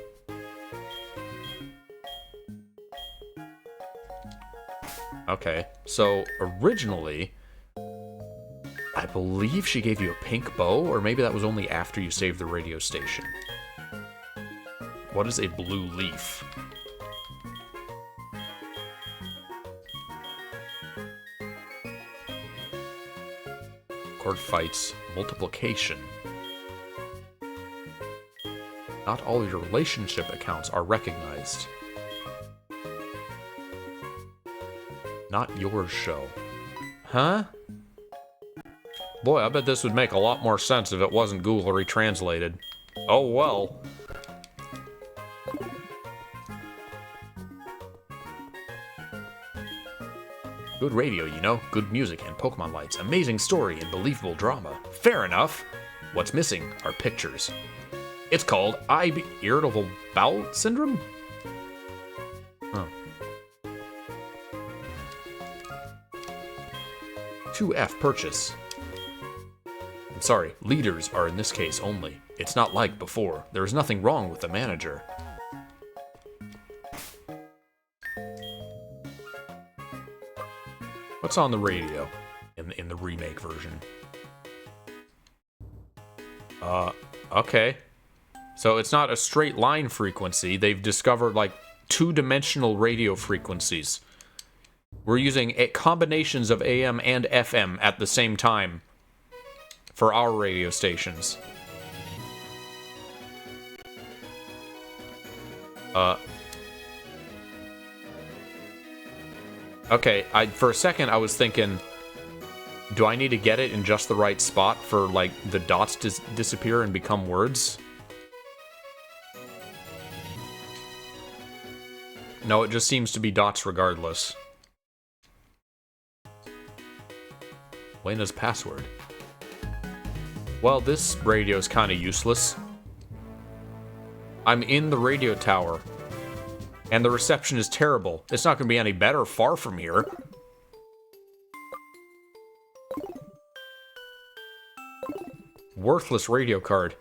Okay, so originally, I believe she gave you a pink bow, or maybe that was only after you saved the radio station. What is a blue leaf? Card fights multiplication. Not all your relationship accounts are recognized. Not yours show. Huh? Boy, I bet this would make a lot more sense if it wasn't Google retranslated. Oh well. Good radio, you know, good music and Pokemon lights, amazing story and believable drama. Fair enough. What's missing are pictures. It's called irritable bowel syndrome? Huh. 2F purchase. I'm sorry, leaders are in this case only. It's not like before. There is nothing wrong with the manager. What's on the radio in the remake version? Okay. So it's not a straight line frequency. They've discovered, like, two-dimensional radio frequencies. We're using combinations of AM and FM at the same time for our radio stations. Okay, for a second I was thinking, do I need to get it in just the right spot for, like, the dots to disappear and become words? No, it just seems to be dots regardless. Lena's password. Well, this radio is kind of useless. I'm in the radio tower, and the reception is terrible. It's not going to be any better far from here. Worthless radio card.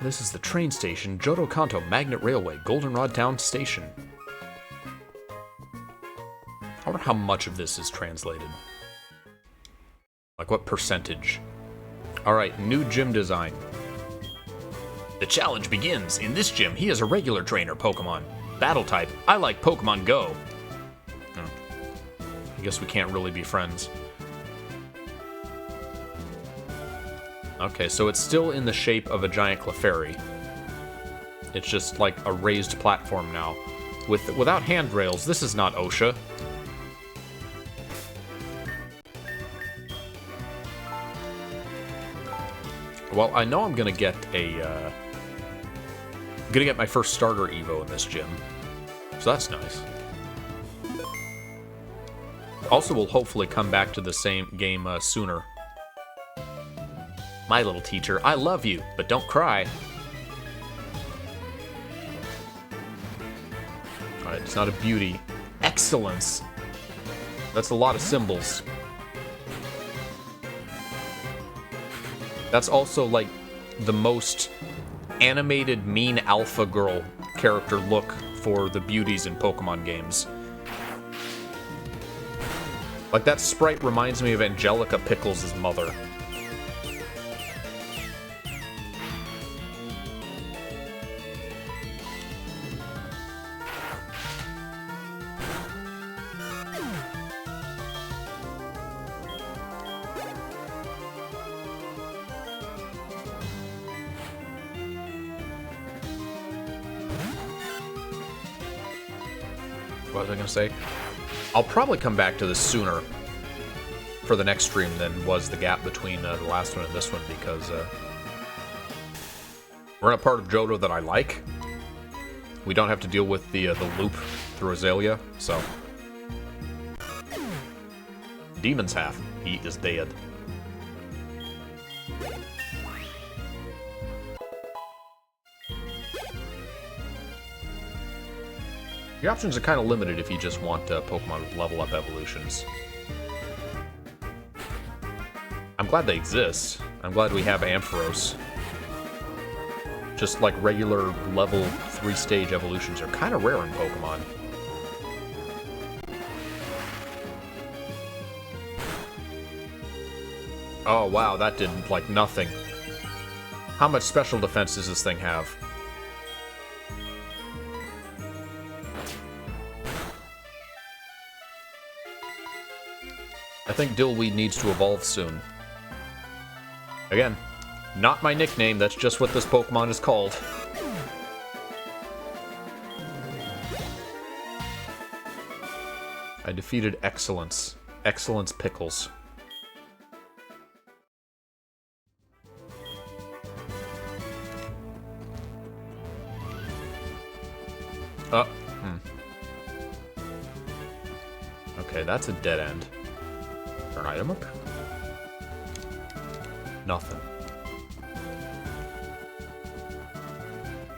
This is the train station, Johto Kanto Magnet Railway, Goldenrod Town Station. I wonder how much of this is translated. Like, what percentage? Alright, new gym design. The challenge begins. In this gym, he is a regular trainer Pokemon. Battle type, I like Pokemon Go. I guess we can't really be friends. Okay, so it's still in the shape of a giant Clefairy. It's just like a raised platform now. Without handrails, this is not OSHA. Well, I know I'm gonna get a, I'm gonna get my first starter Evo in this gym. So that's nice. Also, we'll hopefully come back to the same game sooner. My little teacher, I love you, but don't cry. Alright, it's not a beauty. Excellence. That's a lot of symbols. That's also, like, the most animated mean alpha girl character look for the beauties in Pokemon games. Like, that sprite reminds me of Angelica Pickles' mother. What was I gonna say? I'll probably come back to this sooner for the next stream than was the gap between the last one and this one, because we're in a part of Johto that I like. We don't have to deal with the loop through Azalea, so... Demon's half. He is dead. Your options are kind of limited if you just want Pokemon with level-up evolutions. I'm glad they exist. I'm glad we have Ampharos. Just like regular level 3-stage evolutions are kind of rare in Pokemon. Oh wow, that did like nothing. How much special defense does this thing have? I think Dillweed needs to evolve soon. Again, not my nickname, that's just what this Pokemon is called. I defeated Excellence. Excellence Pickles. Okay, that's a dead end. Is there an item up? Nothing.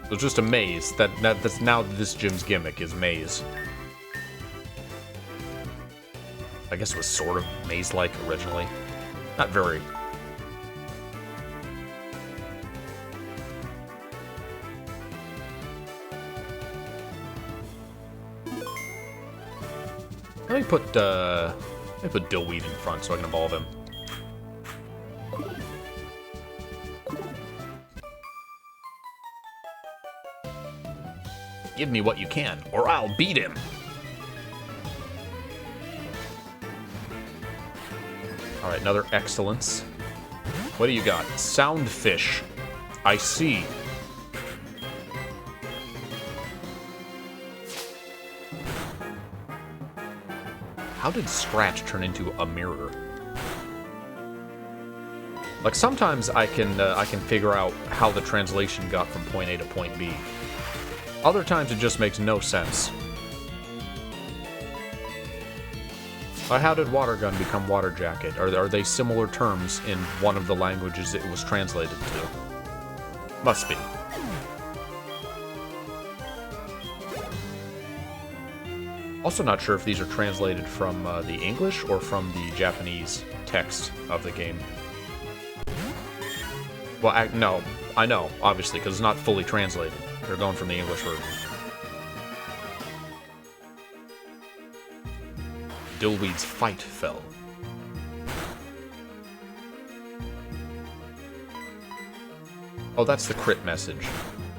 It was just a maze. That's now this gym's gimmick is maze. I guess it was sort of maze-like originally. Not very. Let me put Dillweed in front so I can evolve him. Give me what you can, or I'll beat him! Alright, another Excellence. What do you got? Soundfish. I see. How did Scratch turn into a mirror? Like, sometimes I can figure out how the translation got from point A to point B. Other times it just makes no sense. How did Water Gun become Water Jacket? Are they similar terms in one of the languages it was translated to? Must be. Also not sure if these are translated from the English or from the Japanese text of the game. Well, no, I know, obviously, because it's not fully translated. They're going from the English version. Dillweed's fight fell. Oh, that's the crit message.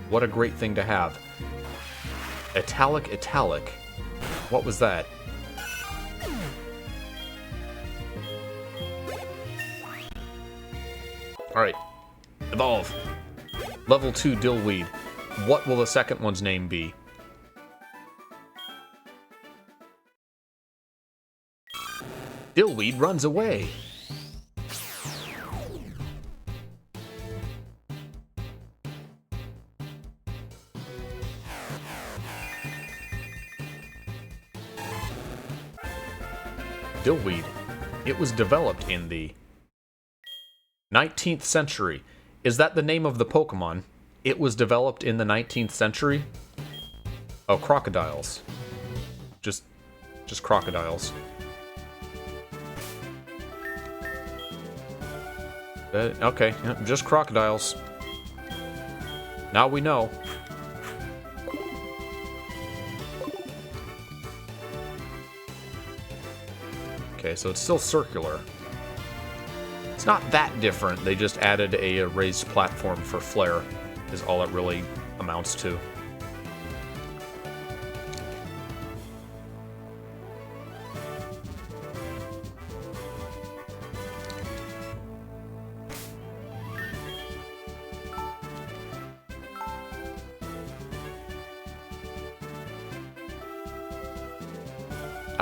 What a great thing to have. Italic, italic. What was that? Alright. Evolve. Level 2 Dillweed. What will the second one's name be? Dillweed runs away. Dillweed. It was developed in the 19th century. Is that the name of the Pokemon? It was developed in the 19th century? Oh, crocodiles. Just crocodiles. Okay, yeah, just crocodiles. Now we know. Okay, so it's still circular. It's not that different. They just added a raised platform for Flare, is all it really amounts to.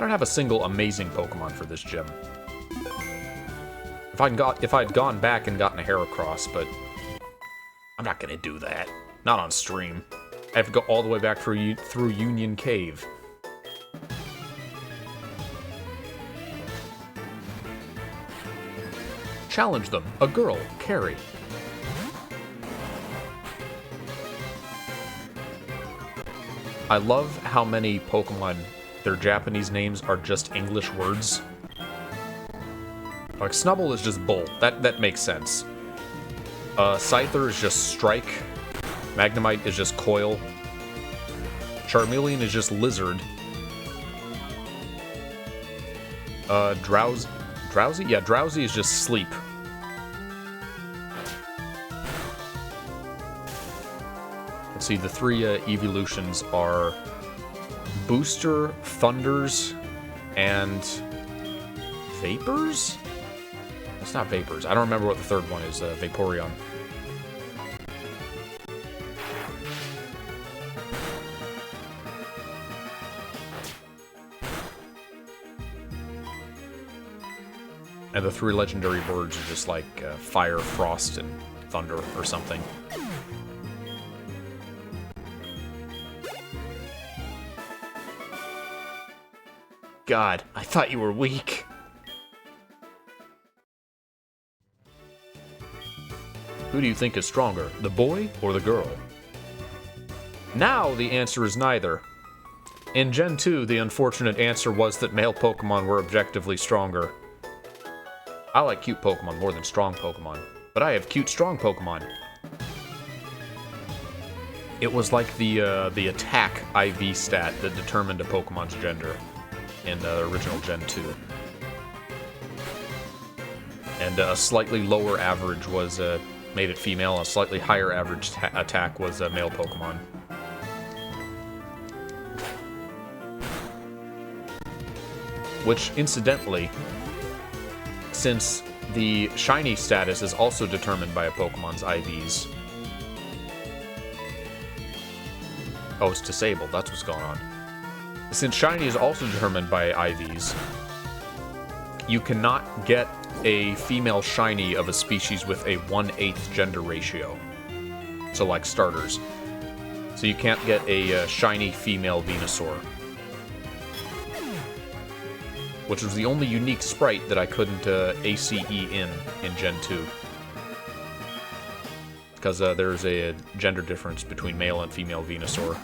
I don't have a single amazing Pokemon for this gym. If I'd gone back and gotten a Heracross, but I'm not gonna do that. Not on stream. I have to go all the way back through Union Cave. Challenge them. A girl, Carrie. I love how many Pokemon, their Japanese names are just English words. Like, Snubbull is just Bull. That makes sense. Scyther is just Strike. Magnemite is just Coil. Charmeleon is just Lizard. Drowsy? Yeah, Drowsy is just Sleep. Let's see, the three evolutions are Booster, Thunders, and Vapors? It's not Vapors. I don't remember what the third one is. Vaporeon. And the three legendary birds are just like Fire, Frost, and Thunder or something. God, I thought you were weak. Who do you think is stronger, the boy or the girl? Now the answer is neither. In Gen 2, the unfortunate answer was that male Pokemon were objectively stronger. I like cute Pokemon more than strong Pokemon, but I have cute, strong Pokemon. It was like the attack IV stat that determined a Pokemon's gender in the original Gen 2. And a slightly lower average was made it female, a slightly higher average attack was a male Pokemon. Which, incidentally, since the shiny status is also determined by a Pokemon's IVs. Oh, it's disabled, that's what's going on. Since shiny is also determined by IVs, you cannot get a female shiny of a species with a 1/8 gender ratio. So like starters. So you can't get a shiny female Venusaur. Which was the only unique sprite that I couldn't ACE in Gen 2. Because there's a gender difference between male and female Venusaur.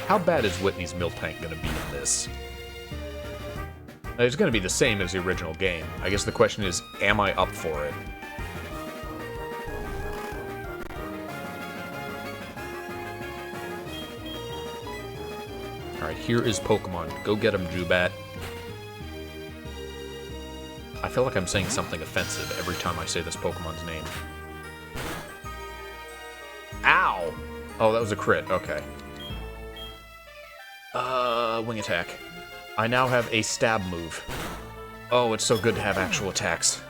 How bad is Whitney's Miltank going to be in this? It's going to be the same as the original game. I guess the question is, am I up for it? Alright, here is Pokemon. Go get him, Jubat. I feel like I'm saying something offensive every time I say this Pokemon's name. Ow! Oh, that was a crit. Okay. Wing attack. I now have a stab move. Oh, it's so good to have actual attacks.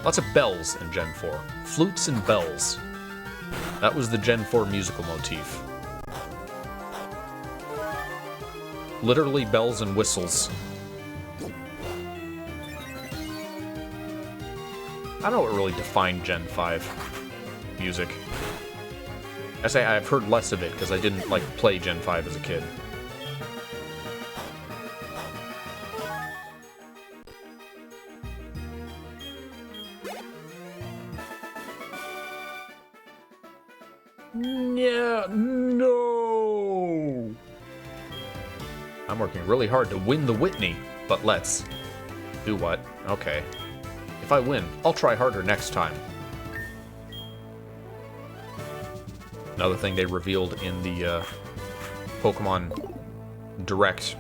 Lots of bells in Gen 4. Flutes and bells. That was the Gen 4 musical motif. Literally bells and whistles. I don't know what really defined Gen 5 music. I say I've heard less of it because I didn't like play Gen 5 as a kid. Yeah, no! I'm working really hard to win the Whitney, but let's do what? Okay. If I win, I'll try harder next time. Another thing they revealed in the Pokemon Direct,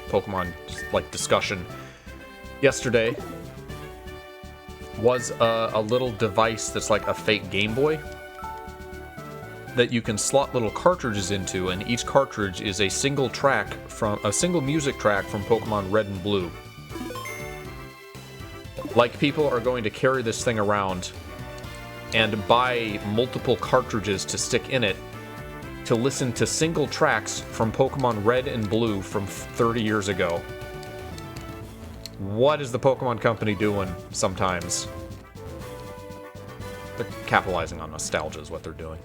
Pokemon, like, discussion yesterday was a little device that's like a fake Game Boy that you can slot little cartridges into, and each cartridge is a single music track from Pokemon Red and Blue. Like, people are going to carry this thing around and buy multiple cartridges to stick in it to listen to single tracks from Pokemon Red and Blue from 30 years ago. What is the Pokemon Company doing sometimes? They're capitalizing on nostalgia is what they're doing.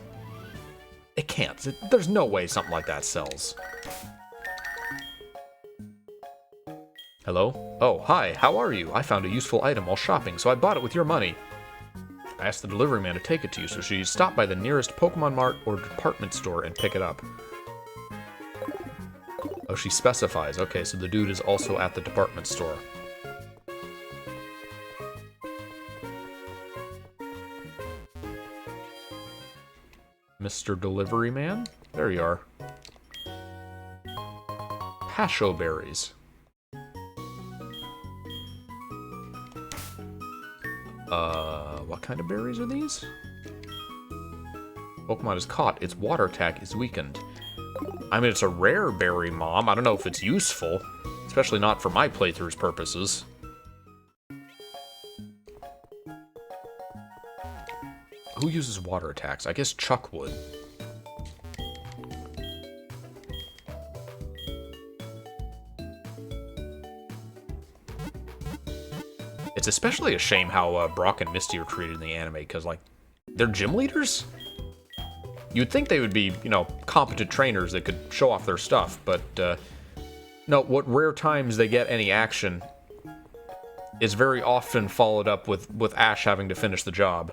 It can't. There's no way something like that sells. Hello? Oh, hi, how are you? I found a useful item while shopping, so I bought it with your money. I asked the delivery man to take it to you, so she stop by the nearest Pokemon Mart or department store and pick it up. Oh, she specifies. Okay, so the dude is also at the department store. Mr. Delivery Man? There you are. Pasho berries. What kind of berries are these? Pokemon is caught. Its water attack is weakened. I mean, it's a rare berry, Mom. I don't know if it's useful. Especially not for my playthrough's purposes. Who uses water attacks? I guess Chuck would. It's especially a shame how Brock and Misty are treated in the anime, because, like, they're gym leaders? You'd think they would be, you know, competent trainers that could show off their stuff, but, no, what rare times they get any action is very often followed up with Ash having to finish the job.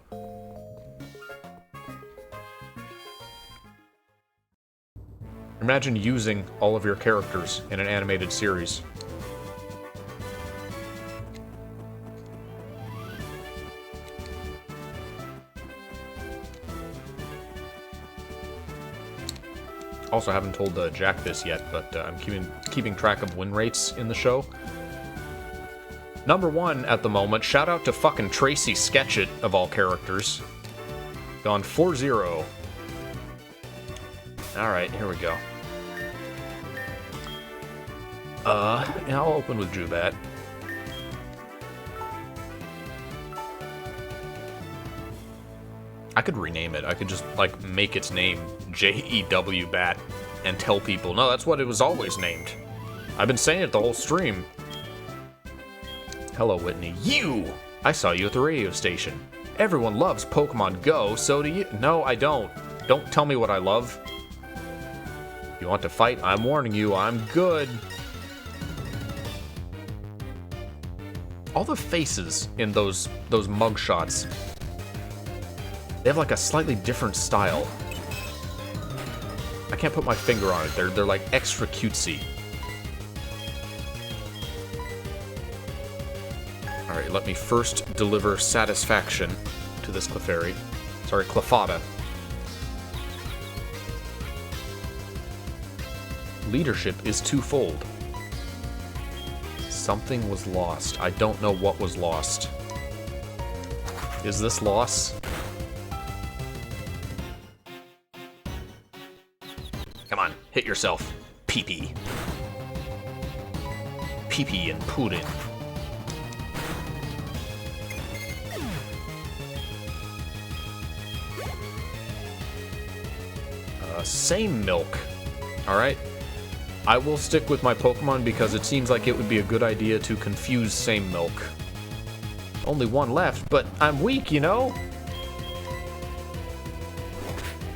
Imagine using all of your characters in an animated series. Also, haven't told Jack this yet, but I'm keeping track of win rates in the show. Number 1 at the moment, shout out to fucking Tracy Sketchit, of all characters. Gone 4-0. Alright, here we go. And I'll open with Jubat. I could rename it. I could just, like, make its name J-E-W Bat and tell people, no, that's what it was always named. I've been saying it the whole stream. Hello, Whitney. You! I saw you at the radio station. Everyone loves Pokemon Go, so do you. No, I don't. Don't tell me what I love. You want to fight? I'm warning you, I'm good. All the faces in those mugshots, they have like a slightly different style. I can't put my finger on it. They're like extra cutesy. Alright, let me first deliver satisfaction to this Clefairy. Sorry, Clefada. Leadership is twofold. Something was lost. I don't know what was lost. Is this loss? Come on, hit yourself. Pee-pee. Pee-pee and pudding. Same milk. Alright. I will stick with my Pokemon because it seems like it would be a good idea to confuse same milk. Only one left, but I'm weak, you know?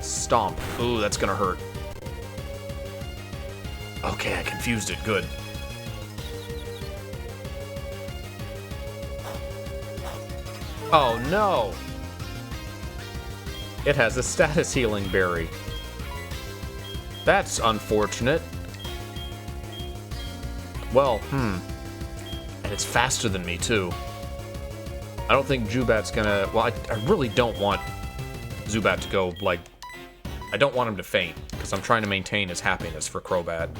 Stomp. Ooh, that's gonna hurt. Okay, I confused it. Good. Oh, no! It has a status healing berry. That's unfortunate. Well, And it's faster than me, too. I don't think Zubat's gonna... Well, I really don't want Zubat to go, like... I don't want him to faint, because I'm trying to maintain his happiness for Crobat.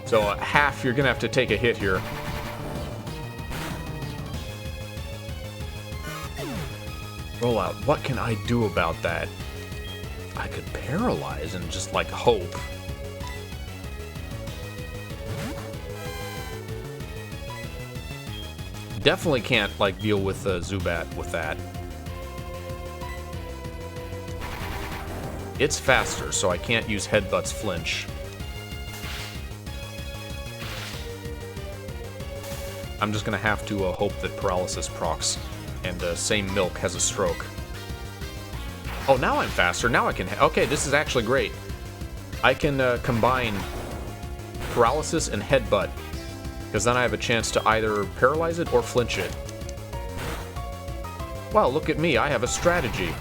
So half, you're gonna have to take a hit here. Roll out. What can I do about that? I could paralyze and just, like, hope. Definitely can't, like, deal with Zubat with that. It's faster, so I can't use Headbutt's flinch. I'm just gonna have to hope that Paralysis procs, and same Milk has a stroke. Oh, now I'm faster. Now I can... Okay, this is actually great. I can combine Paralysis and Headbutt, because then I have a chance to either paralyze it or flinch it. Well, look at me. I have a strategy.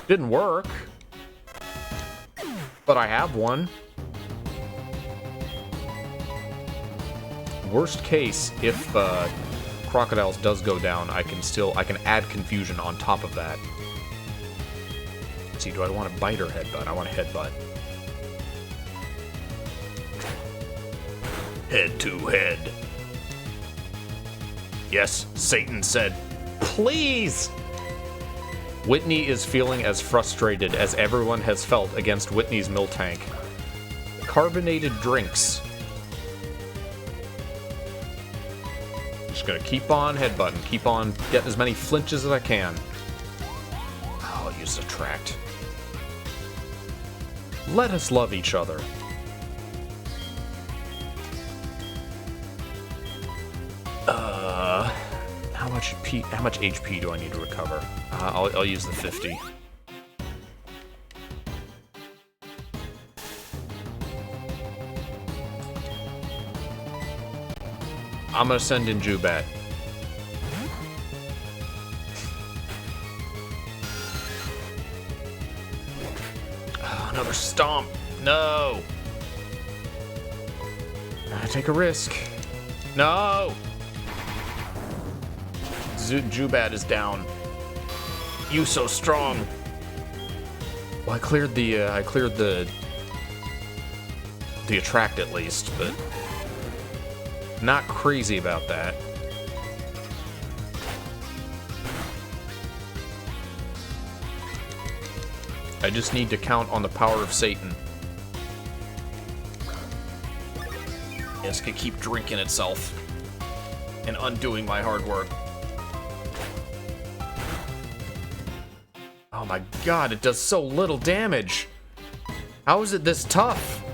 Didn't work, but I have one. Worst case, if Crocodiles does go down, I can add Confusion on top of that. Let's see, do I want to Bite or Headbutt? I want to Headbutt. Head to head. Yes, Satan said, Please! Whitney is feeling as frustrated as everyone has felt against Whitney's Miltank. Carbonated drinks. Just gonna keep on headbutting, keep on getting as many flinches as I can. I'll use Attract. Let us love each other. How much HP do I need to recover? I'll use the 50. I'm gonna send in Zubat. Oh, another Stomp. No. I take a risk. No. Zubat is down. You so strong. Well, I cleared the Attract at least, but not crazy about that. I just need to count on the power of Satan. It's gonna keep drinking itself and undoing my hard work. Oh my god, it does so little damage. How is it this tough?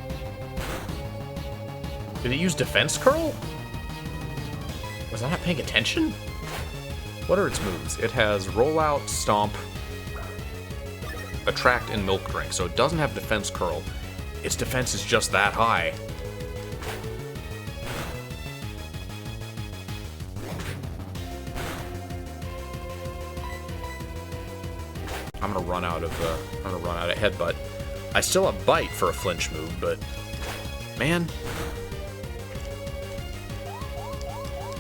Did it use Defense Curl? Was I not paying attention? What are its moves? It has Rollout, Stomp, Attract, and Milk Drink, so it doesn't have Defense Curl. Its defense is just that high. I'm gonna run out of Headbutt. I still have Bite for a flinch move, but man.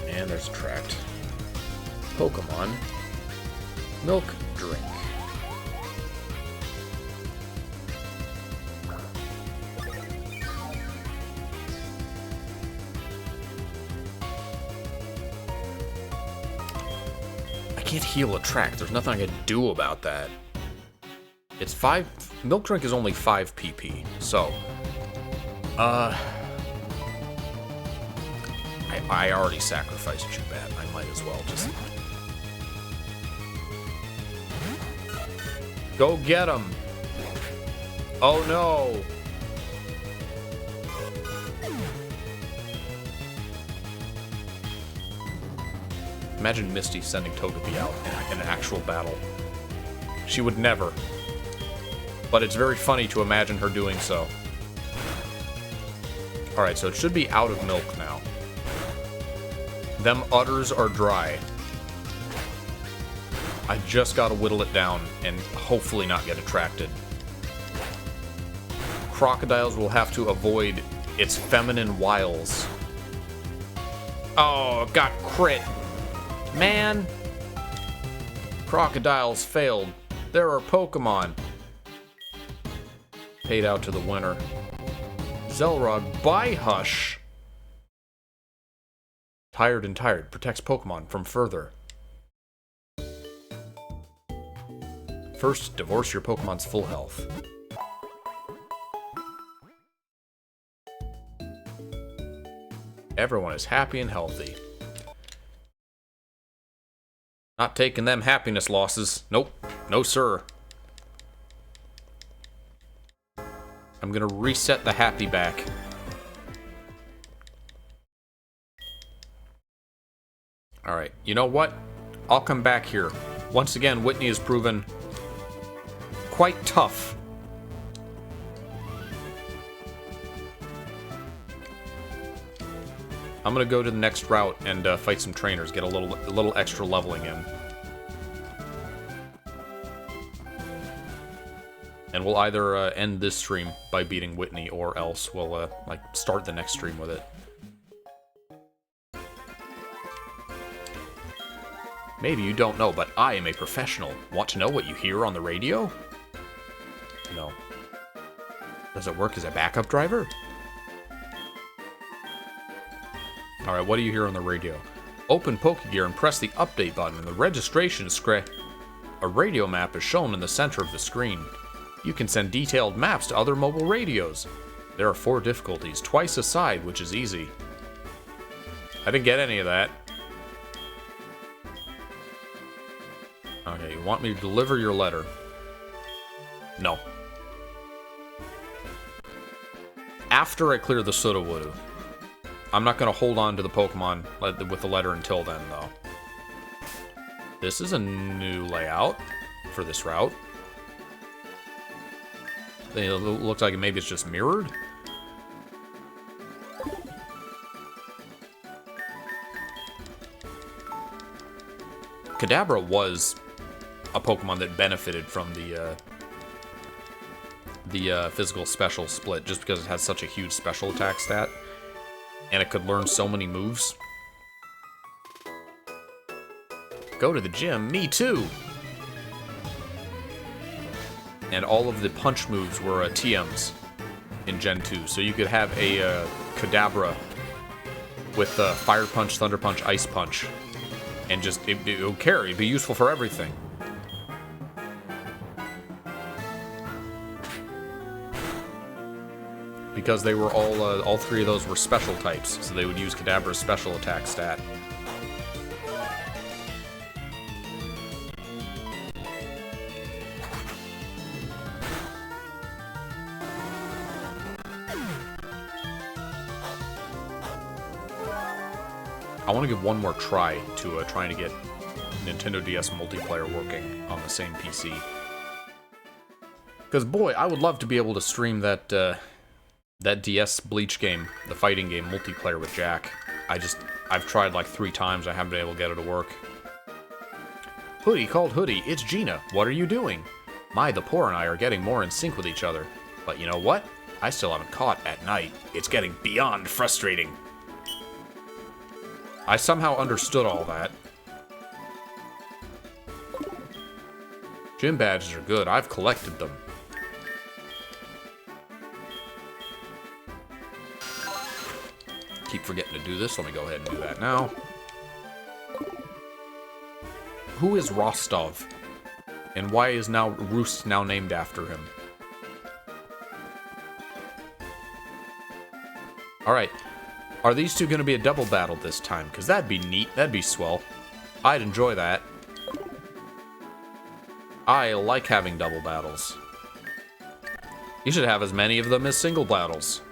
And there's Attract. Pokemon. Milk Drink. I can't heal Attract. There's nothing I can do about that. It's 5... Milk Drink is only 5 PP, so... I already sacrificed Zubat. I might as well just... Go get him! Oh no! Imagine Misty sending Togepi out in an actual battle. She would never. But it's very funny to imagine her doing so. Alright, so it should be out of milk now. Them udders are dry. I just gotta whittle it down and hopefully not get attracted. Crocodiles will have to avoid its feminine wiles. Oh, got crit. Man. Crocodiles failed. There are Pokemon. paid out to the winner. Xelrog by Hush. Tired and Tired protects Pokemon from further. First, divorce your Pokemon's full health. Everyone is happy and healthy. Not taking them happiness losses. Nope. No, sir. I'm gonna reset the happy back. Alright, you know what? I'll come back here. Once again, Whitney has proven quite tough. I'm gonna go to the next route and fight some trainers, get a little extra leveling in. And we'll either end this stream by beating Whitney, or else we'll like start the next stream with it. Maybe you don't know, but I am a professional. Want to know what you hear on the radio? No. Does it work as a backup driver? Alright, what do you hear on the radio? Open Pokegear and press the update button in the registration screen. A radio map is shown in the center of the screen. You can send detailed maps to other mobile radios. There are 4 difficulties, twice a side, which is easy. I didn't get any of that. Okay, you want me to deliver your letter? No. After I clear the Sudowoodo. I'm not going to hold on to the Pokemon with the letter until then, though. This is a new layout for this route. It looks like maybe it's just mirrored. Kadabra was a Pokemon that benefited from the physical special split, just because it has such a huge special attack stat. And it could learn so many moves. Go to the gym, me too! And all of the punch moves were TMs in Gen 2. So you could have a Kadabra with Fire Punch, Thunder Punch, Ice Punch. And just, it would carry, it'd be useful for everything. Because they were all 3 of those were special types, so they would use Kadabra's special attack stat. I want to give one more try to trying to get Nintendo DS multiplayer working on the same PC. Because boy, I would love to be able to stream that that DS Bleach game, the fighting game, multiplayer with Jack. I've tried like 3 times, I haven't been able to get it to work. Hoodie called Hoodie, it's Gina, what are you doing? My, the poor and I are getting more in sync with each other. But you know what? I still haven't caught at night. It's getting beyond frustrating. I somehow understood all that. Gym badges are good, I've collected them. Keep forgetting to do this. Let me go ahead and do that now. Who is Rostov? And why is Roost now named after him? Alright. Are these two going to be a double battle this time? Because that'd be neat. That'd be swell. I'd enjoy that. I like having double battles. You should have as many of them as single battles.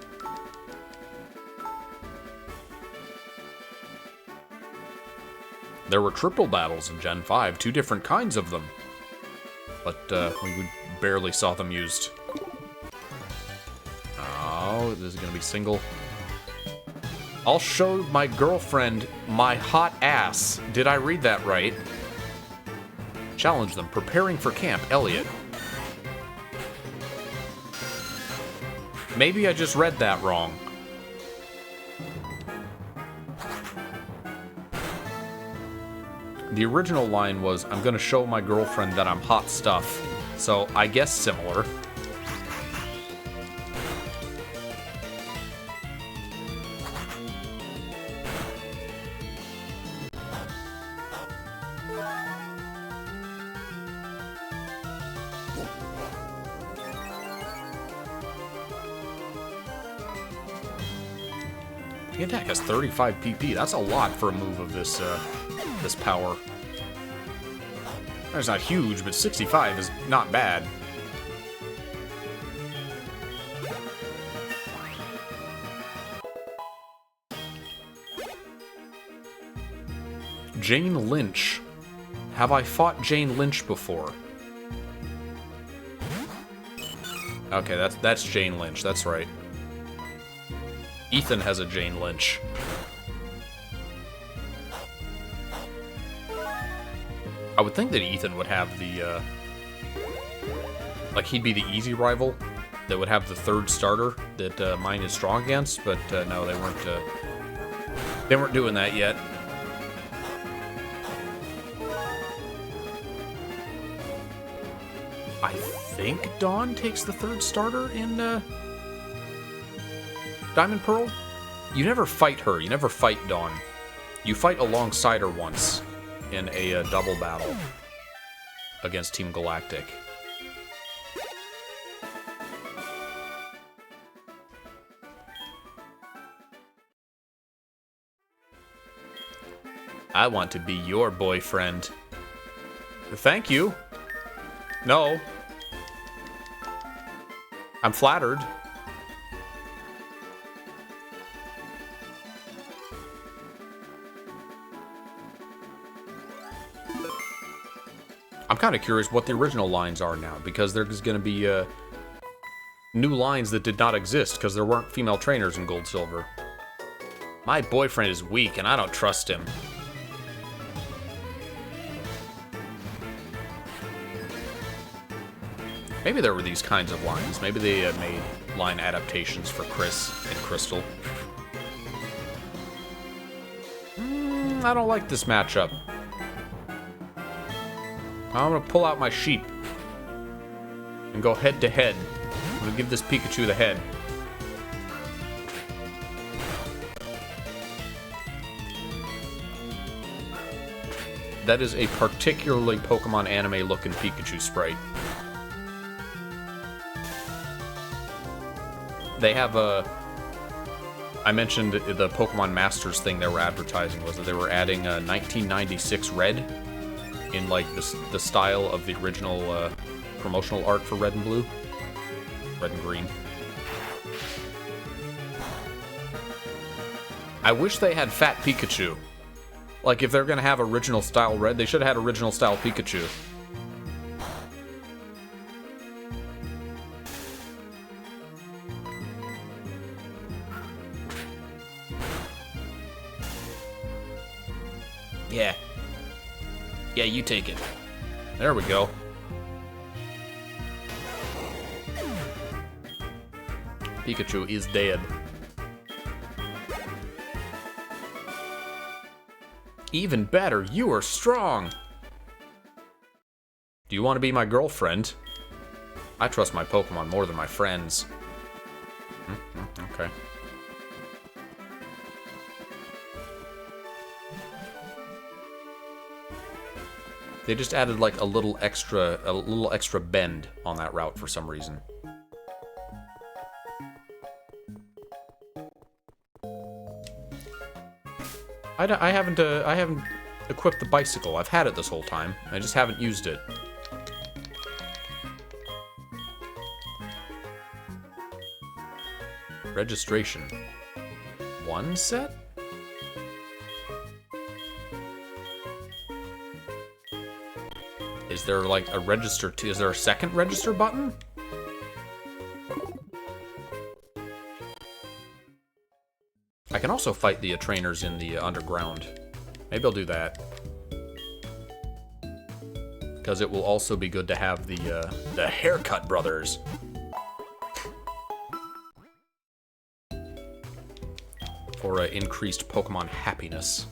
There were triple battles in Gen 5, 2 different kinds of them. But we barely saw them used. Oh, this is gonna be single. I'll show my girlfriend my hot ass. Did I read that right? Challenge them. Preparing for camp, Elliot. Maybe I just read that wrong. The original line was, I'm gonna show my girlfriend that I'm hot stuff. So, I guess similar. The attack has 35 PP. That's a lot for a move of this this power. It's not huge, but 65 is not bad. Jane Lynch. Have I fought Jane Lynch before? Okay, that's Jane Lynch. That's right. Ethan has a Jane Lynch. I would think that Ethan would have the, like, he'd be the easy rival that would have the third starter that mine is strong against, but no, they weren't doing that yet. I think Dawn takes the third starter in Diamond Pearl. You never fight her. You never fight Dawn. You fight alongside her once in a double battle against Team Galactic. I want to be your boyfriend. Thank you. No. I'm flattered. I'm kind of curious what the original lines are now, because there's going to be new lines that did not exist because there weren't female trainers in Gold Silver. My boyfriend is weak and I don't trust him. Maybe there were these kinds of lines. Maybe they made line adaptations for Chris and Crystal. I don't like this matchup. I'm gonna pull out my sheep and go head to head. I'm gonna give this Pikachu the head. That is a particularly Pokemon anime looking Pikachu sprite. They have a... I mentioned the Pokemon Masters thing they were advertising was that they were adding a 1996 Red in like the style of the original promotional art for Red and Blue. Red and Green. I wish they had Fat Pikachu. Like, if they're gonna have original style Red, they should have had original style Pikachu. Yeah. Yeah, you take it. There we go. Pikachu is dead. Even better, you are strong. Do you want to be my girlfriend? I trust my Pokemon more than my friends. Okay. They just added like a little extra bend on that route for some reason. I haven't equipped the bicycle. I've had it this whole time. I just haven't used it. Registration. One set? Is there like a register is there a second register button? I can also fight the trainers in the underground. Maybe I'll do that. Because it will also be good to have the Haircut Brothers. For increased Pokemon happiness.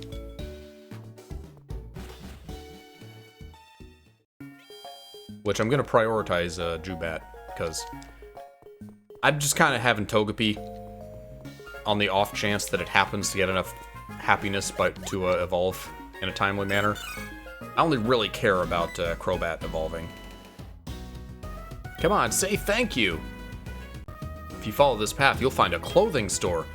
Which I'm going to prioritize Jubat, because I'm just kind of having Togepi on the off chance that it happens to get enough happiness to evolve in a timely manner. I only really care about Crobat evolving. Come on, say thank you! If you follow this path, you'll find a clothing store.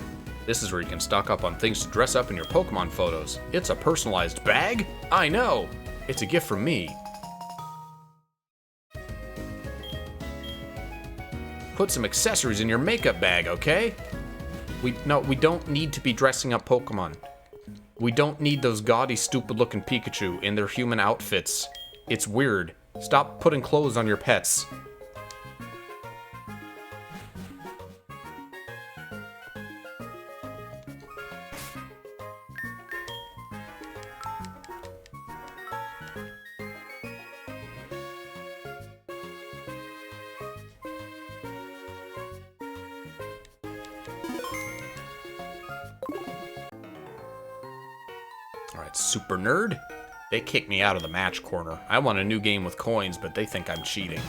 This is where you can stock up on things to dress up in your Pokemon photos. It's a personalized bag? I know! It's a gift from me. Put some accessories in your makeup bag, okay? We don't need to be dressing up Pokemon. We don't need those gaudy, stupid-looking Pikachu in their human outfits. It's weird. Stop putting clothes on your pets. Alright, Super Nerd. They kicked me out of the match corner. I want a new game with coins, but they think I'm cheating.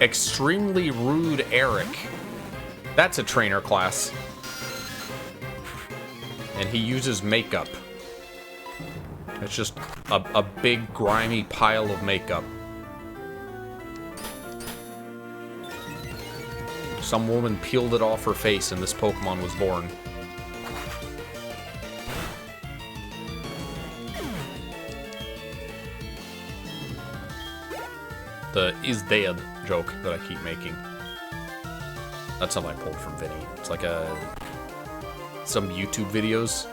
Extremely Rude Eric. That's a trainer class. And he uses makeup. It's just a big, grimy pile of makeup. Some woman peeled it off her face and this Pokemon was born. The is dead joke that I keep making. That's something I pulled from Vinny. It's like some YouTube videos.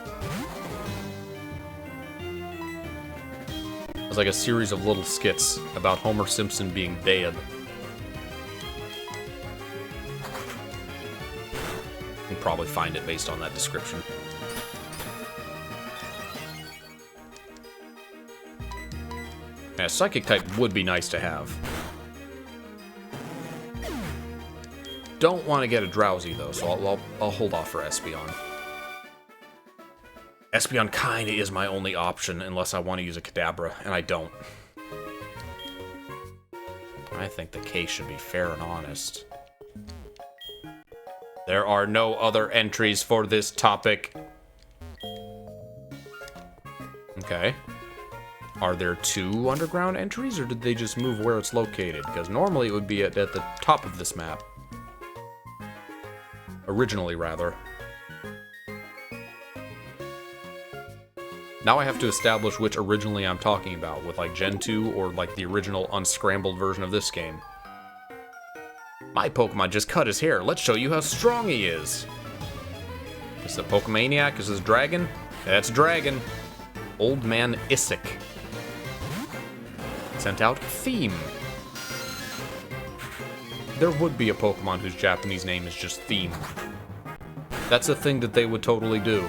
It's like a series of little skits about Homer Simpson being dead. You can probably find it based on that description. Yeah, Psychic type would be nice to have. Don't want to get a Drowsy though, so I'll hold off for Espeon. Espeon kinda is my only option unless I want to use a Kadabra, and I don't. I think the case should be fair and honest. There are no other entries for this topic. Okay. Are there 2 underground entries, or did they just move where it's located? Because normally it would be at the top of this map. Originally, rather. Now I have to establish which originally I'm talking about, with like Gen 2 or like the original unscrambled version of this game. My Pokemon just cut his hair. Let's show you how strong he is. Is the Pokemaniac? Is this Dragon? That's Dragon. Old Man Isik. Sent out Theme. There would be a Pokemon whose Japanese name is just Theme. That's a thing that they would totally do.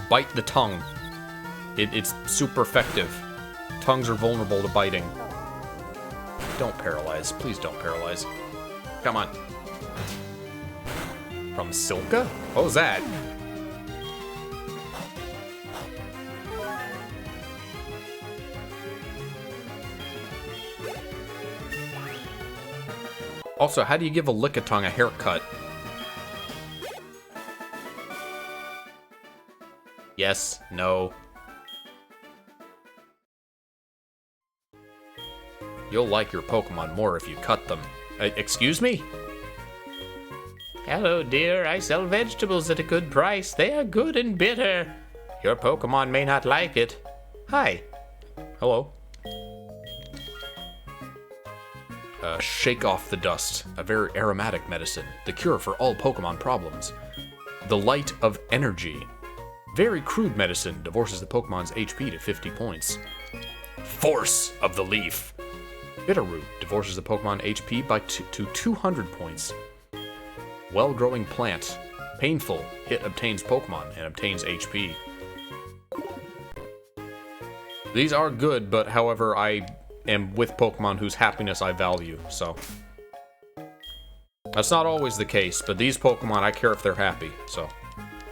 Bite the tongue. It's super effective. Tongues are vulnerable to biting. Don't paralyze. Please don't paralyze. Come on. From Silka? What was that? Also, how do you give a Lickitung a haircut? Yes, no. You'll like your Pokemon more if you cut them. Excuse me? Hello, dear. I sell vegetables at a good price. They are good and bitter. Your Pokemon may not like it. Hi. Hello. Shake off the dust. A very aromatic medicine. The cure for all Pokemon problems. The light of energy. Very crude medicine. Divorces the Pokemon's HP to 50 points. Force of the leaf. Bitterroot divorces the Pokemon HP to 200 points. Well-growing plant. Painful. Hit obtains Pokemon and obtains HP. These are good, but however, I am with Pokemon whose happiness I value, so. That's not always the case, but these Pokemon, I care if they're happy, so.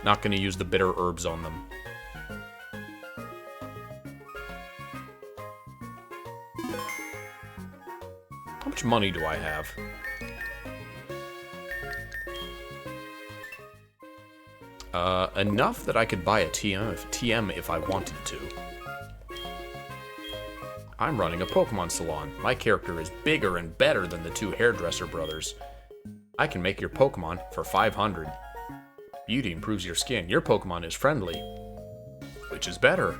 Not gonna use the bitter herbs on them. How much money do I have? Enough that I could buy a TM if I wanted to. I'm running a Pokemon salon. My character is bigger and better than the two hairdresser brothers. I can make your Pokemon for 500. Beauty improves your skin. Your Pokemon is friendly. Which is better?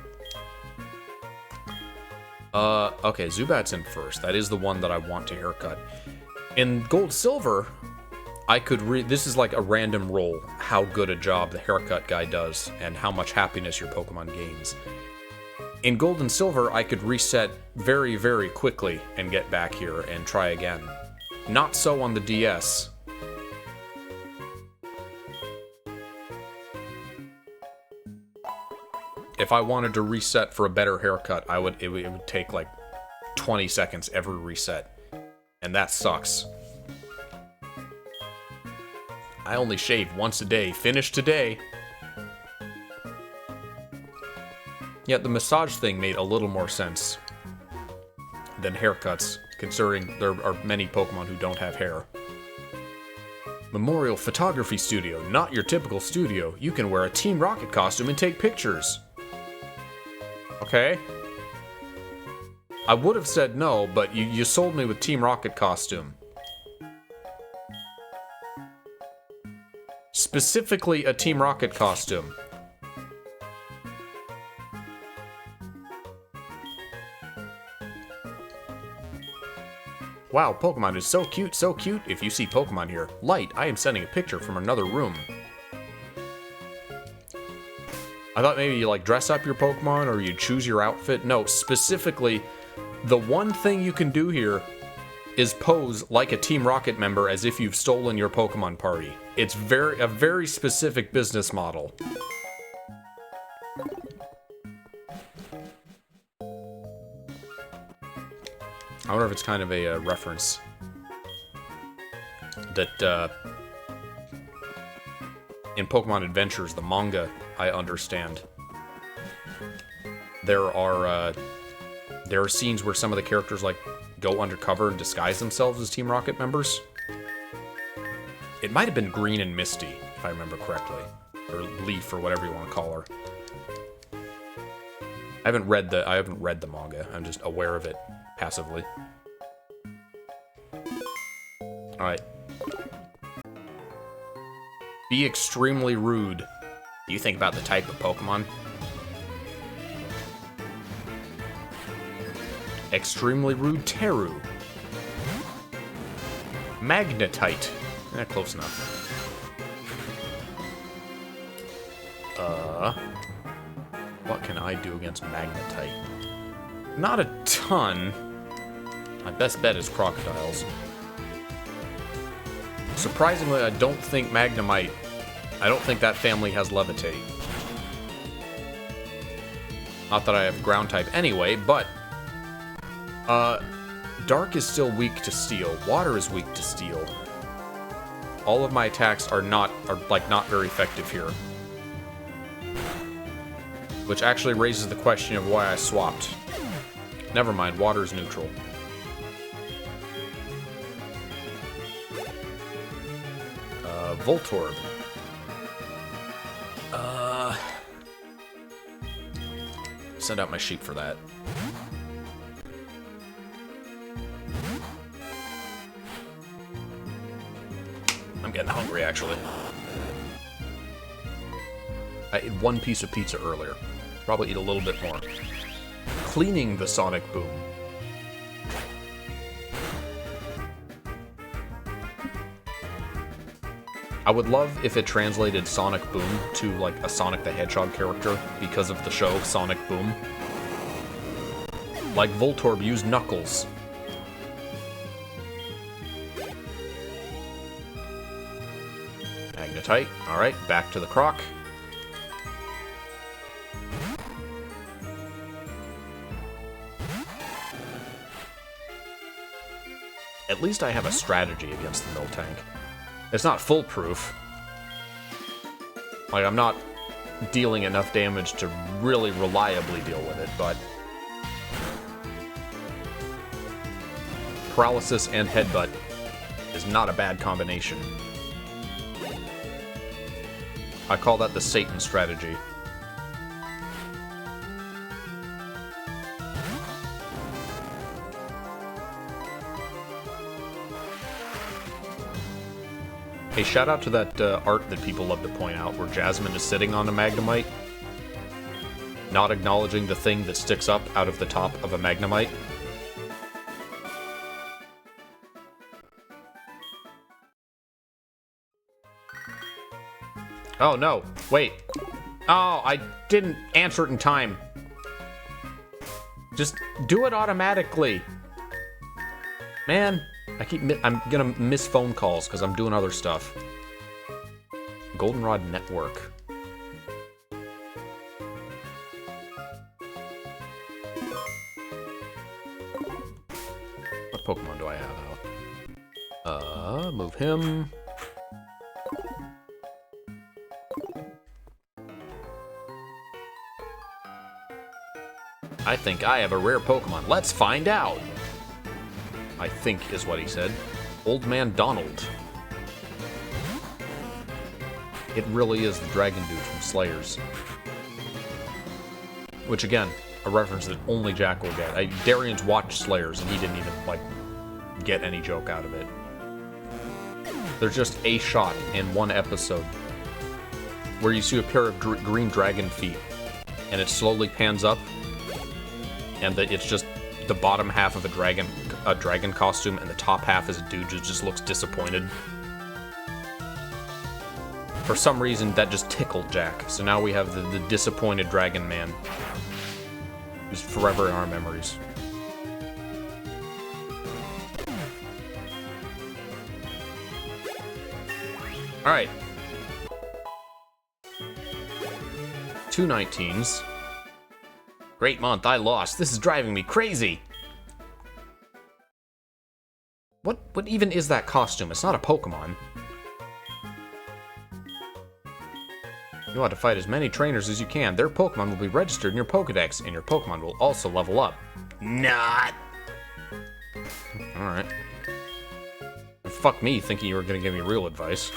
Okay, Zubat's in first. That is the one that I want to haircut. In Gold Silver, I could this is like a random roll, how good a job the haircut guy does, and how much happiness your Pokemon gains. In Gold and Silver, I could reset very, very quickly and get back here and try again. Not so on the DS. If I wanted to reset for a better haircut, it would take like 20 seconds every reset. And that sucks. I only shave once a day. Finish today. Yet the massage thing made a little more sense than haircuts, considering there are many Pokemon who don't have hair. Memorial Photography Studio. Not your typical studio. You can wear a Team Rocket costume and take pictures. Okay. I would have said no, but you sold me with Team Rocket costume. Specifically a Team Rocket costume. Wow, Pokemon is so cute, so cute. If you see Pokemon here, Light, I am sending a picture from another room. I thought maybe you like dress up your Pokemon or you choose your outfit. No, specifically, the one thing you can do here is pose like a Team Rocket member as if you've stolen your Pokemon party. It's a very specific business model. I wonder if it's kind of a reference that in Pokemon Adventures, the manga, I understand, there are scenes where some of the characters like go undercover and disguise themselves as Team Rocket members. It might have been Green and Misty, if I remember correctly, or Leaf, or whatever you want to call her. I haven't read the manga. I'm just aware of it passively. All right. Be extremely rude. Do you think about the type of Pokemon? Extremely rude Teru. Magnetite. Close enough. What can I do against Magnetite? Not a ton. My best bet is Crocodiles. Surprisingly, I don't think Magnemite... I don't think that family has Levitate. Not that I have Ground type anyway, but... Dark is still weak to Steel. Water is weak to Steel. All of my attacks are not very effective here. Which actually raises the question of why I swapped. Never mind, water is neutral. Voltorb. Send out my sheep for that. I'm getting hungry, actually. I ate one piece of pizza earlier. Probably eat a little bit more. Cleaning the Sonic Boom. I would love if it translated Sonic Boom to, like, a Sonic the Hedgehog character because of the show Sonic Boom. Like Voltorb used Knuckles. Magnetite. Alright, back to the Croc. At least I have a strategy against the Miltank. It's not foolproof. Like, I'm not dealing enough damage to really reliably deal with it, but... Paralysis and Headbutt is not a bad combination. I call that the Satan strategy. Hey, shout out to that art that people love to point out, where Jasmine is sitting on a Magnemite, not acknowledging the thing that sticks up out of the top of a Magnemite. Oh, no. Wait. Oh, I didn't answer it in time. Just do it automatically. Man, I'm gonna miss phone calls because I'm doing other stuff. Goldenrod Network. What Pokemon do I have out? Move him. I think I have a rare Pokemon. Let's find out! I think is what he said. Old Man Donald. It really is the dragon dude from Slayers. Which, again, a reference that only Jack will get. Darian's watched Slayers, and he didn't even, like, get any joke out of it. There's just a shot in one episode where you see a pair of green dragon feet, and it slowly pans up, and it's just the bottom half of a dragon costume, and the top half is a dude who just looks disappointed. For some reason, that just tickled Jack. So now we have the disappointed dragon man, who's forever in our memories. All right. 2 19s. Great month, I lost. This is driving me crazy. What even is that costume? It's not a Pokemon. You want to fight as many trainers as you can. Their Pokemon will be registered in your Pokedex, and your Pokemon will also level up. Not! Alright. Fuck me thinking you were gonna give me real advice.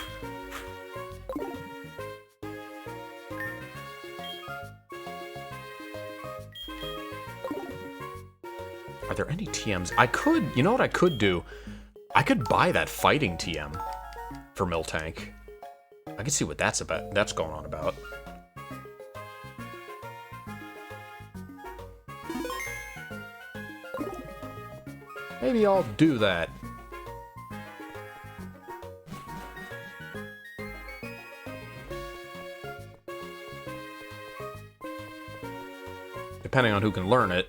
Are there any TMs? You know what I could do? I could buy that fighting TM for Miltank. I can see what that's going on about. Maybe I'll do that. Depending on who can learn it.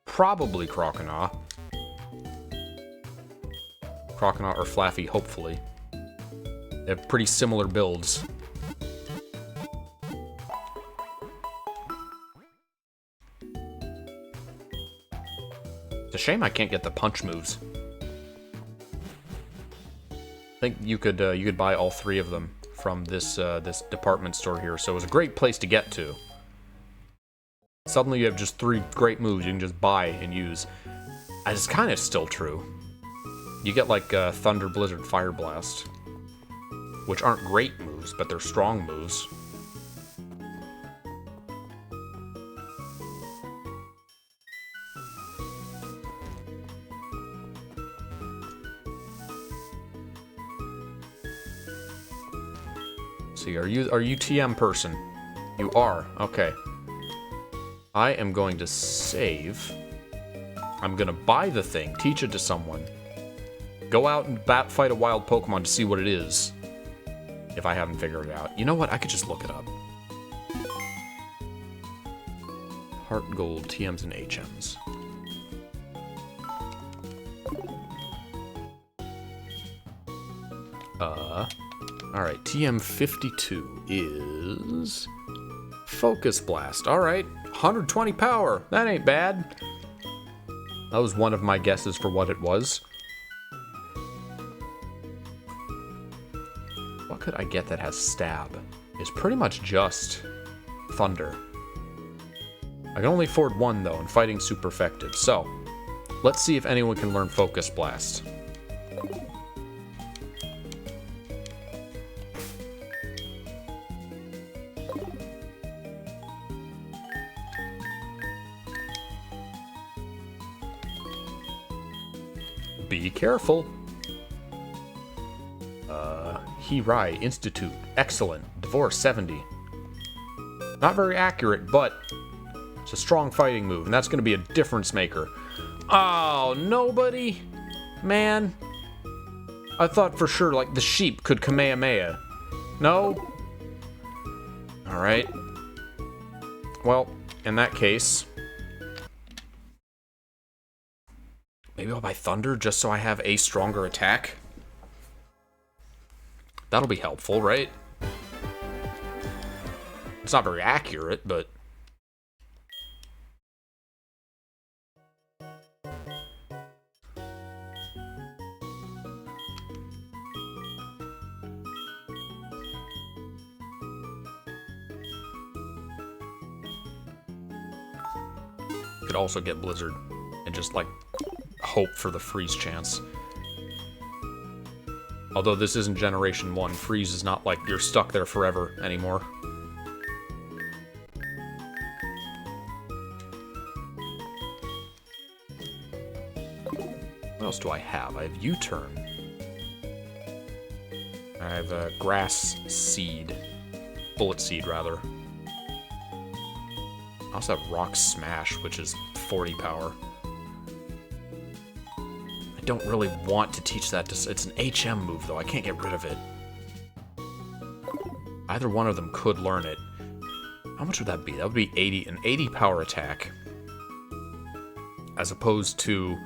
Probably Croconaw. Croconaw or Flaffy, hopefully. They have pretty similar builds. It's a shame I can't get the punch moves. I think you could buy all 3 of them from this department store here, so it was a great place to get to. Suddenly you have just 3 great moves you can just buy and use. It's kind of still true. You get like Thunder, Blizzard, Fire Blast, which aren't great moves, but they're strong moves. See, are you TM person? You are. Okay. I am going to save. I'm going to buy the thing, teach it to someone. Go out and fight a wild Pokemon to see what it is. If I haven't figured it out. You know what? I could just look it up. HeartGold, TMs and HMs. Alright, TM52 is... Focus Blast. Alright, 120 power. That ain't bad. That was one of my guesses for what it was. What could I get that has Stab? It's pretty much just Thunder. I can only afford 1 though, and fighting's super effective. So, let's see if anyone can learn Focus Blast. Be careful. Hirai Institute. Excellent. Divorce 70. Not very accurate, but it's a strong fighting move, and that's going to be a difference maker. Oh, nobody? Man. I thought for sure, like, the sheep could Kamehameha. No? Alright. Well, in that case... maybe I'll buy Thunder just so I have a stronger attack. That'll be helpful, right? It's not very accurate, but... could also get Blizzard and just, like, hope for the freeze chance. Although this isn't Generation 1, freeze is not like you're stuck there forever anymore. What else do I have? I have U-turn. I have Grass Seed. Bullet Seed, rather. I also have Rock Smash, which is 40 power. I don't really want to teach that to... it's an HM move, though. I can't get rid of it. Either one of them could learn it. How much would that be? That would be 80, an 80 power attack. As opposed to...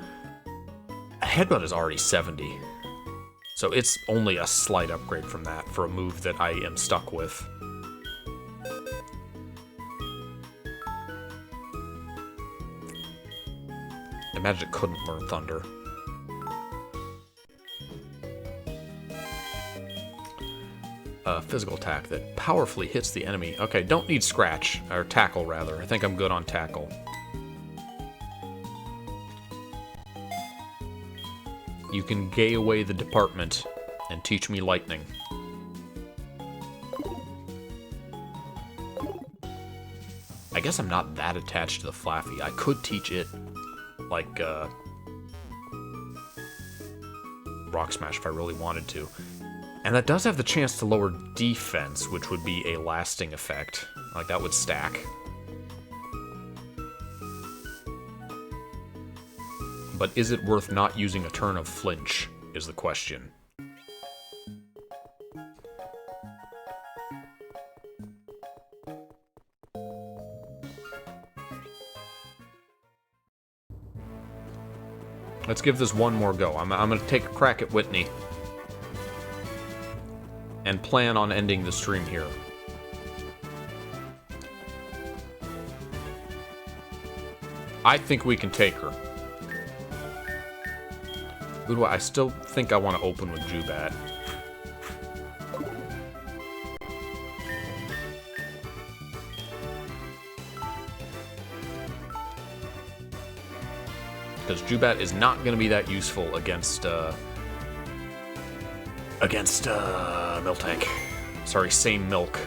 a Headbutt is already 70. So it's only a slight upgrade from that for a move that I am stuck with. Imagine it couldn't learn Thunder. Physical attack that powerfully hits the enemy. Okay, don't need Scratch, or Tackle rather. I think I'm good on Tackle. You can gay away the department and teach me Lightning. I guess I'm not that attached to the Flaffy. I could teach it, like, Rock Smash if I really wanted to. And that does have the chance to lower defense, which would be a lasting effect. Like, that would stack. But is it worth not using a turn of Flinch, is the question. Let's give this one more go. I'm going to take a crack at Whitney. And plan on ending the stream here. I think we can take her. Who do I still think I want to open with Jubat. Because Jubat is not going to be that useful against Miltank. Sorry, same milk.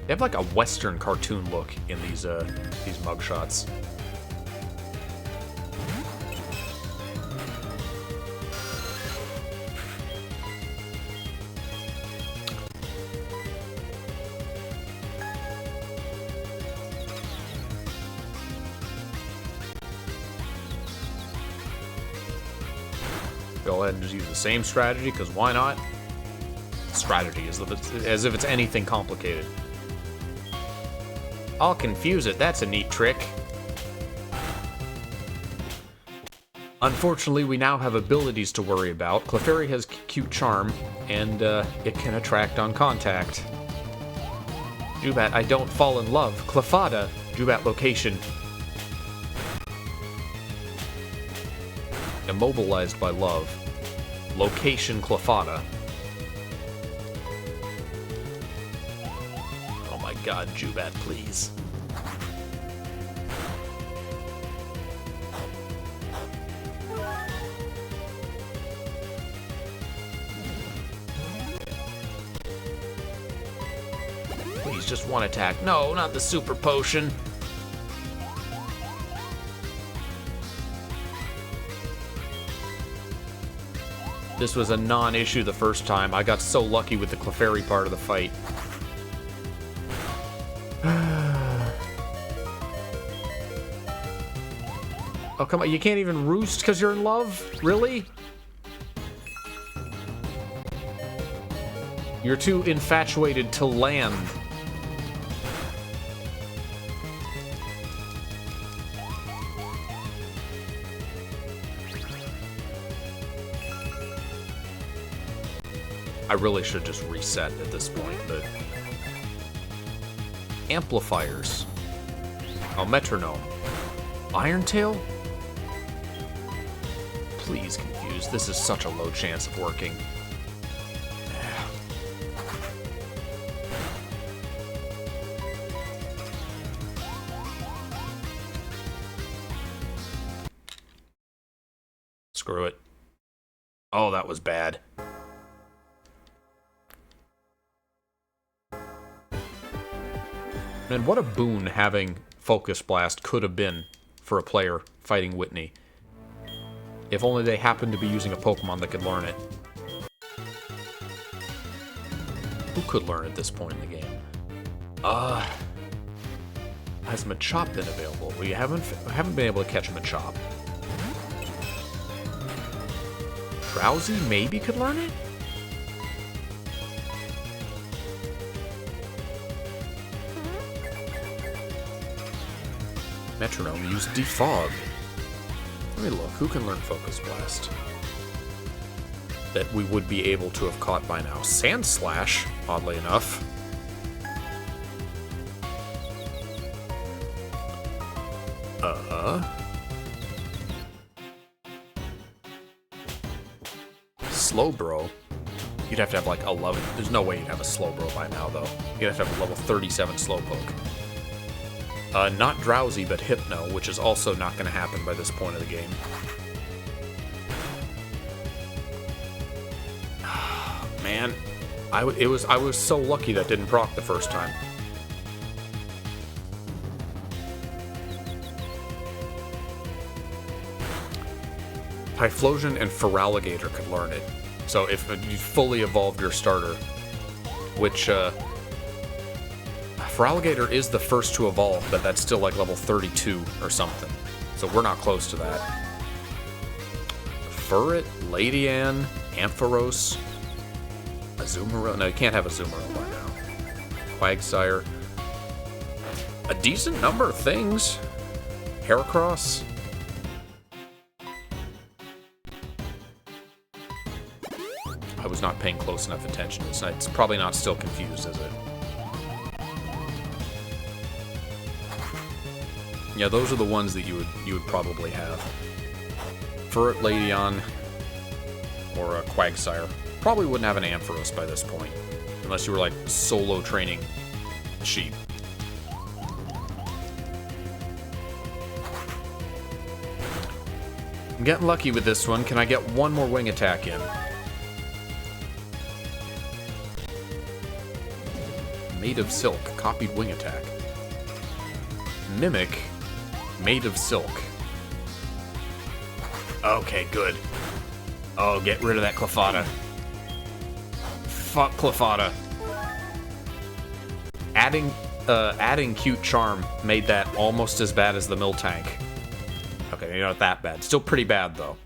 They have like a Western cartoon look in these mugshots. Go ahead and just use the same strategy, because why not? Strategy, as if it's anything complicated. I'll confuse it, that's a neat trick. Unfortunately, we now have abilities to worry about. Clefairy has Cute Charm, and it can attract on contact. Jubat, I don't fall in love. Clefada, Jubat location. Immobilized by love. Location Clefada. Oh my god, Jubat, please. Please, just one attack. No, not the super potion. This was a non-issue the first time. I got so lucky with the Clefairy part of the fight. Oh, come on. You can't even roost because you're in love? Really? You're too infatuated to land. I really should just reset at this point, but... Amplifiers. Oh, metronome. Iron Tail? Please, Confused. This is such a low chance of working. Screw it. Oh, that was bad. Man, what a boon having Focus Blast could have been for a player fighting Whitney. If only they happened to be using a Pokemon that could learn it. Who could learn at this point in the game? Has Machop been available? We haven't been able to catch a Machop. Drowsy maybe could learn it? Metronome used Defog. Let me look. Who can learn Focus Blast? That we would be able to have caught by now. Sand Slash, oddly enough. Slowbro. You'd have to have like 11. There's no way you'd have a Slowbro by now, though. You'd have to have a level 37 Slowpoke. Not Drowsy, but Hypno, which is also not going to happen by this point of the game. Man, I was so lucky that didn't proc the first time. Typhlosion and Feraligatr could learn it. So if you fully evolved your starter, which Feraligatr is the first to evolve, but that's still like level 32 or something. So we're not close to that. Furret, Lady Ann, Ampharos, Azumarill. No, you can't have Azumarill by now. Quagsire. A decent number of things. Heracross. I was not paying close enough attention. It's probably not still Confused, is it? Yeah, those are the ones that you would probably have. Furret, Ladion, or a Quagsire. Probably wouldn't have an Ampharos by this point, unless you were like solo training sheep. I'm getting lucky with this one. Can I get one more wing attack in? Made of Silk, copied wing attack. Mimic, made of silk. Okay, good. Oh, get rid of that Clefairy. Fuck Clefairy. Adding Cute Charm made that almost as bad as the Miltank. Okay, maybe not that bad. Still pretty bad, though.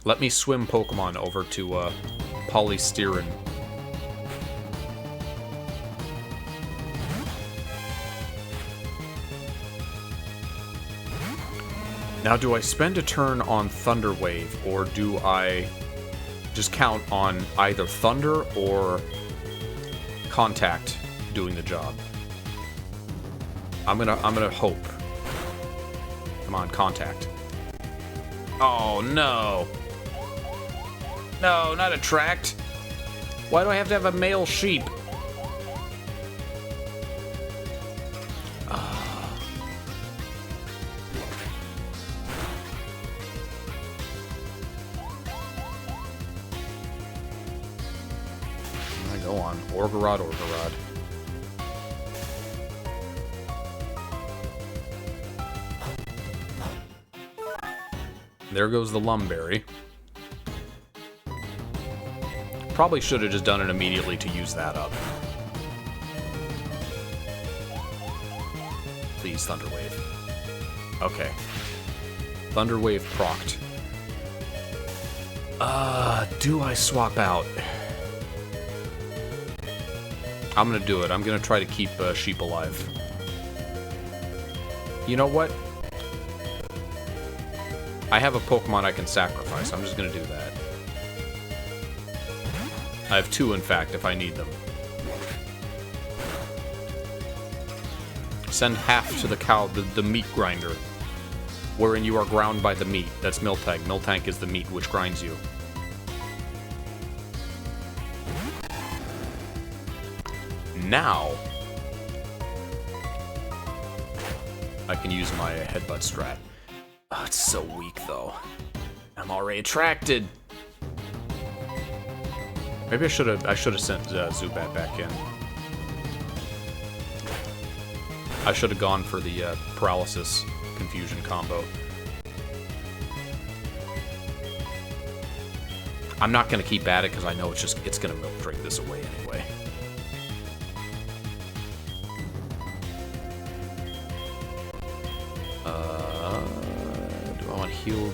Let me swim Pokemon over to Polystyrene. Now, do I spend a turn on Thunder Wave, or do I just count on either Thunder or Contact doing the job? I'm gonna hope. Come on, Contact. Oh no! No, not Attract. Why do I have to have a male sheep? Orgarod. There goes the Lumberry. Probably should have just done it immediately to use that up. Please, Thunder Wave. Okay. Thunder Wave procced. Do I swap out? I'm gonna do it. I'm gonna try to keep Sheep alive. You know what? I have a Pokemon I can sacrifice. I'm just gonna do that. I have 2, in fact, if I need them. Send half to the cow, the meat grinder, wherein you are ground by the meat. That's Miltank. Miltank is the meat which grinds you. Now, I can use my headbutt strat. Oh, it's so weak, though. I'm already attracted. Maybe I should have sent Zubat back in. I should have gone for the paralysis confusion combo. I'm not gonna keep at it because I know it's gonna milk drink this away anyway. Do I want to heal?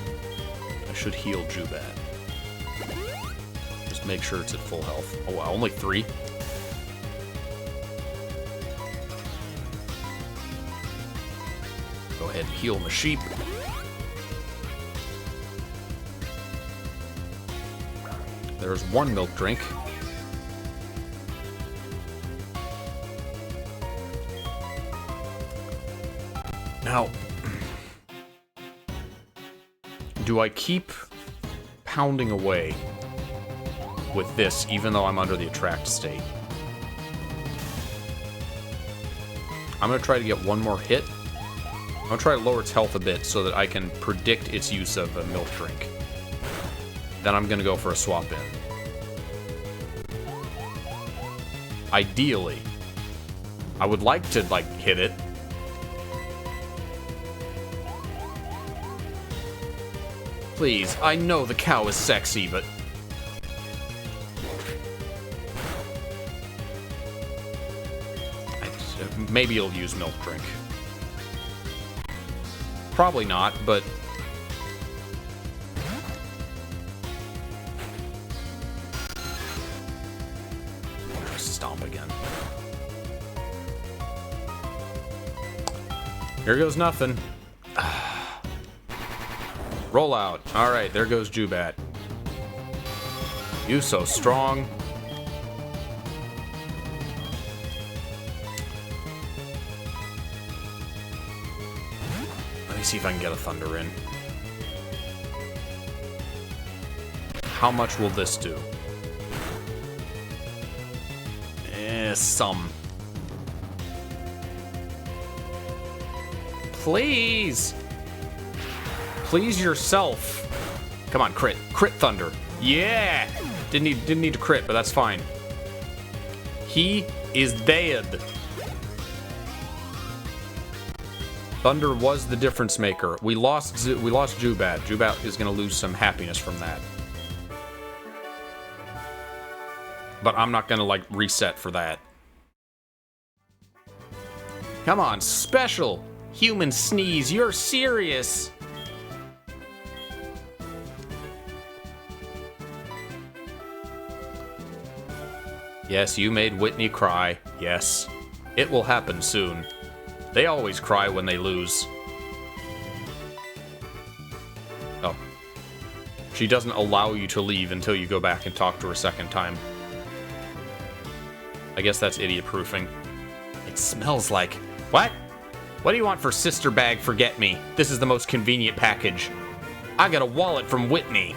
I should heal Zubat. Just make sure it's at full health. Oh wow, only 3? Go ahead and heal my sheep. There's 1 milk drink. Now, do I keep pounding away with this, even though I'm under the attract state? I'm going to try to get 1 more hit. I'm going to try to lower its health a bit so that I can predict its use of a milk drink. Then I'm going to go for a swap in. Ideally, I would like to, like, hit it. Please, I know the cow is sexy, but... maybe you'll use milk drink. Probably not, but... stomp again. Here goes nothing. Roll out. Alright, there goes Zubat. You so strong. Let me see if I can get a Thunder in. How much will this do? Some. Please! Please yourself. Come on, crit. Crit Thunder. Yeah! Didn't need to crit, but that's fine. He is dead. Thunder was the difference maker. We lost Zubat. Zubat is going to lose some happiness from that. But I'm not going to, like, reset for that. Come on, special! Human Sneeze, you're serious! Yes, you made Whitney cry. Yes. It will happen soon. They always cry when they lose. Oh. She doesn't allow you to leave until you go back and talk to her a second time. I guess that's idiot-proofing. It smells like... What? What do you want for Sister Bag Forget Me? This is the most convenient package. I got a wallet from Whitney.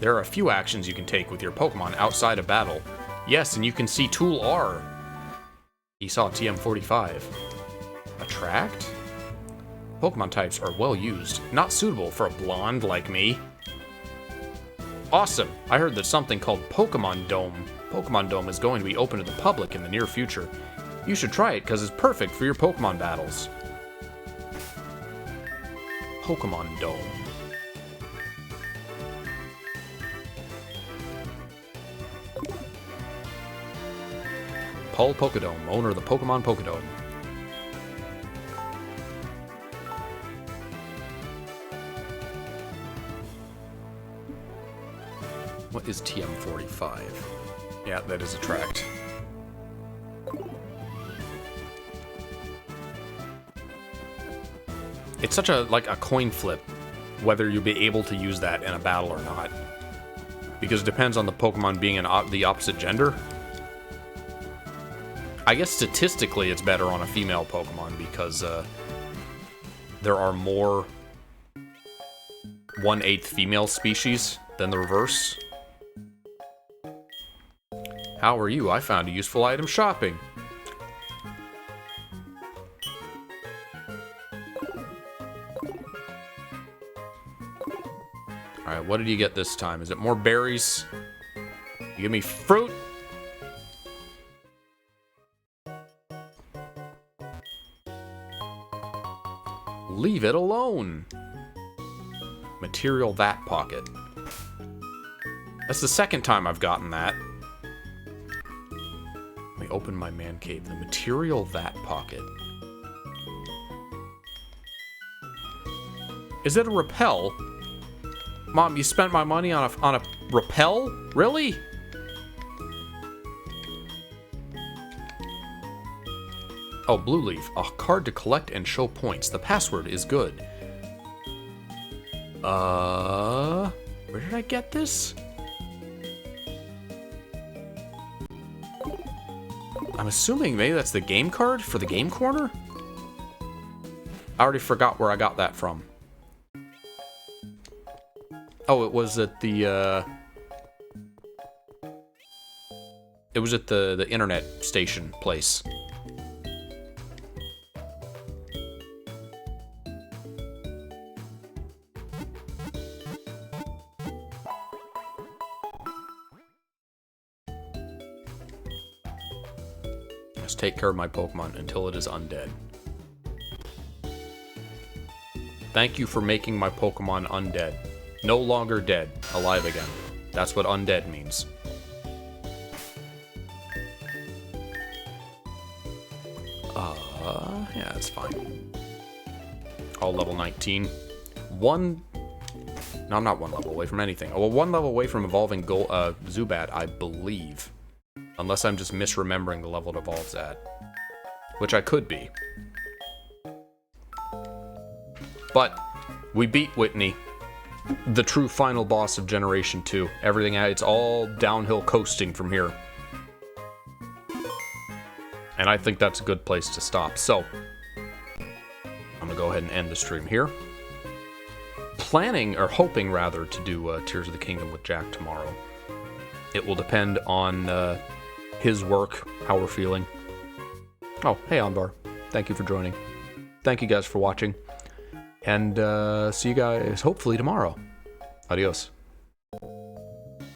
There are a few actions you can take with your Pokemon outside of battle. Yes, and you can see Tool R. He saw TM45. Attract? Pokemon types are well used, not suitable for a blonde like me. Awesome! I heard that something called Pokémon Dome. Pokémon Dome is going to be open to the public in the near future. You should try it because it's perfect for your Pokemon battles. Pokemon Dome. Paul Pokedome, owner of the Pokemon Pokedome. What is TM45? Yeah, that is a tract. It's such a a coin flip whether you'll be able to use that in a battle or not, because it depends on the Pokemon being the opposite gender. I guess statistically it's better on a female Pokemon because there are more 1/8 female species than the reverse. How are you? I found a useful item shopping. Alright, what did you get this time? Is it more berries? You give me fruit? Leave it alone. Material that pocket. That's the second time I've gotten that. Let me open my man cave. The material that pocket. Is it a repel? Mom, you spent my money on a repel? Really? Oh, Blue Leaf. A card to collect and show points. The password is good. Where did I get this? I'm assuming maybe that's the game card for the game corner? I already forgot where I got that from. Oh, it was at the, it was at the internet station place. Let's take care of my Pokemon until it is undead. Thank you for making my Pokemon undead. No longer dead, alive again. That's what undead means. Yeah, that's fine. All level 19. No, I'm not one level away from anything. Oh, well, one level away from evolving Zubat, I believe. Unless I'm just misremembering the level it evolves at. Which I could be. But, we beat Whitney. The true final boss of Generation 2. Everything, it's all downhill coasting from here. And I think that's a good place to stop. So, I'm gonna go ahead and end the stream here. Planning, or hoping rather, to do Tears of the Kingdom with Jack tomorrow. It will depend on his work, how we're feeling. Oh, hey Onbar. Thank you for joining. Thank you guys for watching. And see you guys hopefully tomorrow. Adios.